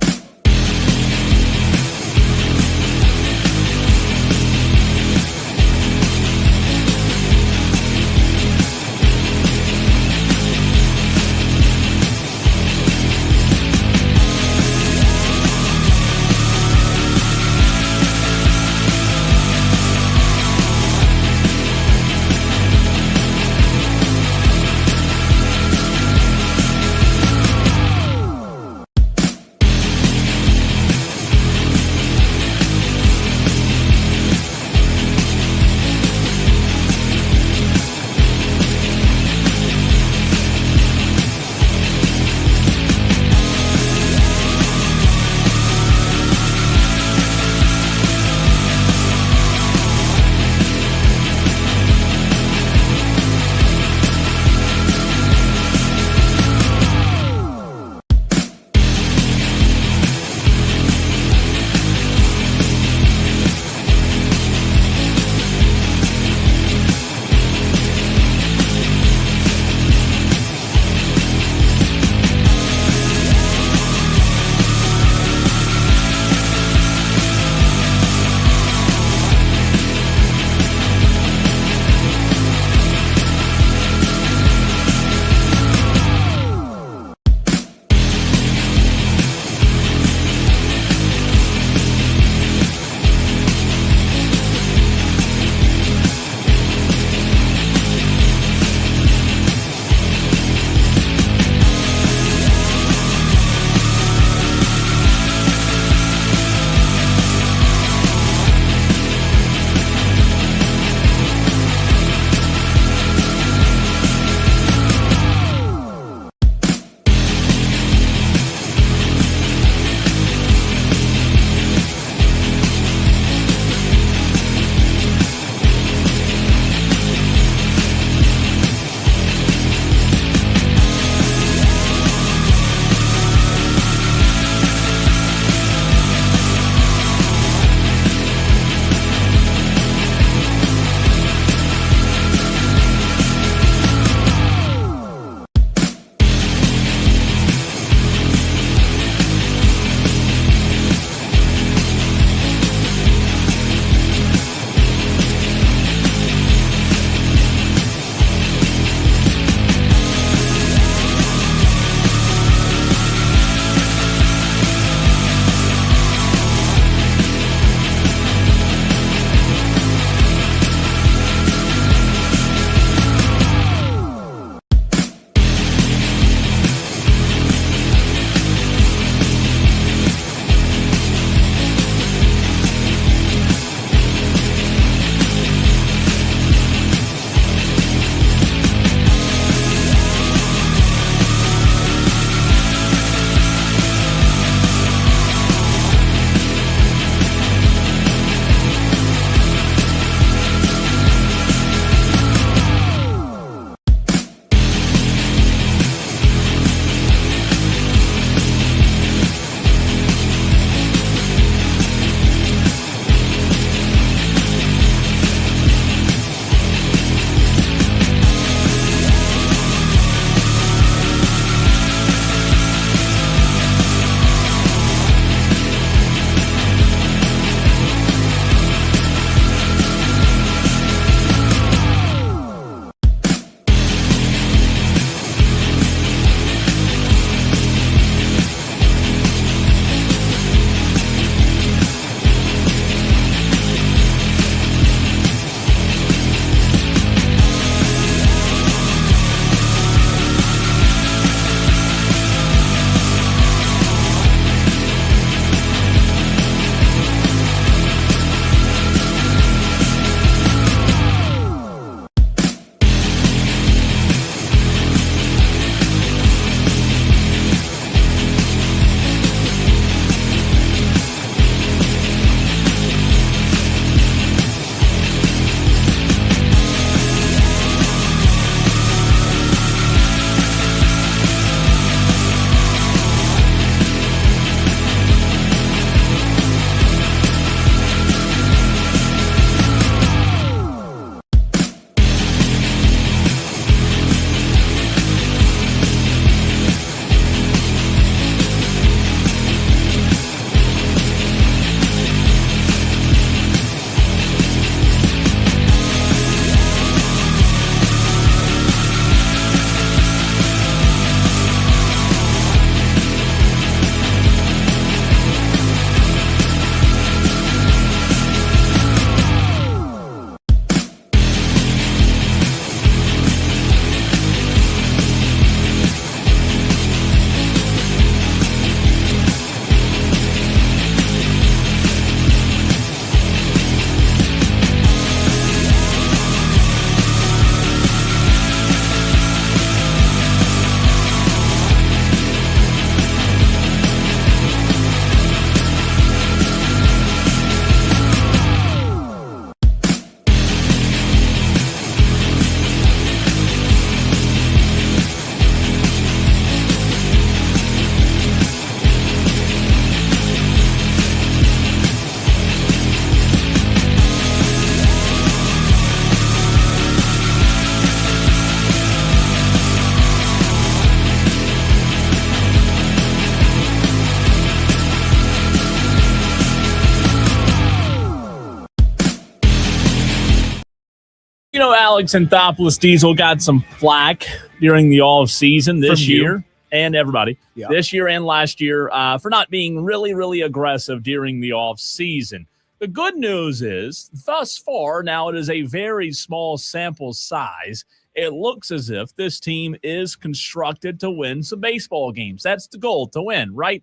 Alex Anthopoulos Diesel got some flack during the off season this year, and everybody this year and last year for not being really, really aggressive during the off season. The good news is, thus far, now it is a very small sample size. It looks as if this team is constructed to win some baseball games. That's the goal, to win, right?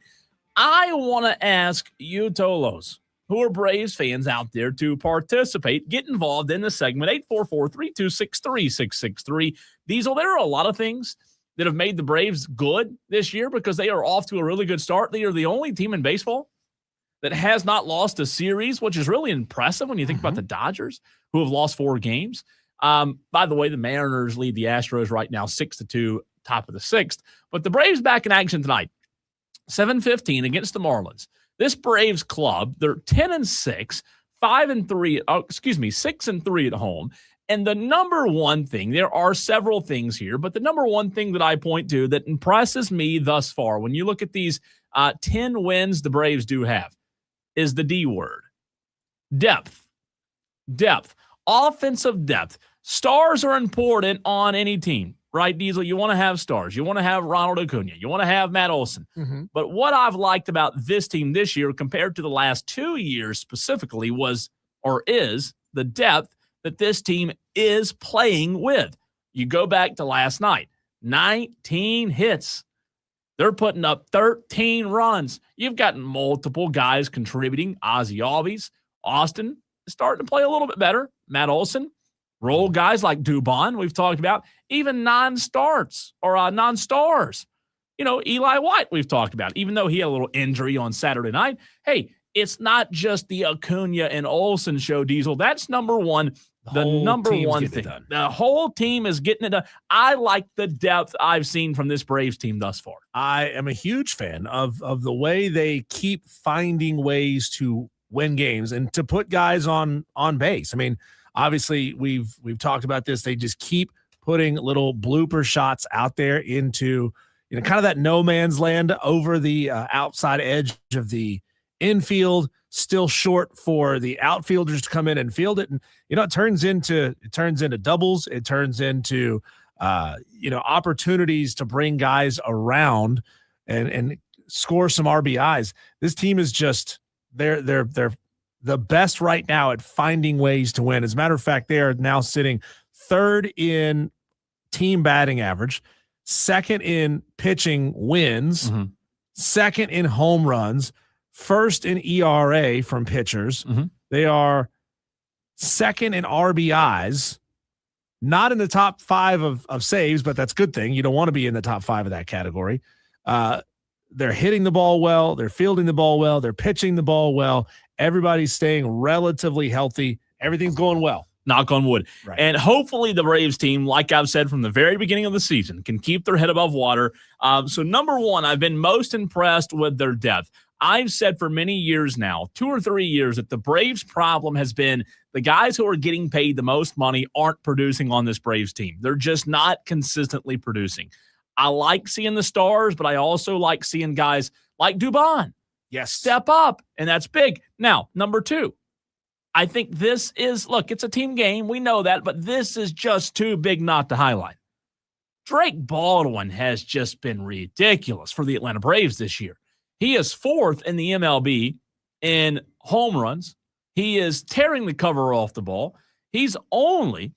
I want to ask you, Tolos, who are Braves fans out there, to participate, get involved in the segment, 844-326-3663. Diesel, there are a lot of things that have made the Braves good this year because they are off to a really good start. They are the only team in baseball that has not lost a series, which is really impressive when you think about the Dodgers, who have lost 4 games. By the way, the Mariners lead the Astros right now 6-2, top of the 6th. But the Braves back in action tonight, 7:15 against the Marlins. This Braves club, they're 10-6, 6-3 at home. And the number one thing, there are several things here, but the number one thing that I point to that impresses me thus far, when you look at these 10 wins the Braves do have, is the D word. Depth. Offensive depth. Stars are important on any team, right, Diesel? You want to have stars. You want to have Ronald Acuna. You want to have Matt Olson. But what I've liked about this team this year compared to the last 2 years specifically is the depth that this team is playing with. You go back to last night, 19 hits. They're putting up 13 runs. You've got multiple guys contributing. Ozzie Albies, Austin is starting to play a little bit better. Matt Olson, role guys like Dubon, we've talked about, even non-stars. Eli White, we've talked about, even though he had a little injury on Saturday night. Hey, it's not just the Acuna and Olsen show, Diesel. That's number one. The number one thing. The whole team is getting it done. I like the depth I've seen from this Braves team thus far. I am a huge fan of the way they keep finding ways to win games and to put guys on base. I mean, obviously we've talked about this. They just keep putting little blooper shots out there into kind of that no man's land over the outside edge of the infield, still short for the outfielders to come in and field it. And, it turns into doubles. It turns into, opportunities to bring guys around and score some RBIs. This team is just, they're the best right now at finding ways to win. As a matter of fact, they are now sitting 3rd in team batting average, 2nd in pitching wins, 2nd in home runs, 1st in ERA from pitchers. They are 2nd in RBIs, not in the top 5 of saves, but that's a good thing. You don't want to be in the top 5 of that category. They're hitting the ball well. They're fielding the ball well. They're pitching the ball well. Everybody's staying relatively healthy. Everything's going well. Knock on wood. Right. And hopefully the Braves team, like I've said from the very beginning of the season, can keep their head above water. So number one, I've been most impressed with their depth. I've said for many years now, 2 or 3 years, that the Braves' problem has been the guys who are getting paid the most money aren't producing on this Braves team. They're just not consistently producing. I like seeing the stars, but I also like seeing guys like Dubon step up, and that's big. Now, number 2, I think this is, look, it's a team game. We know that, but this is just too big not to highlight. Drake Baldwin has just been ridiculous for the Atlanta Braves this year. He is 4th in the MLB in home runs. He is tearing the cover off the ball. He's only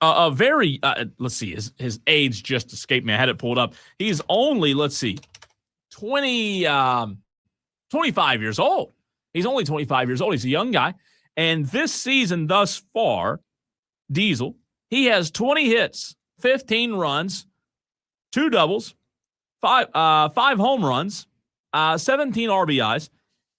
let's see, his age just escaped me. I had it pulled up. He's only, 25 years old. He's only 25 years old. He's a young guy. And this season thus far, Diesel, he has 20 hits, 15 runs, 2 doubles, 5 home runs, 17 RBIs,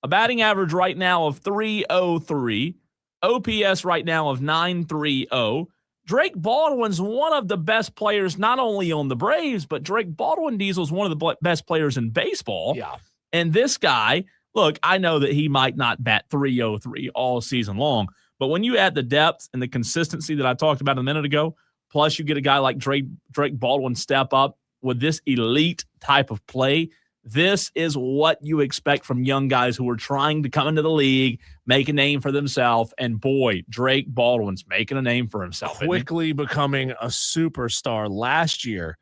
a batting average right now of .303, OPS right now of .930. Drake Baldwin's one of the best players, not only on the Braves, but Drake Baldwin, Diesel's one of the best players in baseball. Yeah. And this guy, look, I know that he might not bat .303 all season long, but when you add the depth and the consistency that I talked about a minute ago, plus you get a guy like Drake Baldwin step up with this elite type of play, This is what you expect from young guys who are trying to come into the league, make a name for themselves. And boy, Drake Baldwin's making a name for himself. Quickly becoming a superstar. Last year,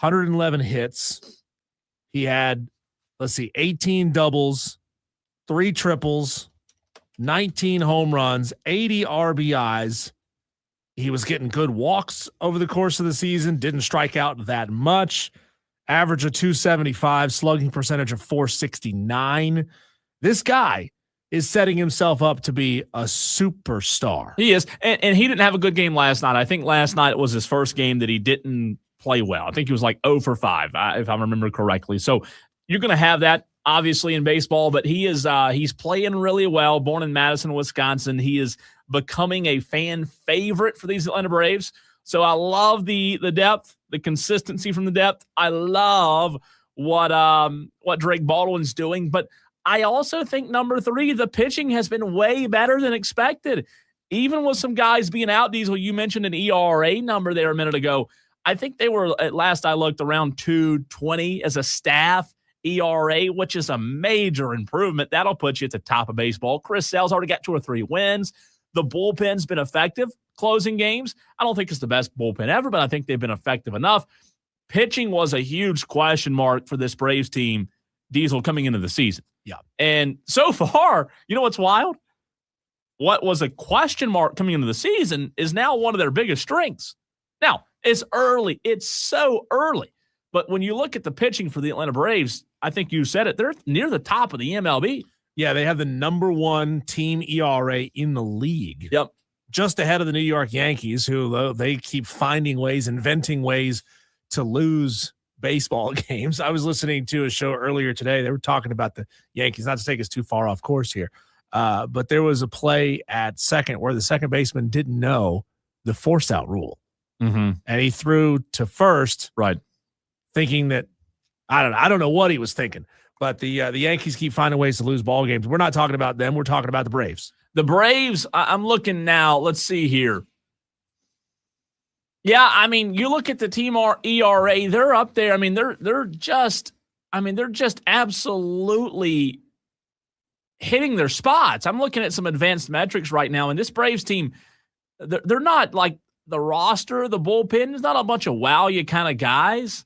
111 hits. He had, 18 doubles, 3 triples, 19 home runs, 80 RBIs. He was getting good walks over the course of the season, didn't strike out that much. Average of 275, slugging percentage of 469. This guy is setting himself up to be a superstar. He is, and he didn't have a good game last night. I think last night was his first game that he didn't play well. I think he was like 0 for 5, if I remember correctly. So you're going to have that, obviously, in baseball, but he's playing really well. Born in Madison, Wisconsin. He is becoming a fan favorite for these Atlanta Braves. So I love the depth, the consistency from the depth. I love what Drake Baldwin's doing, but I also think number 3, the pitching has been way better than expected. Even with some guys being out, Diesel, you mentioned an ERA number there a minute ago. I think they were, at last I looked, around 2.20 as a staff ERA, which is a major improvement. That'll put you at the top of baseball. Chris Sale's already got 2 or 3 wins. The bullpen's been effective closing games. I don't think it's the best bullpen ever, but I think they've been effective enough. Pitching was a huge question mark for this Braves team, Diesel, coming into the season. Yeah. And so far, you know what's wild? What was a question mark coming into the season is now one of their biggest strengths. Now, it's early. It's so early. But when you look at the pitching for the Atlanta Braves, I think you said it, they're near the top of the MLB. Yeah, they have the number 1 team ERA in the league. Yep. Just ahead of the New York Yankees, who they keep finding ways, inventing ways to lose baseball games. I was listening to a show earlier today. They were talking about the Yankees, not to take us too far off course here, but there was a play at second where the second baseman didn't know the force out rule. Mm-hmm. And he threw to first, right, thinking that, I don't know what he was thinking, but the Yankees keep finding ways to lose ball games. We're not talking about them. We're talking about the Braves. The Braves, I'm looking now. Let's see here. Yeah, I mean, you look at the team ERA, they're up there. I mean, they're just absolutely hitting their spots. I'm looking at some advanced metrics right now, and this Braves team, they're not like the roster, the bullpen. There's not a bunch of wow you kind of guys,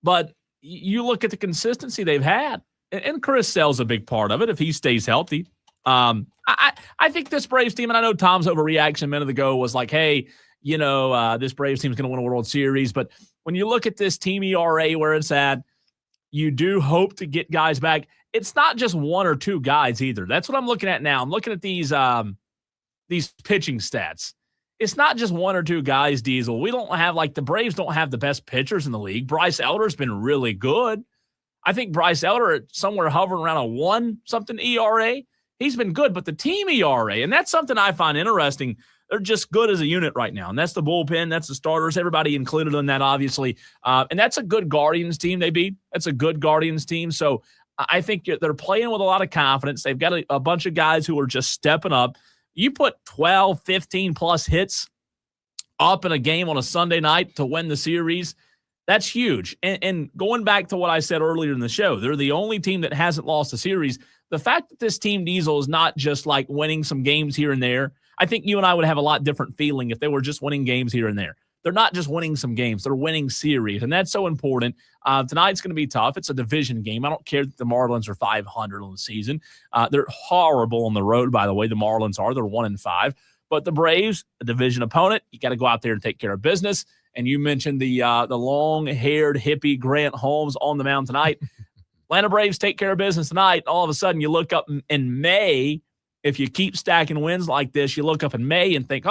but you look at the consistency they've had, and Chris Sale's a big part of it if he stays healthy. I think this Braves team, and I know Tom's overreaction a minute ago was like, hey, this Braves team is going to win a World Series. But when you look at this team ERA where it's at, you do hope to get guys back. It's not just 1 or 2 guys either. That's what I'm looking at now. I'm looking at these pitching stats. It's not just 1 or 2 guys, Diesel. We don't have, the Braves don't have the best pitchers in the league. Bryce Elder's been really good. I think Bryce Elder somewhere hovering around a 1-something ERA. He's been good, but the team ERA, and that's something I find interesting. They're just good as a unit right now, and that's the bullpen, that's the starters, everybody included in that, obviously. And that's a good Guardians team they beat. That's a good Guardians team. So I think they're playing with a lot of confidence. They've got a bunch of guys who are just stepping up. You put 12, 15-plus hits up in a game on a Sunday night to win the series, that's huge. And going back to what I said earlier in the show, they're the only team that hasn't lost a series. The fact that this team, Diesel, is not just like winning some games here and there, I think you and I would have a lot different feeling if they were just winning games here and there. They're not just winning some games. They're winning series, and that's so important. Tonight's going to be tough. It's a division game. I don't care that the Marlins are 500 on the season. They're horrible on the road, by the way. The Marlins are. They're 1-5. But the Braves, a division opponent, you got to go out there and take care of business. And you mentioned the long-haired hippie Grant Holmes on the mound tonight. Atlanta Braves take care of business tonight. All of a sudden, you look up in May. If you keep stacking wins like this, you look up in May and think,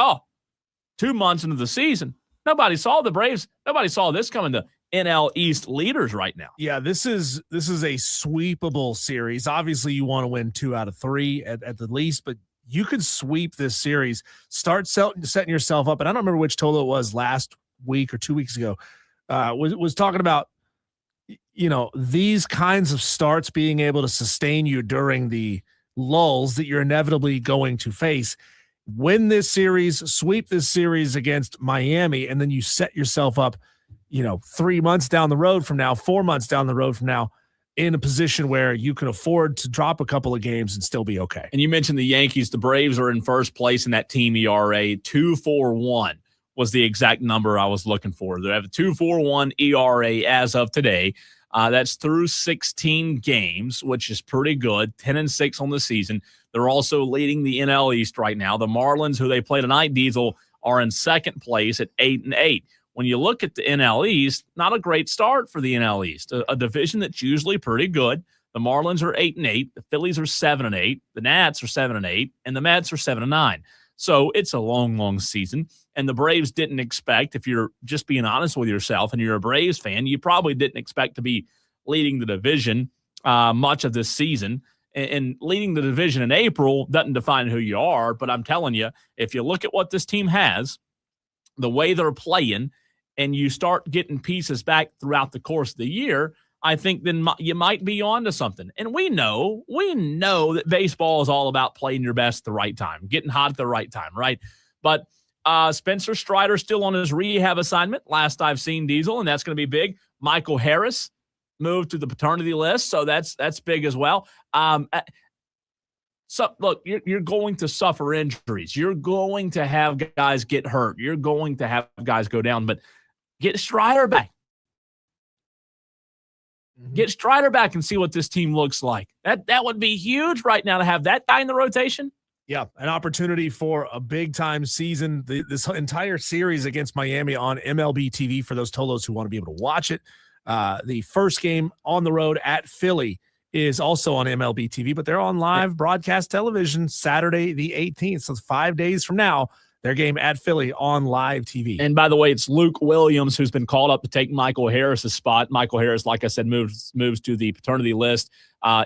2 months into the season, nobody saw the Braves. Nobody saw this coming to NL East leaders right now. Yeah, this is a sweepable series. Obviously, you want to win 2 out of 3 at the least, but you could sweep this series. Start setting yourself up. And I don't remember which total it was last week or 2 weeks ago. Was talking about, these kinds of starts being able to sustain you during the lulls that you're inevitably going to face. Win this series, sweep this series against Miami, and then you set yourself up, 3 months down the road from now, 4 months down the road from now, in a position where you can afford to drop a couple of games and still be okay. And you mentioned the Yankees. The Braves are in first place in that team ERA. 2.41 was the exact number I was looking for. They have a 2.41 ERA as of today. That's through 16 games, which is pretty good. 10-6 on the season. They're also leading the NL East right now. The Marlins, who they play tonight, Diesel, are in second place at 8-8. When you look at the NL East, not a great start for the NL East, a division that's usually pretty good. The Marlins are 8-8, the Phillies are 7-8, the Nats are 7-8, and the Mets are 7-9. So it's a long, long season. And the Braves didn't expect, if you're just being honest with yourself and you're a Braves fan, you probably didn't expect to be leading the division much of this season. And leading the division in April doesn't define who you are. But I'm telling you, if you look at what this team has, the way they're playing, and you start getting pieces back throughout the course of the year, I think then you might be on to something. And we know that baseball is all about playing your best at the right time, getting hot at the right time, right? But Spencer Strider still on his rehab assignment, last I've seen, Diesel, and that's going to be big. Michael Harris moved to the paternity list, so that's big as well. So look, you're going to suffer injuries. You're going to have guys get hurt. You're going to have guys go down, but get Strider back. Get Strider back and see what this team looks like. That would be huge right now to have that guy in the rotation. Yeah, an opportunity for a big-time season. This entire series against Miami on MLB TV for those Tolos who want to be able to watch it. The first game on the road at Philly is also on MLB TV, but they're on live broadcast television Saturday the 18th. So 5 days from now, their game at Philly on live TV. And by the way, it's Luke Williams who's been called up to take Michael Harris's spot. Michael Harris, like I said, moves to the paternity list.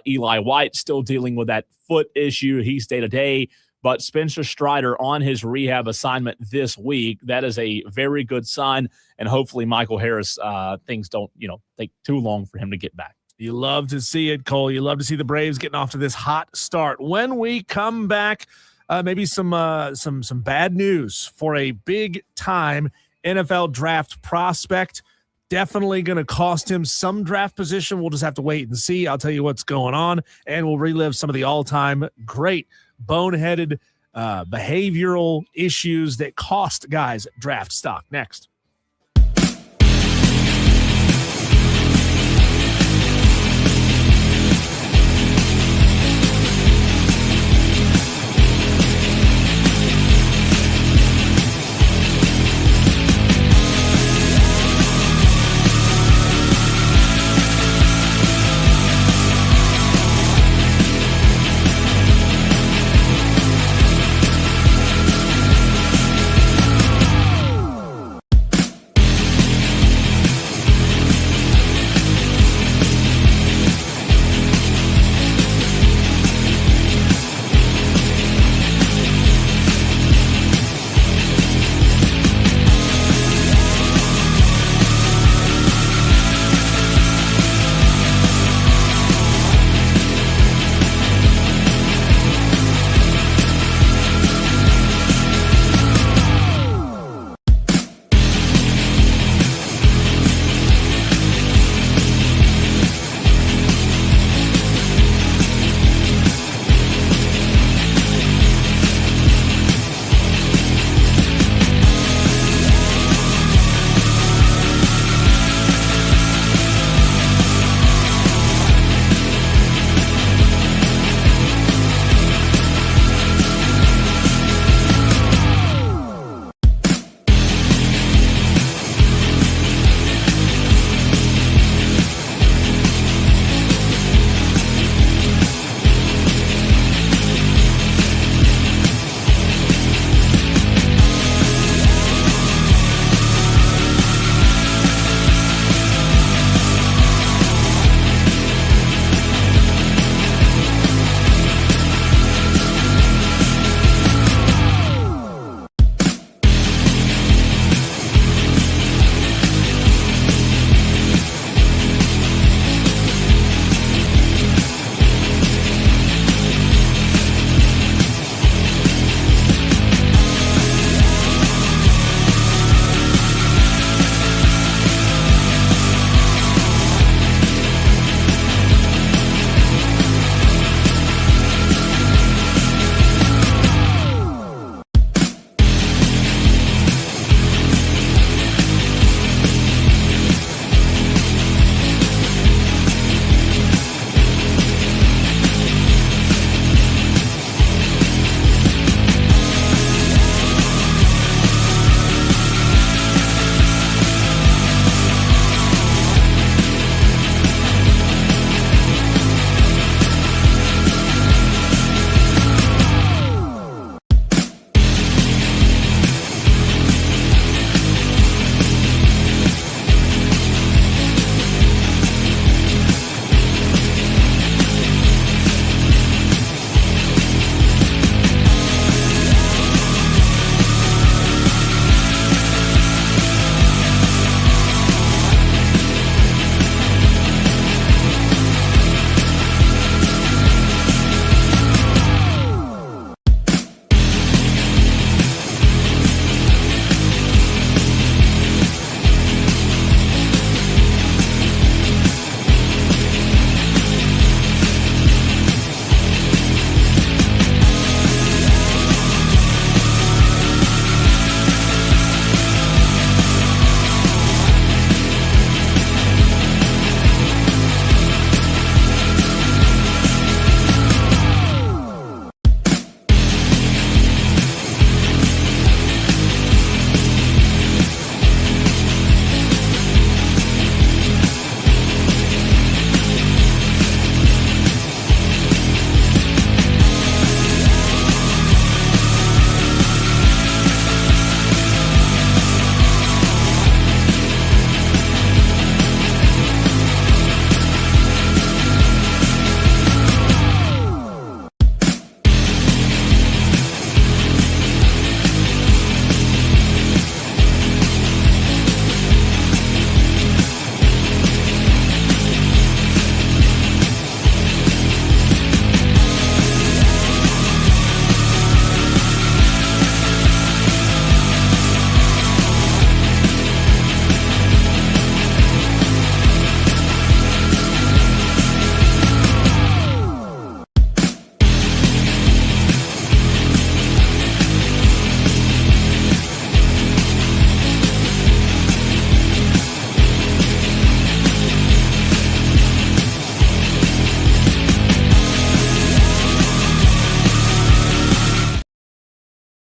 Eli White still dealing with that foot issue. He's day-to-day. But Spencer Strider on his rehab assignment this week. That is a very good sign. And hopefully Michael Harris, things don't, take too long for him to get back. You love to see it, Cole. You love to see the Braves getting off to this hot start. When we come back, maybe some bad news for a big-time NFL draft prospect. Definitely going to cost him some draft position. We'll just have to wait and see. I'll tell you what's going on, and we'll relive some of the all-time great boneheaded behavioral issues that cost guys draft stock. Next.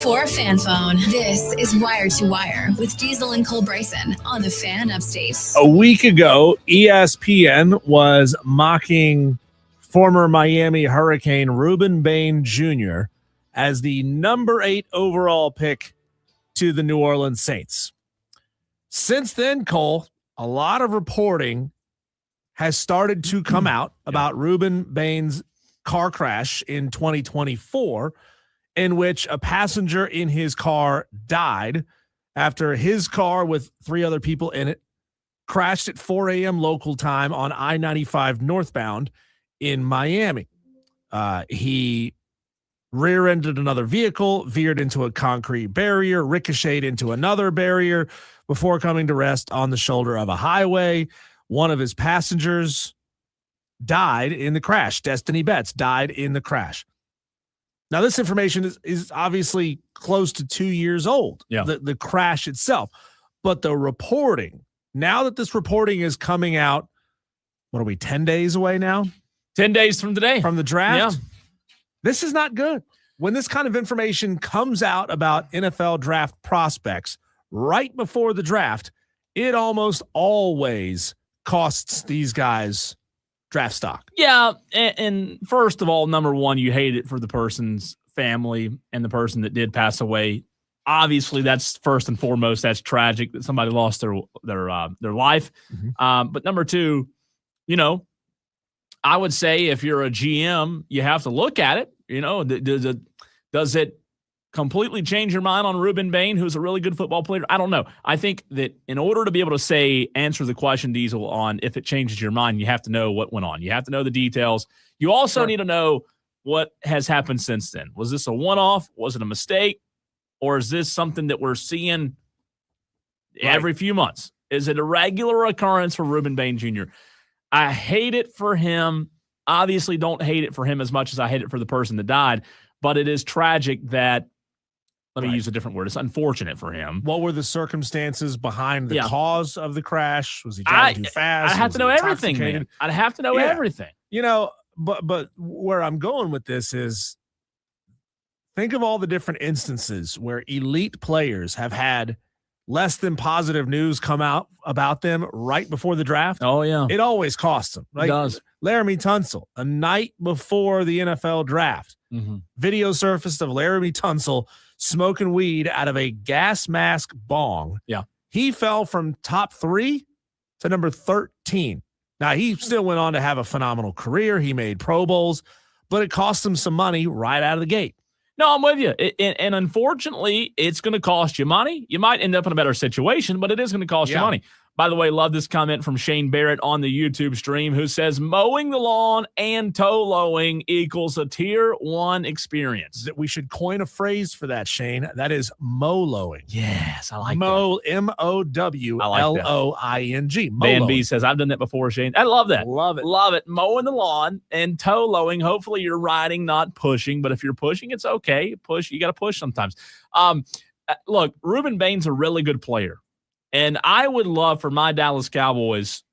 For a fan phone, this is Wire to Wire with Diesel and Cole Bryson on the Fan Upstate. A week ago, ESPN was mocking former Miami Hurricane Ruben Bain Jr. as the number 8 overall pick to the New Orleans Saints. Since then, Cole, a lot of reporting has started to come out about Ruben Bain's car crash in 2024, in which a passenger in his car died after his car with 3 other people in it crashed at 4 a.m. local time on I-95 northbound in Miami. He rear-ended another vehicle, veered into a concrete barrier, ricocheted into another barrier before coming to rest on the shoulder of a highway. One of his passengers died in the crash. Destiny Betts died in the crash. Now, this information is obviously close to 2 years old, the crash itself. But the reporting, now that this reporting is coming out, what are we, 10 days away now? 10 days from today. From the draft? Yeah. This is not good. When this kind of information comes out about NFL draft prospects right before the draft, it almost always costs these guys draft stock. Yeah, and first of all, number one, you hate it for the person's family and the person that did pass away. Obviously, that's first and foremost. That's tragic that somebody lost their life. Mm-hmm. But number two, I would say if you're a GM, you have to look at it. Does it completely change your mind on Ruben Bain, who's a really good football player? I don't know. I think that in order to be able to answer the question, Diesel, on if it changes your mind, you have to know what went on. You have to know the details. You also need to know what has happened since then. Was this a one-off? Was it a mistake? Or is this something that we're seeing every few months? Is it a regular occurrence for Ruben Bain Jr.? I hate it for him. Obviously, don't hate it for him as much as I hate it for the person that died. But it is tragic that, let me use a different word, it's unfortunate for him. What were the circumstances behind the cause of the crash? Was he driving too fast? I'd have to know everything, man. I'd have to know everything. But where I'm going with this is, think of all the different instances where elite players have had less than positive news come out about them right before the draft. Oh, yeah. It always costs them. It does. Laramie Tunsil, a night before the NFL draft, video surfaced of Laramie Tunsil smoking weed out of a gas mask bong. Yeah. He fell from top 3 to number 13. Now, he still went on to have a phenomenal career. He made Pro Bowls, but it cost him some money right out of the gate. No, I'm with you. And unfortunately, it's going to cost you money. You might end up in a better situation, but it is going to cost you money. By the way, love this comment from Shane Barrett on the YouTube stream, who says mowing the lawn and toe-lowing equals a tier 1 experience. We should coin a phrase for that, Shane. That is mow-lowing. Yes, I like mow, that. M-O-W-L-O-I-N-G. Van B says, I've done that before, Shane. I love that. Love it. Love it. Mowing the lawn and toe-lowing. Hopefully you're riding, not pushing. But if you're pushing, it's okay. You got to push sometimes. Look, Ruben Bain's a really good player. And I would love for my Dallas Cowboys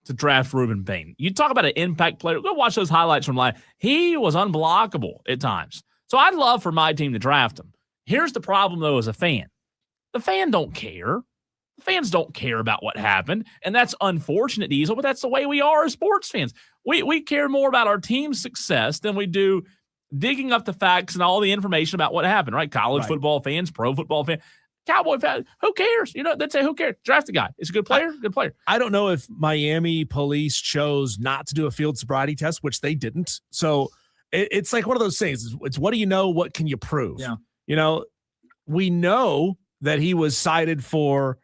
to draft Ruben Bain. You talk about an impact player. Go watch those highlights from live. He was unblockable at times. So I'd love for my team to draft him. Here's the problem, though, as a fan. The fan don't care. The fans don't care about what happened. And that's unfortunate, Diesel, but that's the way we are as sports fans. We care more about our team's success than we do digging up the facts and all the information about what happened, right? College football fans, pro football fans. Cowboy fans, who cares? They'd say, who cares? Draft the guy. It's a good player. Good player. I don't know if Miami police chose not to do a field sobriety test, which they didn't. So it's like one of those things. It's what do you know? What can you prove? Yeah. We know that he was cited for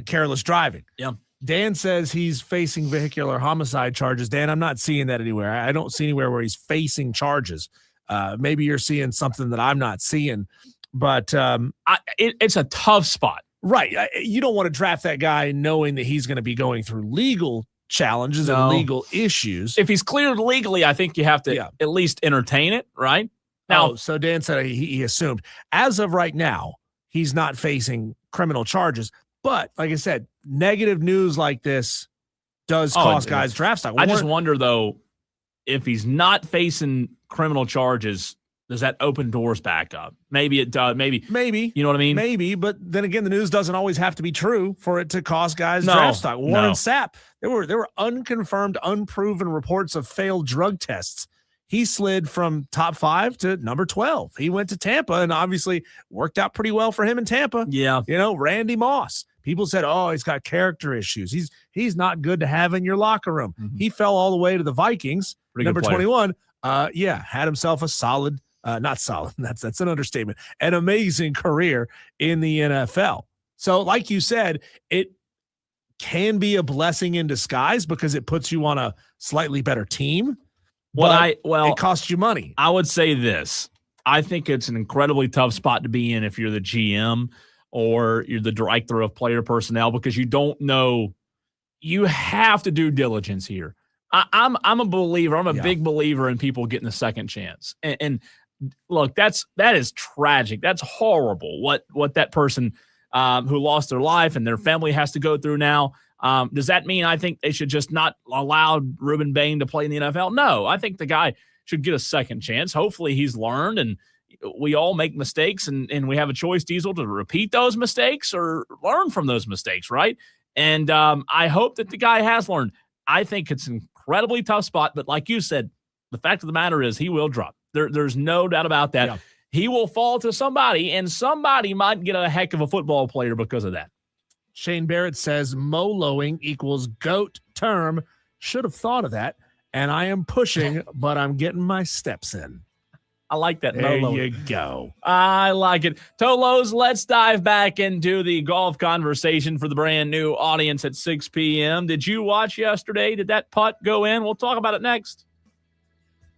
careless driving. Yeah. Dan says he's facing vehicular homicide charges. Dan, I'm not seeing that anywhere. I don't see anywhere where he's facing charges. Maybe you're seeing something that I'm not seeing. But it's a tough spot. Right. You don't want to draft that guy knowing that he's going to be going through legal challenges and legal issues. If he's cleared legally, I think you have to at least entertain it, right? Now, so Dan said he assumed. As of right now, he's not facing criminal charges. But like I said, negative news like this does cost guys draft stock. I just wonder, though, if he's not facing criminal charges, Does that open doors back up? Maybe it does. Maybe. You know what I mean? Maybe. But then again, the news doesn't always have to be true for it to cost guys No, draft stock. Warren no. Sapp, there were unconfirmed, unproven reports of failed drug tests. He slid from top 5 to number 12. He went to Tampa and obviously worked out pretty well for him in Tampa. Yeah. You know, Randy Moss. People said, oh, he's got character issues. He's not good to have in your locker room. Mm-hmm. He fell all the way to the Vikings. Pretty number good player. 21. Had himself a solid, not solid. That's an understatement. An amazing career in the NFL. So like you said, it can be a blessing in disguise because it puts you on a slightly better team. It costs you money. I would say this. I think it's an incredibly tough spot to be in if you're the GM or you're the director of player personnel because you don't know. You have to do diligence here. I'm a believer. I'm a big believer in people getting a second chance. And look, that is tragic. That's horrible. What that person who lost their life and their family has to go through now. Does that mean I think they should just not allow Ruben Bain to play in the NFL? No, I think the guy should get a second chance. Hopefully he's learned, and we all make mistakes, and we have a choice, Diesel, to repeat those mistakes or learn from those mistakes, right? And I hope that the guy has learned. I think it's an incredibly tough spot, but like you said, the fact of the matter is he will drop. There's no doubt about that. Yeah. He will fall to somebody, and somebody might get a heck of a football player because of that. Shane Barrett says Moloing equals GOAT term. Should have thought of that. And I am pushing, but I'm getting my steps in. I like that. There Molo. you go. I like it. Tolos, let's dive back into the golf conversation for the brand new audience at 6 p.m. Did you watch yesterday? Did that putt go in? We'll talk about it next.